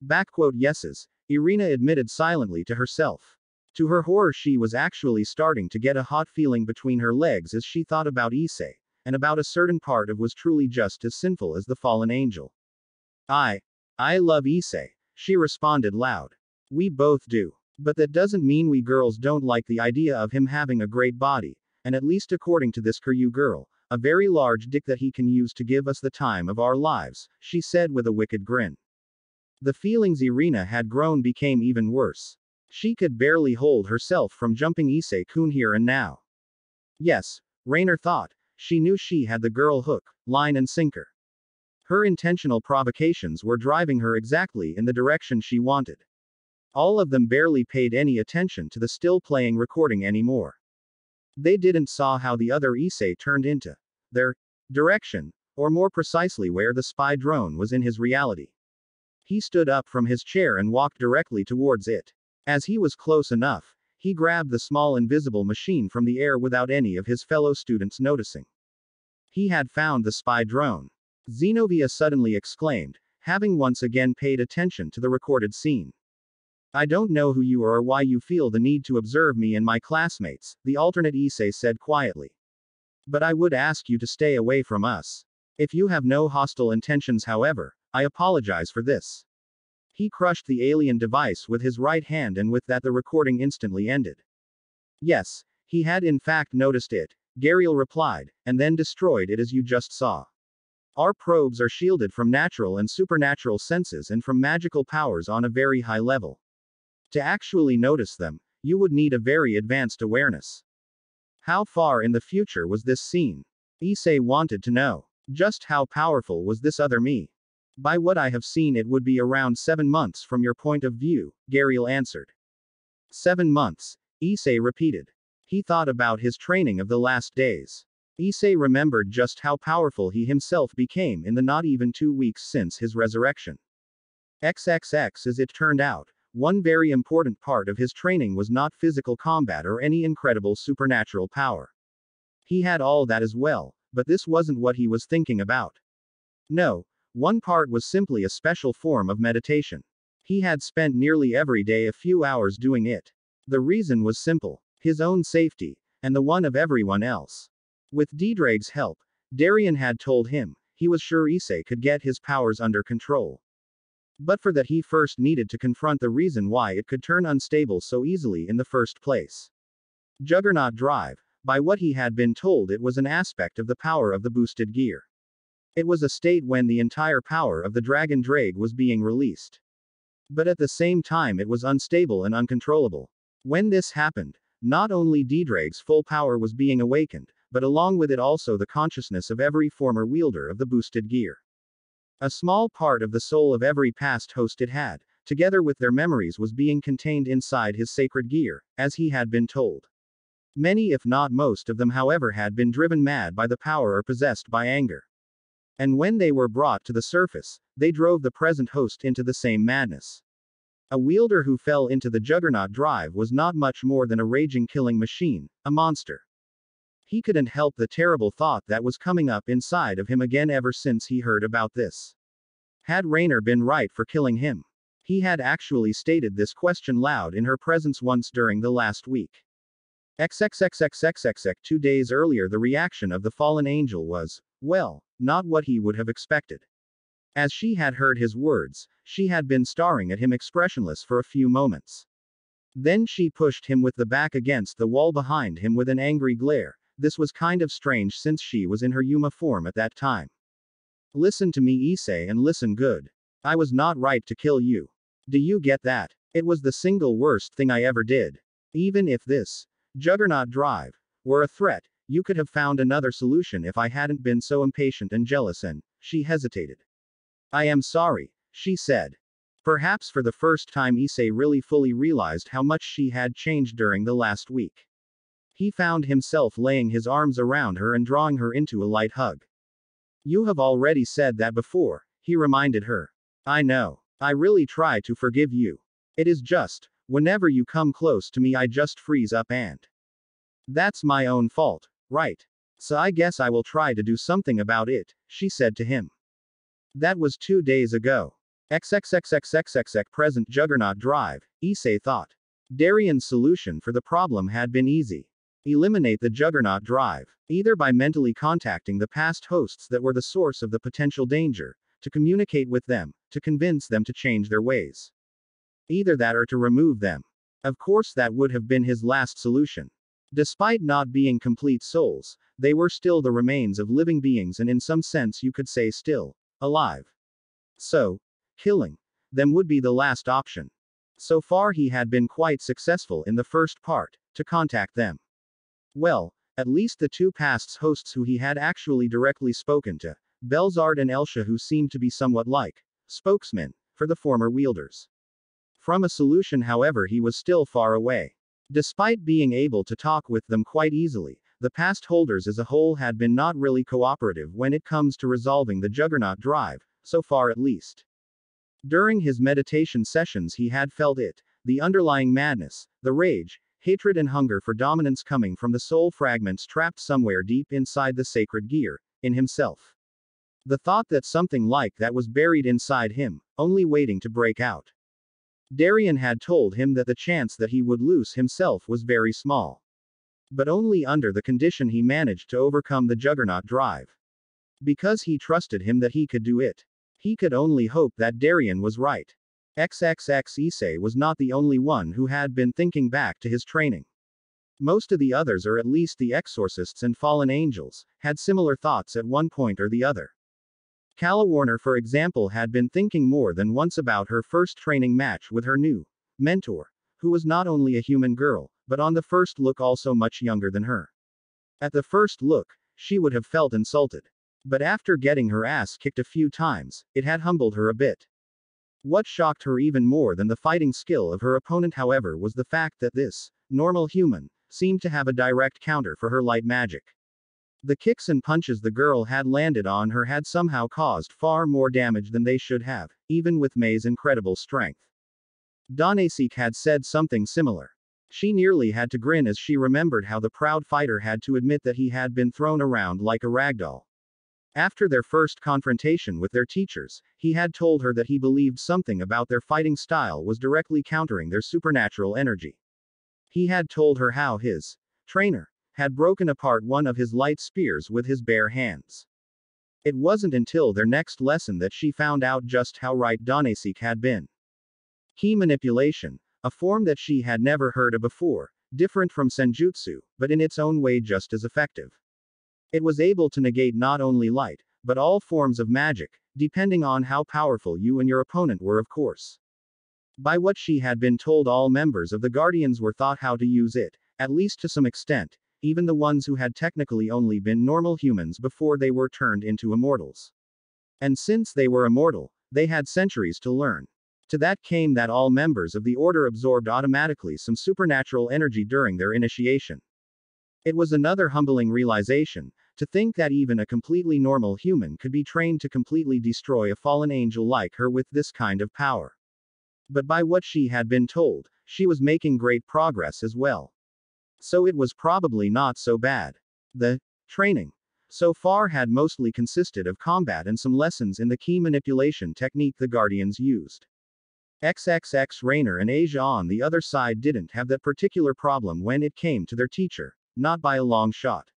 Yeses, Irina admitted silently to herself. To her horror, she was actually starting to get a hot feeling between her legs as she thought about Issei, and about a certain part of was truly just as sinful as the fallen angel. I love Issei, she responded loud. We both do. But that doesn't mean we girls don't like the idea of him having a great body, and at least according to this Kiryu girl, a very large dick that he can use to give us the time of our lives, she said with a wicked grin. The feelings Irina had grown became even worse. She could barely hold herself from jumping Issei-kun here and now. Yes, Rainer thought, she knew she had the girl hook, line and sinker. Her intentional provocations were driving her exactly in the direction she wanted. All of them barely paid any attention to the still playing recording anymore. They didn't saw how the other Issei turned into their direction, or more precisely where the spy drone was in his reality. He stood up from his chair and walked directly towards it. As he was close enough, he grabbed the small invisible machine from the air without any of his fellow students noticing. He had found the spy drone. Zenobia suddenly exclaimed, having once again paid attention to the recorded scene. I don't know who you are or why you feel the need to observe me and my classmates, the alternate Issei said quietly. But I would ask you to stay away from us. If you have no hostile intentions, however, I apologize for this. He crushed the alien device with his right hand, and with that the recording instantly ended. Yes, he had in fact noticed it, Gariel replied, and then destroyed it as you just saw. Our probes are shielded from natural and supernatural senses and from magical powers on a very high level. To actually notice them, you would need a very advanced awareness. How far in the future was this scene? Issei wanted to know. Just how powerful was this other me? By what I have seen, it would be around 7 months from your point of view, Gariel answered. 7 months, Issei repeated. He thought about his training of the last days. Issei remembered just how powerful he himself became in the not even 2 weeks since his resurrection. XXX, as it turned out, one very important part of his training was not physical combat or any incredible supernatural power. He had all that as well, but this wasn't what he was thinking about. No, one part was simply a special form of meditation. He had spent nearly every day a few hours doing it. The reason was simple: his own safety, and the one of everyone else. With Ddrake's help, Darien had told him, he was sure Issei could get his powers under control. But for that he first needed to confront the reason why it could turn unstable so easily in the first place. Juggernaut Drive, by what he had been told, it was an aspect of the power of the boosted gear. It was a state when the entire power of the Dragon Drake was being released. But at the same time it was unstable and uncontrollable. When this happened, not only Ddrake's full power was being awakened, but along with it also the consciousness of every former wielder of the boosted gear. A small part of the soul of every past host it had, together with their memories, was being contained inside his sacred gear, as he had been told. Many, if not most of them, however, had been driven mad by the power or possessed by anger. And when they were brought to the surface, they drove the present host into the same madness. A wielder who fell into the Juggernaut Drive was not much more than a raging killing machine, a monster. He couldn't help the terrible thought that was coming up inside of him again ever since he heard about this. Had Raynor been right for killing him? He had actually stated this question loud in her presence once during the last week. XXXXXXX 2 days earlier the reaction of the fallen angel was, well, not what he would have expected. As she had heard his words, she had been staring at him expressionless for a few moments. Then she pushed him with the back against the wall behind him with an angry glare. This was kind of strange since she was in her Yuma form at that time. Listen to me, Issei, and listen good. I was not right to kill you. Do you get that? It was the single worst thing I ever did. Even if this Juggernaut Drive were a threat, you could have found another solution if I hadn't been so impatient and jealous. And she hesitated. I am sorry, she said. Perhaps for the first time Issei really fully realized how much she had changed during the last week. He found himself laying his arms around her and drawing her into a light hug. You have already said that before, he reminded her. I know. I really try to forgive you. It is just, whenever you come close to me I just freeze up and. That's my own fault, right? So I guess I will try to do something about it, she said to him. That was 2 days ago. XXXXXXX present Juggernaut Drive, Issei thought. Darien's solution for the problem had been easy. Eliminate the Juggernaut Drive, either by mentally contacting the past hosts that were the source of the potential danger, to communicate with them, to convince them to change their ways. Either that or to remove them. Of course that would have been his last solution. Despite not being complete souls, they were still the remains of living beings and in some sense you could say still alive. So, killing them would be the last option. So far he had been quite successful in the first part, to contact them. Well, at least the two past hosts who he had actually directly spoken to, Belzard and Elsha, who seemed to be somewhat like spokesmen for the former wielders. From a solution, however, he was still far away. Despite being able to talk with them quite easily, the past holders as a whole had been not really cooperative when it comes to resolving the Juggernaut Drive, so far at least. During his meditation sessions he had felt it, the underlying madness, the rage, hatred and hunger for dominance coming from the soul fragments trapped somewhere deep inside the sacred gear, in himself. The thought that something like that was buried inside him, only waiting to break out. Darien had told him that the chance that he would lose himself was very small. But only under the condition he managed to overcome the Juggernaut Drive. Because he trusted him that he could do it. He could only hope that Darien was right. XXX Issei was not the only one who had been thinking back to his training. Most of the others, or at least the exorcists and fallen angels, had similar thoughts at one point or the other. Calla Warner, for example, had been thinking more than once about her first training match with her new mentor, who was not only a human girl, but on the first look also much younger than her. At the first look, she would have felt insulted. But after getting her ass kicked a few times, it had humbled her a bit. What shocked her even more than the fighting skill of her opponent, however, was the fact that this normal human seemed to have a direct counter for her light magic. The kicks and punches the girl had landed on her had somehow caused far more damage than they should have, even with May's incredible strength. Donasek had said something similar. She nearly had to grin as she remembered how the proud fighter had to admit that he had been thrown around like a ragdoll. After their first confrontation with their teachers, he had told her that he believed something about their fighting style was directly countering their supernatural energy. He had told her how his trainer had broken apart one of his light spears with his bare hands. It wasn't until their next lesson that she found out just how right Danesik had been. Key manipulation, a form that she had never heard of before, different from senjutsu, but in its own way just as effective. It was able to negate not only light, but all forms of magic, depending on how powerful you and your opponent were, of course. By what she had been told, all members of the Guardians were taught how to use it, at least to some extent, even the ones who had technically only been normal humans before they were turned into immortals. And since they were immortal, they had centuries to learn. To that came that all members of the order absorbed automatically some supernatural energy during their initiation. It was another humbling realization, to think that even a completely normal human could be trained to completely destroy a fallen angel like her with this kind of power. But by what she had been told, she was making great progress as well. So it was probably not so bad. The training so far had mostly consisted of combat and some lessons in the key manipulation technique the Guardians used. XXX Rainer and Asia on the other side didn't have that particular problem when it came to their teacher, not by a long shot.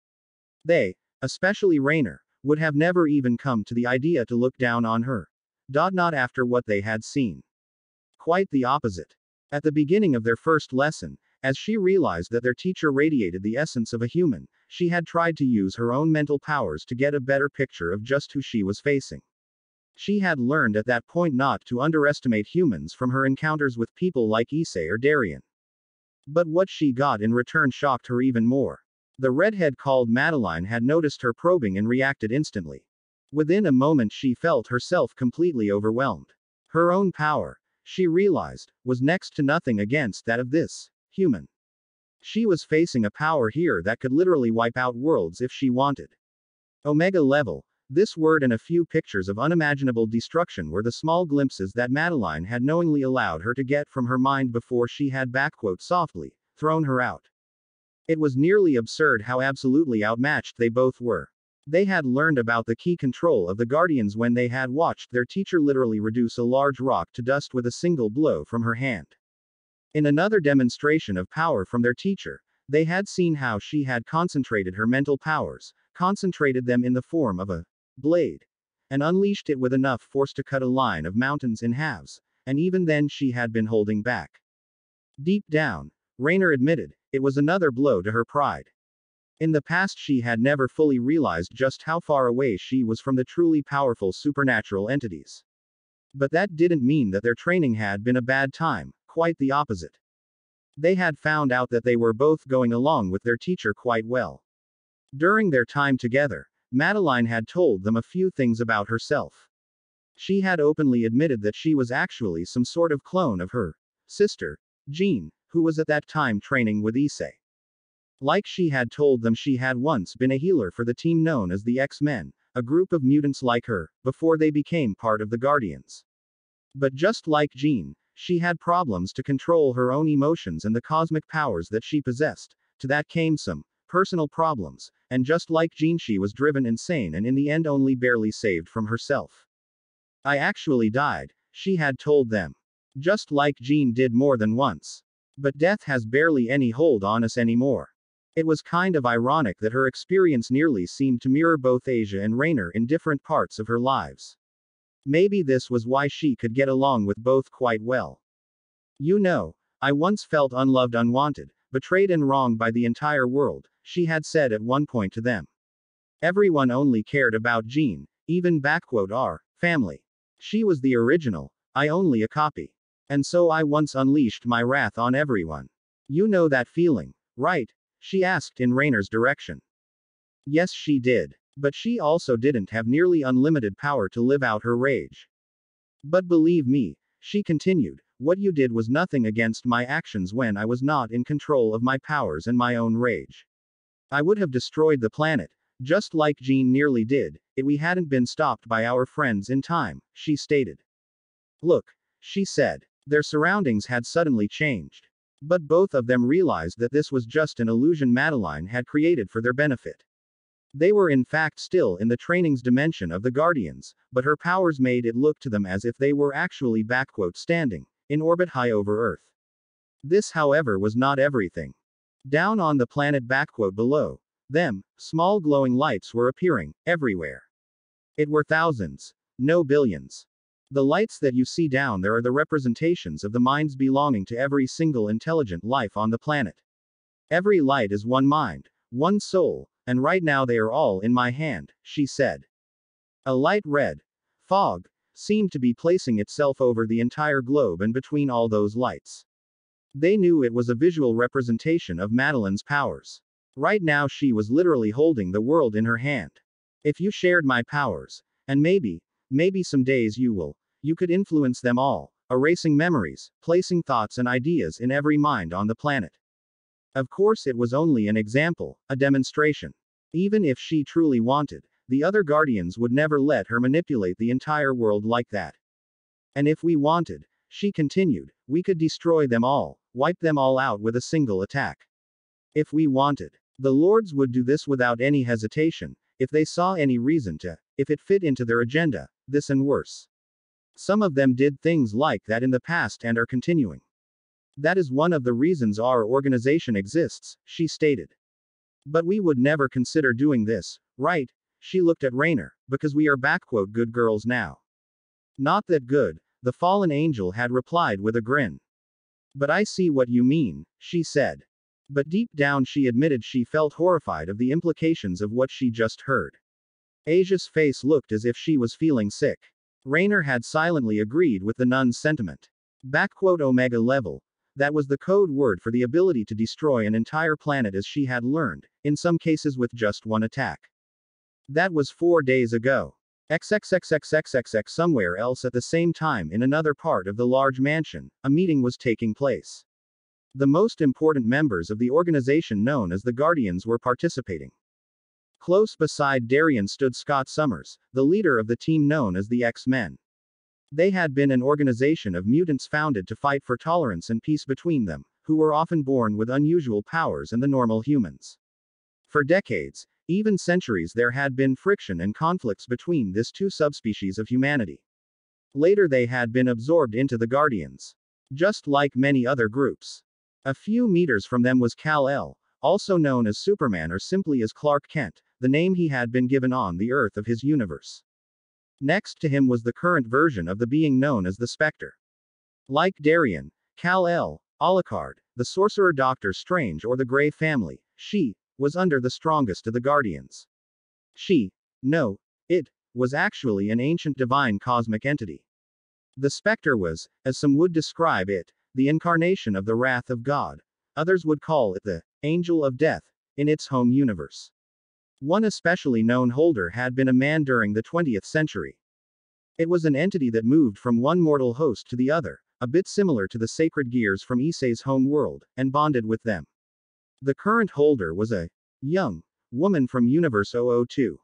They, especially Rainer, would have never even come to the idea to look down on her. Not after what they had seen. Quite the opposite. At the beginning of their first lesson, as she realized that their teacher radiated the essence of a human, she had tried to use her own mental powers to get a better picture of just who she was facing. She had learned at that point not to underestimate humans from her encounters with people like Issei or Darien. But what she got in return shocked her even more. The redhead called Madeline had noticed her probing and reacted instantly. Within a moment she felt herself completely overwhelmed. Her own power, she realized, was next to nothing against that of this human. She was facing a power here that could literally wipe out worlds if she wanted. Omega level. This word and a few pictures of unimaginable destruction were the small glimpses that Madeline had knowingly allowed her to get from her mind before she had softly thrown her out. It was nearly absurd how absolutely outmatched they both were. They had learned about the key control of the Guardians when they had watched their teacher literally reduce a large rock to dust with a single blow from her hand. In another demonstration of power from their teacher, they had seen how she had concentrated her mental powers, concentrated them in the form of a blade, and unleashed it with enough force to cut a line of mountains in halves, and even then she had been holding back. Deep down, Rainer admitted, it was another blow to her pride. In the past she had never fully realized just how far away she was from the truly powerful supernatural entities. But that didn't mean that their training had been a bad time, quite the opposite. They had found out that they were both going along with their teacher quite well. During their time together, Madeline had told them a few things about herself. She had openly admitted that she was actually some sort of clone of her sister, Jean, who was at that time training with Issei. Like she had told them, she had once been a healer for the team known as the X-Men, a group of mutants like her, before they became part of the Guardians. But just like Jean, she had problems to control her own emotions and the cosmic powers that she possessed. To that came some personal problems, and just like Jean, she was driven insane and in the end only barely saved from herself. I actually died, she had told them. Just like Jean did more than once. But death has barely any hold on us anymore. It was kind of ironic that her experience nearly seemed to mirror both Asia and Rainer in different parts of her lives. Maybe this was why she could get along with both quite well. You know, I once felt unloved, unwanted, betrayed and wronged by the entire world, she had said at one point to them. Everyone only cared about Jean, even our family. She was the original, I only a copy. And so I once unleashed my wrath on everyone. You know that feeling, right? She asked in Rainer's direction. Yes, she did. But she also didn't have nearly unlimited power to live out her rage. But believe me, she continued, what you did was nothing against my actions when I was not in control of my powers and my own rage. I would have destroyed the planet, just like Jean nearly did, if we hadn't been stopped by our friends in time, she stated. Look, she said. Their surroundings had suddenly changed. But both of them realized that this was just an illusion Madeline had created for their benefit. They were in fact still in the training's dimension of the Guardians, but her powers made it look to them as if they were actually standing in orbit high over Earth. This, however, was not everything. Down on the planet below them, small glowing lights were appearing, everywhere. It were thousands, no billions. The lights that you see down there are the representations of the minds belonging to every single intelligent life on the planet. Every light is one mind, one soul, and right now they are all in my hand, she said. A light red fog seemed to be placing itself over the entire globe and between all those lights. They knew it was a visual representation of Madeline's powers. Right now she was literally holding the world in her hand. If you shared my powers, and maybe some days you could influence them all, erasing memories, placing thoughts and ideas in every mind on the planet. Of course it was only an example, a demonstration. Even if she truly wanted, the other guardians would never let her manipulate the entire world like that. And if we wanted, she continued, we could destroy them all, wipe them all out with a single attack. If we wanted, the lords would do this without any hesitation, if they saw any reason to, if it fit into their agenda, this and worse. Some of them did things like that in the past and are continuing. That is one of the reasons our organization exists, she stated. But we would never consider doing this, right? She looked at Raynor, because we are good girls now. Not that good, the fallen angel had replied with a grin. But I see what you mean, she said. But deep down she admitted she felt horrified of the implications of what she just heard. Asia's face looked as if she was feeling sick. Raynor had silently agreed with the nun's sentiment. Omega level. That was the code word for the ability to destroy an entire planet as she had learned, in some cases with just one attack. That was 4 days ago. XXXXXXX somewhere else at the same time in another part of the large mansion, a meeting was taking place. The most important members of the organization known as the Guardians were participating. Close beside Darian stood Scott Summers, the leader of the team known as the X-Men. They had been an organization of mutants founded to fight for tolerance and peace between them, who were often born with unusual powers and the normal humans. For decades, even centuries, there had been friction and conflicts between these two subspecies of humanity. Later they had been absorbed into the Guardians. Just like many other groups. A few meters from them was Kal-El, also known as Superman or simply as Clark Kent, the name he had been given on the Earth of his universe. Next to him was the current version of the being known as the Spectre. Like Darian, Kal-El, Alucard, the Sorcerer Doctor Strange or the Grey family, she was under the strongest of the Guardians. It was actually an ancient divine cosmic entity. The Spectre was, as some would describe it, the incarnation of the wrath of God. Others would call it the angel of death, in its home universe. One especially known holder had been a man during the 20th century. It was an entity that moved from one mortal host to the other, a bit similar to the sacred gears from Issei's home world, and bonded with them. The current holder was a young woman from Universe 002.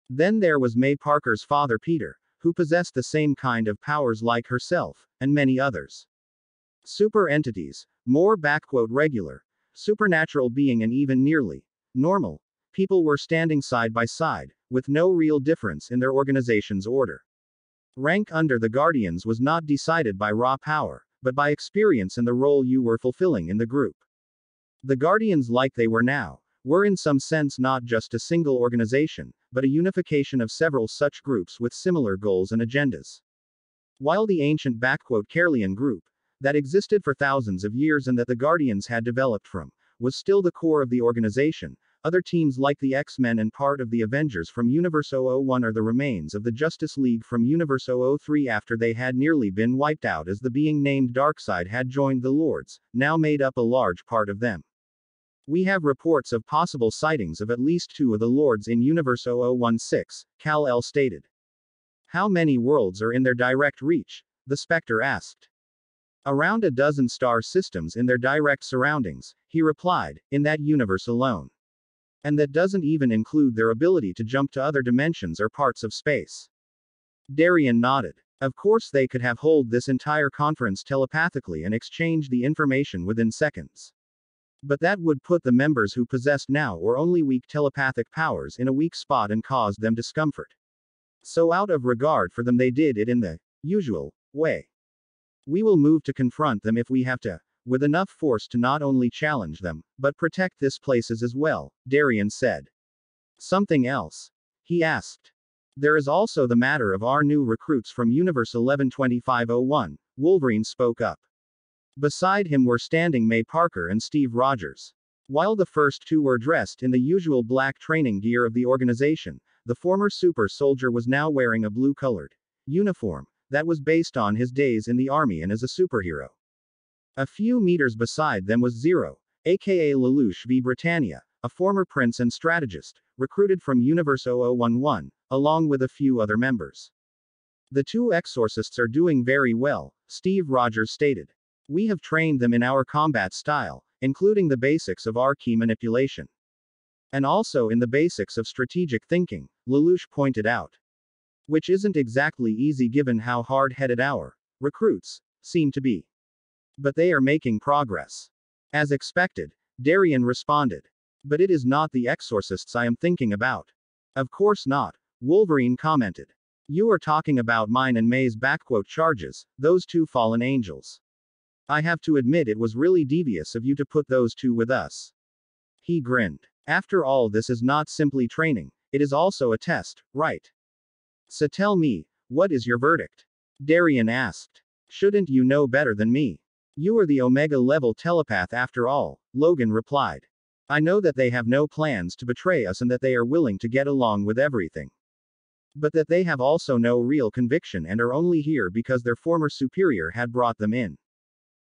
Then there was May Parker's father Peter, who possessed the same kind of powers like herself, and many others. Super entities, more regular, supernatural being and even nearly normal people were standing side by side, with no real difference in their organization's order. Rank under the Guardians was not decided by raw power, but by experience and the role you were fulfilling in the group. The Guardians, like they were now, were in some sense not just a single organization, but a unification of several such groups with similar goals and agendas. While the ancient Karelian group, that existed for thousands of years and that the Guardians had developed from, was still the core of the organization, other teams like the X-Men and part of the Avengers from Universe 001 are the remains of the Justice League from Universe 003 after they had nearly been wiped out as the being named Darkseid had joined the Lords, now made up a large part of them. We have reports of possible sightings of at least 2 of the Lords in Universe 0016, Kal-El stated. How many worlds are in their direct reach? The Spectre asked. Around a dozen star systems in their direct surroundings, he replied, in that universe alone. And that doesn't even include their ability to jump to other dimensions or parts of space. Darian nodded. Of course they could have hold this entire conference telepathically and exchange the information within seconds. But that would put the members who possessed now or only weak telepathic powers in a weak spot and caused them discomfort. So out of regard for them they did it in the usual way. We will move to confront them if we have to. with enough force to not only challenge them, but protect this places as well, Darian said. Something else? He asked. There is also the matter of our new recruits from Universe 112501, Wolverine spoke up. Beside him were standing May Parker and Steve Rogers. While the first two were dressed in the usual black training gear of the organization, the former super soldier was now wearing a blue-colored uniform that was based on his days in the army and as a superhero. A few meters beside them was Zero, aka Lelouch v. Britannia, a former prince and strategist, recruited from Universe 0011, along with a few other members. The two exorcists are doing very well, Steve Rogers stated. We have trained them in our combat style, including the basics of our key manipulation. And also in the basics of strategic thinking, Lelouch pointed out. Which isn't exactly easy given how hard-headed our recruits seem to be. But they are making progress. As expected, Darian responded. But it is not the exorcists I am thinking about. Of course not, Wolverine commented. You are talking about mine and May's charges, those two fallen angels. I have to admit it was really devious of you to put those two with us. He grinned. After all, this is not simply training, it is also a test, right? So tell me, what is your verdict? Darian asked. Shouldn't you know better than me? You are the Omega-level telepath after all, Logan replied. I know that they have no plans to betray us and that they are willing to get along with everything. But that they have also no real conviction and are only here because their former superior had brought them in.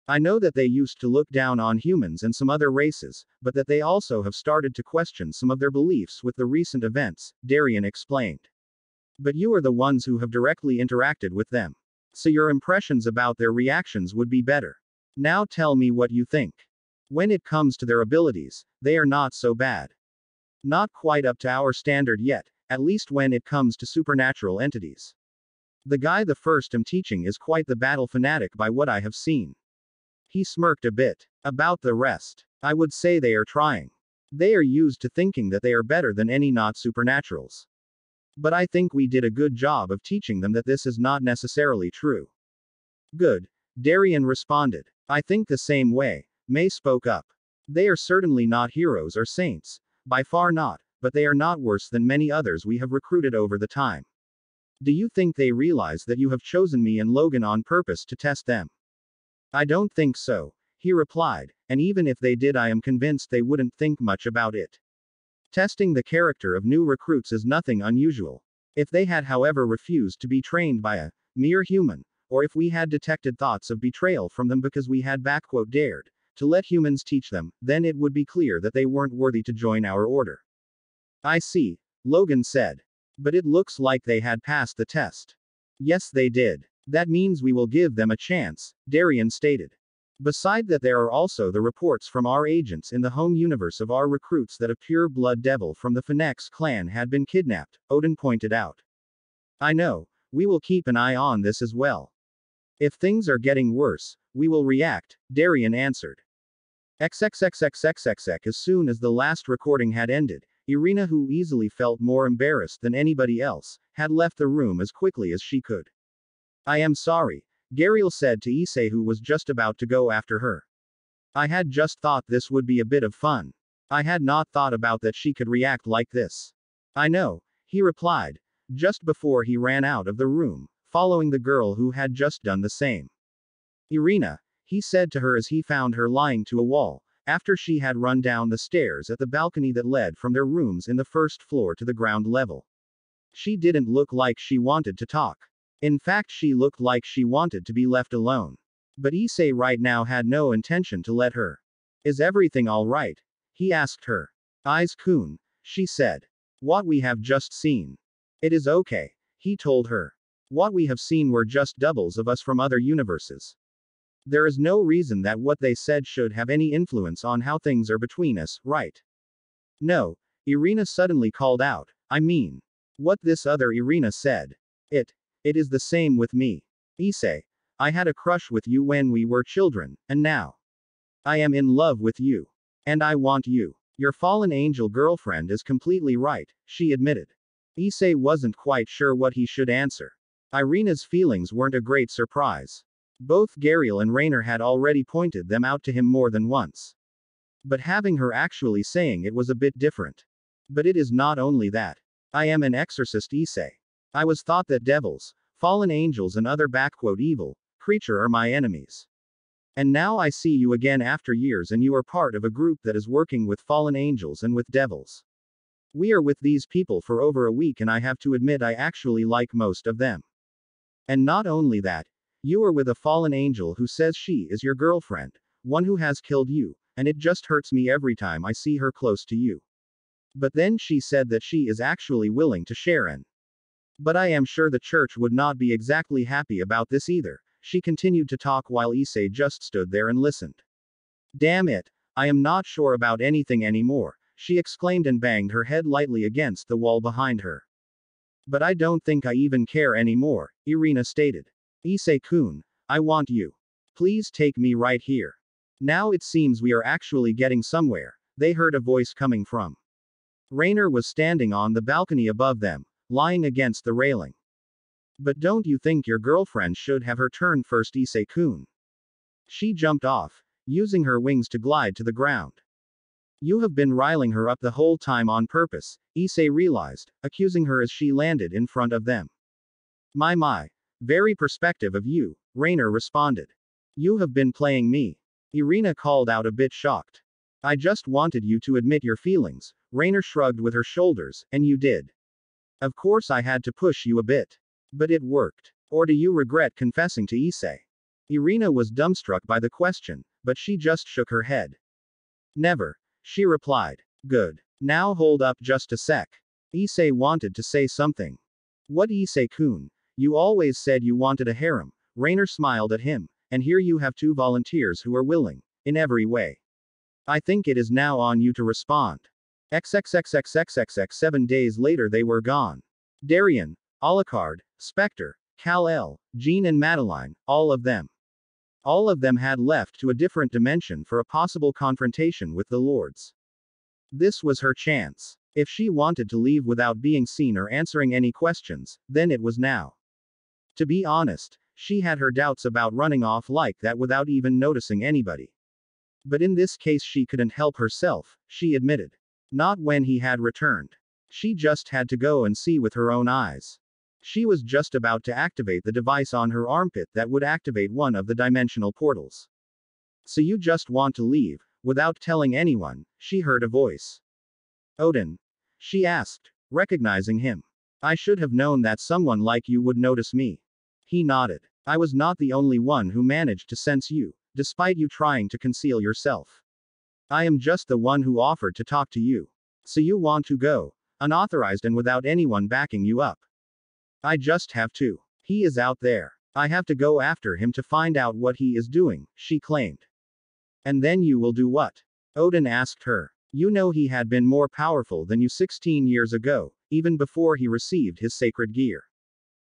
I know that they used to look down on humans and some other races, but that they also have started to question some of their beliefs with the recent events, Darian explained. But you are the ones who have directly interacted with them. So your impressions about their reactions would be better. Now tell me what you think. When it comes to their abilities, they are not so bad. Not quite up to our standard yet, at least when it comes to supernatural entities. The guy the first am teaching is quite the battle fanatic by what I have seen. He smirked a bit. About the rest, I would say they are trying. They are used to thinking that they are better than any not supernaturals. But I think we did a good job of teaching them that this is not necessarily true. Good, Darian responded. I think the same way. May spoke up. They are certainly not heroes or saints, by far not, but they are not worse than many others we have recruited over the time. Do you think they realize that you have chosen me and Logan on purpose to test them? I don't think so, he replied, and even if they did I am convinced they wouldn't think much about it. Testing the character of new recruits is nothing unusual. If they had however refused to be trained by a mere human, or if we had detected thoughts of betrayal from them because we had dared to let humans teach them, then it would be clear that they weren't worthy to join our order. I see, Logan said. But it looks like they had passed the test. Yes, they did. That means we will give them a chance, Darian stated. Beside that, there are also the reports from our agents in the home universe of our recruits that a pure-blood devil from the Phoenix clan had been kidnapped, Odin pointed out. I know, we will keep an eye on this as well. If things are getting worse, we will react, Darian answered. XXXXXXX. As soon as the last recording had ended, Irina, who easily felt more embarrassed than anybody else, had left the room as quickly as she could. I am sorry, Gariel said to Issei, who was just about to go after her. I had just thought this would be a bit of fun. I had not thought about that she could react like this. I know, he replied, just before he ran out of the room, following the girl who had just done the same. Irina, he said to her as he found her lying to a wall, after she had run down the stairs at the balcony that led from their rooms in the first floor to the ground level. She didn't look like she wanted to talk. In fact, she looked like she wanted to be left alone. But Issei right now had no intention to let her. Is everything all right? He asked her. Kun, she said. What we have just seen. It is okay, he told her. What we have seen were just doubles of us from other universes. There is no reason that what they said should have any influence on how things are between us, right? No, Irina suddenly called out. I mean, what this other Irina said. It is the same with me. Issei, I had a crush with you when we were children, and now I am in love with you. And I want you. Your fallen angel girlfriend is completely right, she admitted. Issei wasn't quite sure what he should answer. Irina's feelings weren't a great surprise. Both Gariel and Raynor had already pointed them out to him more than once. But having her actually saying it was a bit different. But it is not only that. I am an exorcist issei. I was taught that devils, fallen angels and other evil creature are my enemies. And now I see you again after years and you are part of a group that is working with fallen angels and with devils. We are with these people for over a week and I have to admit I actually like most of them. And not only that, you are with a fallen angel who says she is your girlfriend, one who has killed you, and it just hurts me every time I see her close to you. But then she said that she is actually willing to share an. But I am sure the church would not be exactly happy about this either. She continued to talk while Issei just stood there and listened. Damn it, I am not sure about anything anymore, she exclaimed and banged her head lightly against the wall behind her. But I don't think I even care anymore, Irina stated. Issei-kun, I want you. Please take me right here. Now it seems we are actually getting somewhere, they heard a voice coming from. Raynor was standing on the balcony above them, lying against the railing. But don't you think your girlfriend should have her turn first, Issei-kun? She jumped off, using her wings to glide to the ground. You have been riling her up the whole time on purpose, Issei realized, accusing her as she landed in front of them. My, very perspective of you, Raynor responded. You have been playing me. Irina called out a bit shocked. I just wanted you to admit your feelings, Raynor shrugged with her shoulders, and you did. Of course I had to push you a bit. But it worked. Or do you regret confessing to Issei? Irina was dumbstruck by the question, but she just shook her head. Never, she replied. Good. Now hold up just a sec. Issei wanted to say something. What, Issei-kun? You always said you wanted a harem. Raynor smiled at him, and here you have two volunteers who are willing, in every way. I think it is now on you to respond. XXXXXXX 7 days later they were gone. Darian, Alucard, Spectre, Kal-El, Jean and Madeline, all of them. All of them had left to a different dimension for a possible confrontation with the Lords. This was her chance. If she wanted to leave without being seen or answering any questions, then it was now. To be honest, she had her doubts about running off like that without even noticing anybody. But in this case she couldn't help herself, she admitted. Not when he had returned. She just had to go and see with her own eyes. She was just about to activate the device on her armpit that would activate one of the dimensional portals. So you just want to leave, without telling anyone, she heard a voice. Odin? She asked, recognizing him. I should have known that someone like you would notice me. He nodded. I was not the only one who managed to sense you, despite you trying to conceal yourself. I am just the one who offered to talk to you. So you want to go, unauthorized and without anyone backing you up. I just have to. He is out there. I have to go after him to find out what he is doing, she claimed. And then you will do what? Odin asked her. You know he had been more powerful than you 16 years ago, even before he received his sacred gear.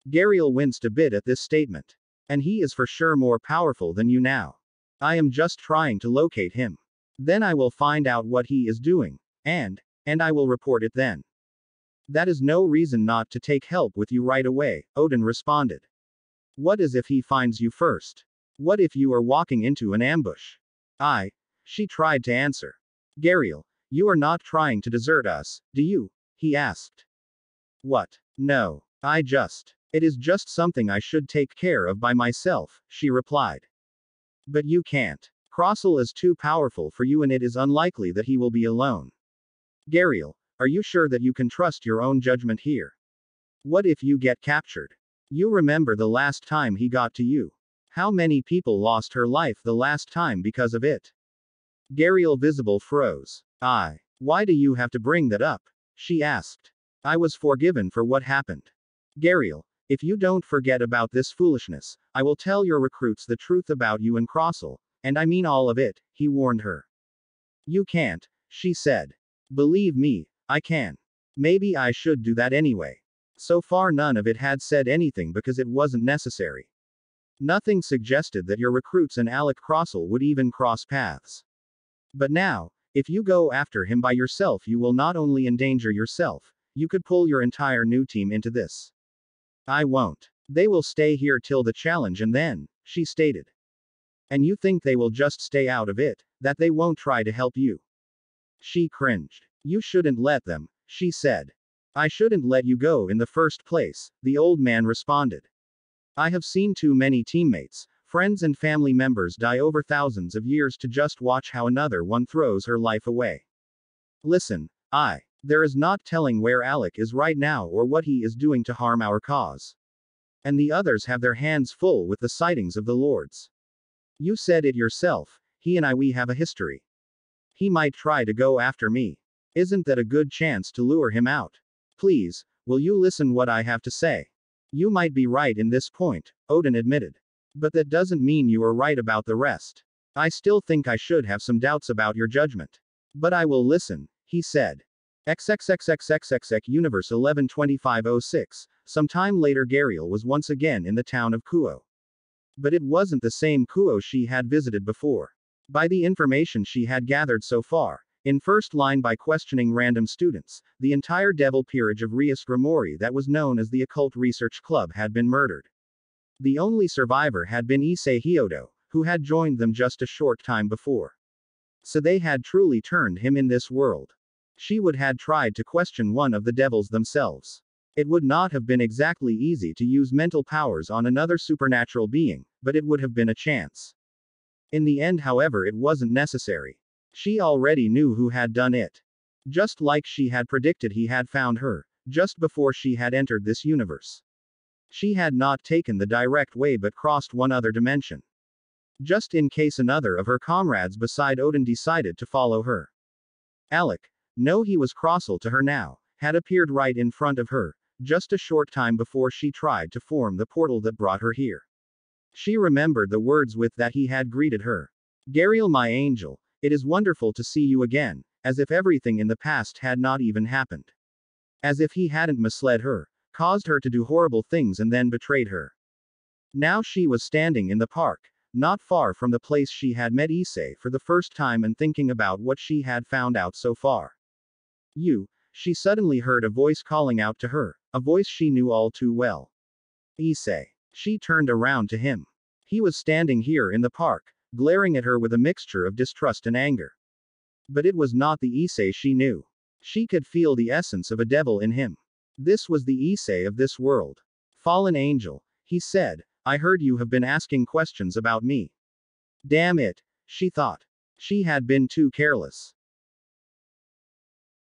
Gariel winced a bit at this statement. And he is for sure more powerful than you now. I am just trying to locate him. Then I will find out what he is doing, and I will report it then. That is no reason not to take help with you right away, Odin responded. What is if he finds you first? What if you are walking into an ambush? She tried to answer. Gariel, you are not trying to desert us, do you? He asked. What? No. It is just something I should take care of by myself, she replied. But you can't. Crossel is too powerful for you and it is unlikely that he will be alone. Gariel, are you sure that you can trust your own judgment here? What if you get captured? You remember the last time he got to you. How many people lost her life the last time because of it? Gariel visible froze. Why do you have to bring that up? She asked. I was forgiven for what happened. Gariel, if you don't forget about this foolishness, I will tell your recruits the truth about you and Crossel, and I mean all of it, he warned her. You can't, she said. Believe me, I can. Maybe I should do that anyway. So far none of it had said anything because it wasn't necessary. Nothing suggested that your recruits and Alec Crossel would even cross paths. But now, if you go after him by yourself you will not only endanger yourself, you could pull your entire new team into this. I won't. They will stay here till the challenge and then, she stated. And you think they will just stay out of it, that they won't try to help you? She cringed. You shouldn't let them, she said. I shouldn't let you go in the first place, the old man responded. I have seen too many teammates, friends and family members die over thousands of years to just watch how another one throws her life away. Listen, there is not telling where Alec is right now or what he is doing to harm our cause. And the others have their hands full with the sightings of the Lords. You said it yourself, he and we have a history. He might try to go after me. Isn't that a good chance to lure him out? Please, will you listen what I have to say? You might be right in this point, Odin admitted. But that doesn't mean you are right about the rest. I still think I should have some doubts about your judgment. But I will listen, he said. XXXXXXX Universe 112506. Some time later Gariel was once again in the town of Kuo. But it wasn't the same Kuo she had visited before. By the information she had gathered so far, in first line by questioning random students, the entire devil peerage of Rias Grimori that was known as the Occult Research Club had been murdered. The only survivor had been Issei Hyodo, who had joined them just a short time before. So they had truly turned him in this world. She would had tried to question one of the devils themselves. It would not have been exactly easy to use mental powers on another supernatural being, but it would have been a chance. In the end, however, it wasn't necessary. She already knew who had done it. Just like she had predicted, he had found her, just before she had entered this universe. She had not taken the direct way but crossed one other dimension. Just in case another of her comrades beside Odin decided to follow her. Alec, no, he was colossal to her now, had appeared right in front of her, just a short time before she tried to form the portal that brought her here. She remembered the words with that he had greeted her. Gariel, my angel, it is wonderful to see you again, as if everything in the past had not even happened. As if he hadn't misled her, caused her to do horrible things and then betrayed her. Now she was standing in the park, not far from the place she had met Issei for the first time and thinking about what she had found out so far. She suddenly heard a voice calling out to her, a voice she knew all too well. Issei. She turned around to him. He was standing here in the park, glaring at her with a mixture of distrust and anger. But it was not the Issei she knew. She could feel the essence of a devil in him. This was the Issei of this world. Fallen angel, he said, I heard you have been asking questions about me. Damn it, she thought. She had been too careless.